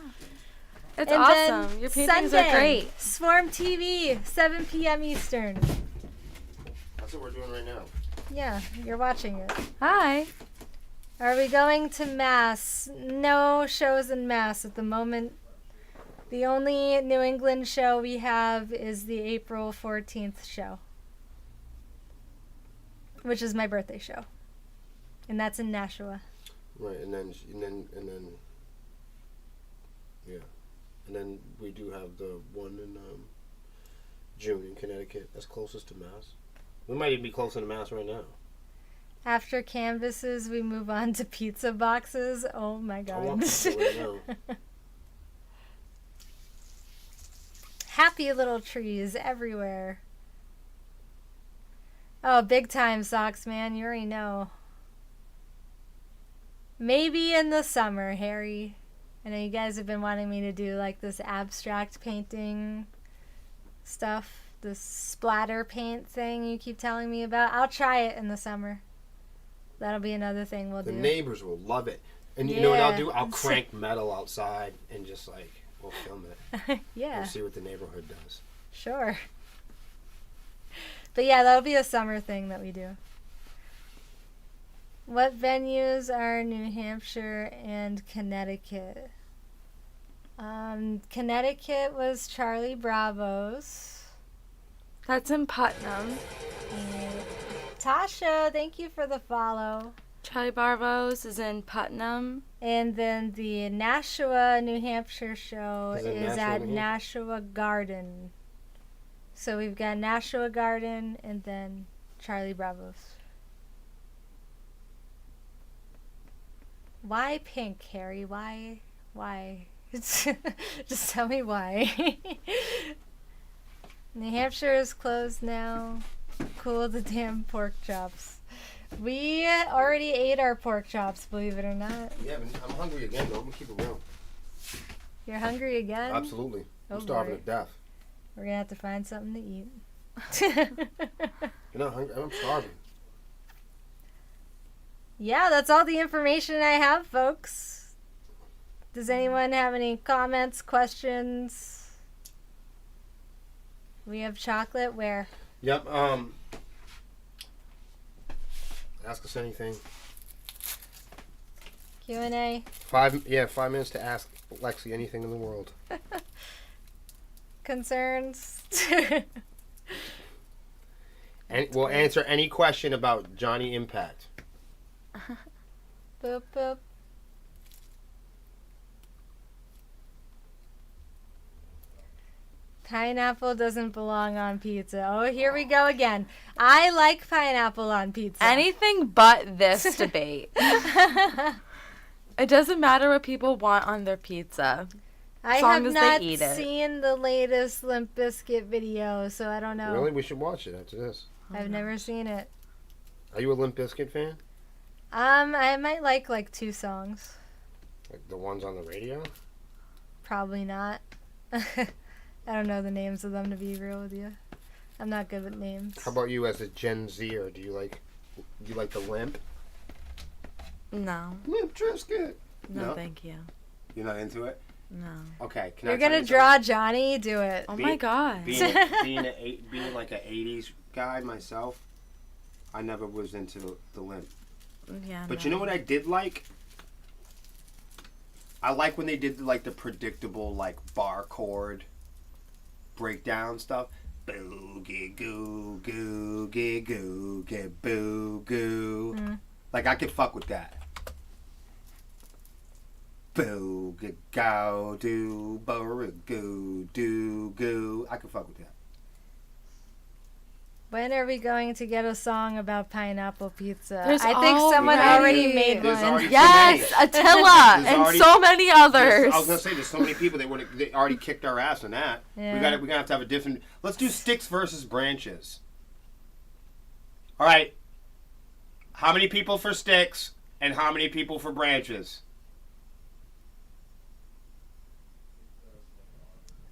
It's And awesome. then Your paintings Sunday, are great. Swarm TV, 7 p.m. Eastern. That's what we're doing right now. Yeah, you're watching it. Hi. Are we going to Mass? No shows in Mass at the moment. The only New England show we have is the April 14th show, which is my birthday show. And that's in Nashua. Right, and then, yeah. And then we do have the one in June in Connecticut. That's closest to Mass. We might even be closer to Mass right now. After canvases, we move on to pizza boxes. Oh my I god. want pizza right now. Happy little trees everywhere. Oh, big time socks, man. You already know. Maybe in the summer, Harry. I know you guys have been wanting me to do like this abstract painting stuff. This splatter paint thing you keep telling me about. I'll try it in the summer. That'll be another thing we'll do. The neighbors will love it. And you know what I'll do? I'll crank metal outside and just like, we'll film it. Yeah. We'll see what the neighborhood does. Sure. But yeah, that'll be a summer thing that we do. What venues are New Hampshire and Connecticut? Connecticut was Charlie Bravo's. That's in Putnam. Tasha, thank you for the follow. Charlie Barbo's is in Putnam. And then the Nashua, New Hampshire show is at Nashua Garden. So we've got Nashua Garden and then Charlie Bravo's. Why pink, Harry? Why? Just tell me why. New Hampshire is closed now. Cool the damn pork chops. We already ate our pork chops, believe it or not. Yeah, but I'm hungry again, though. I'm going to keep it real. You're hungry again? Absolutely. I'm Oh, starving boy. to death. We're going to have to find something to eat. You're not hungry? I'm starving. Yeah, that's all the information I have, folks. Does anyone have any comments, questions? We have chocolate where? Yep. Ask us anything. Q&A. 5 minutes to ask Lexi anything in the world. Concerns? And we'll answer any question about Johnny Impact. Boop, boop. Pineapple doesn't belong on pizza. Oh, here we go again. I like pineapple on pizza. Anything but this debate. It doesn't matter what people want on their pizza. I long have as they not eat it. seen the latest Limp Bizkit video, so I don't know. Really? We should watch it after this. I've never seen it. Are you a Limp Bizkit fan? I might like 2 songs. Like the ones on the radio? Probably not. I don't know the names of them, to be real with you. I'm not good with names. How about you as a Gen Zer? Do you like the limp? No. Limp Triscuit. No, thank you. You're not into it? No. Okay. You're gonna draw Johnny? Do it. Oh my god. Being like an 80s guy myself, I never was into the limp. Yeah. But you know what I did like? I like when they did like the predictable like bar chord breakdown stuff. Boogie goo goo gee goo get boo goo. Like I could fuck with that. Boogie go do goo do goo. I could fuck with that. When are we going to get a song about pineapple pizza? There's I think someone already made There's one. already Yes, so many. Attila There's and already- so many others. I was gonna say there's so many people they already kicked our ass on that. Yeah. We're gonna have to have a different. Let's do sticks versus branches. All right. How many people for sticks and how many people for branches?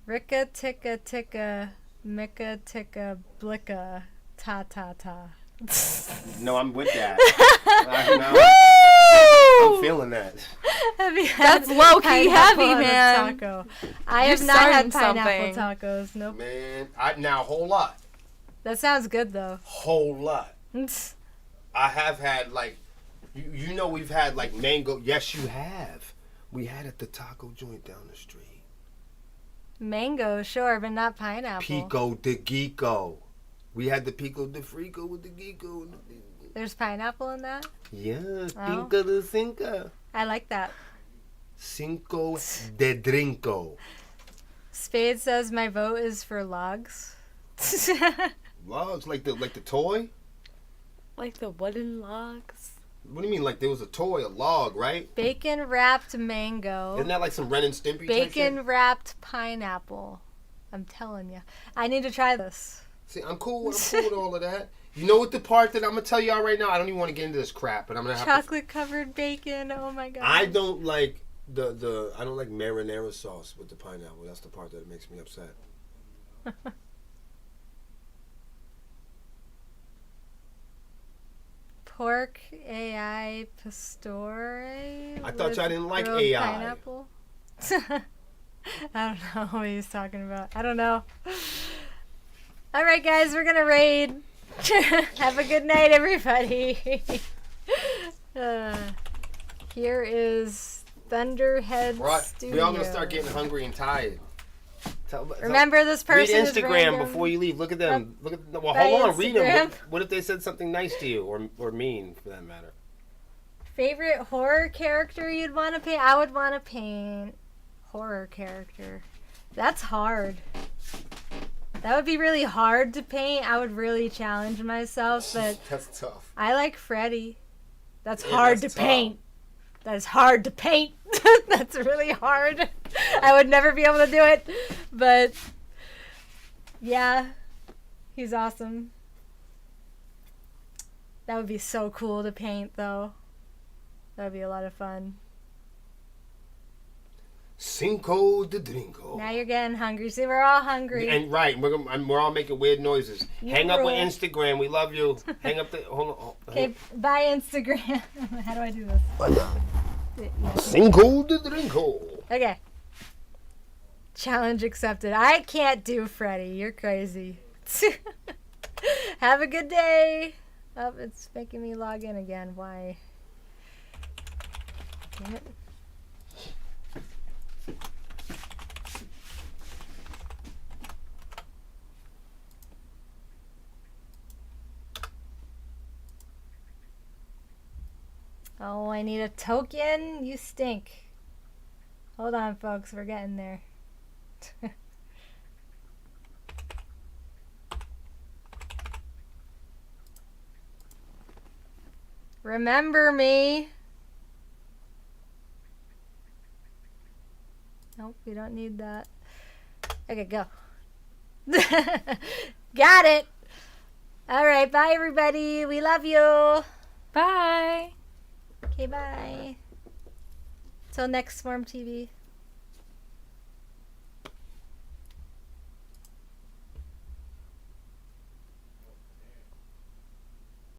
Ricka ticka ticka, micka ticka blicka, ta ta ta. No, I'm with that. I'm feeling that. Have you had That's low-key pineapple heavy, on a man. Taco? I You're have not had starting pineapple something. tacos. Nope. Man, now whole lot. That sounds good though. Whole lot. I have had like, you know, we've had like mango. Yes, you have. We had at the taco joint down the street. Mango, sure, but not pineapple. Pico de Geeko. We had the Pico de Frico with the Geeko. There's pineapple in that? Yes, Oh. Pico de Cinco. I like that. Cinco de Drinko. Spade says my vote is for logs. Logs, like the toy? Like the wooden logs. What do you mean, like there was a toy, a log, right? Bacon wrapped mango. Isn't that like some Ren and Stimpy type Bacon shit? wrapped pineapple. I'm telling you. I need to try this. See, I'm cool with all of that. You know what the part that I'm going to tell y'all right now? I don't even want to get into this crap, but I'm going to have Chocolate covered bacon. Oh my god. I don't like I don't like marinara sauce with the pineapple. That's the part that makes me upset. Pork AI pastore. I thought with y'all didn't like grilled AI. Pineapple. I don't know what he's talking about. I don't know. All right, guys, we're gonna raid. Have a good night, everybody. Here is Thunderhead Studio. We all gonna start getting hungry and tired. Remember, this read person is Instagram random. before you leave. Look at them. Look at well, By hold on. Read them. Instagram. What if they said something nice to you or mean for that matter? Favorite horror character you'd want to paint? I would want to paint horror character. That's hard. That would be really hard to paint. I would really challenge myself, but That's tough. I like Freddy. That's Yeah, hard that's to tough. paint. That is hard to paint. That's really hard. I would never be able to do it, but yeah, he's awesome. That would be so cool to paint, though. That would be a lot of fun. Cinco de Drinko. Now you're getting hungry. See, we're all hungry. And right, we're all making weird noises. You Hang up with rule. Instagram. We love you. Hang up the. Hold on. Okay, bye Instagram. How do I do this? Yeah. Cinco de Drinko. Okay. Challenge accepted. I can't do Freddy. You're crazy. Have a good day. Oh, it's making me log in again. Why? Damn it. Oh, I need a token? You stink. Hold on, folks. We're getting there. Remember me. Nope, we don't need that. Okay, go. Got it. All right, bye, everybody. We love you. Bye. Okay, bye. Till next Swarm TV.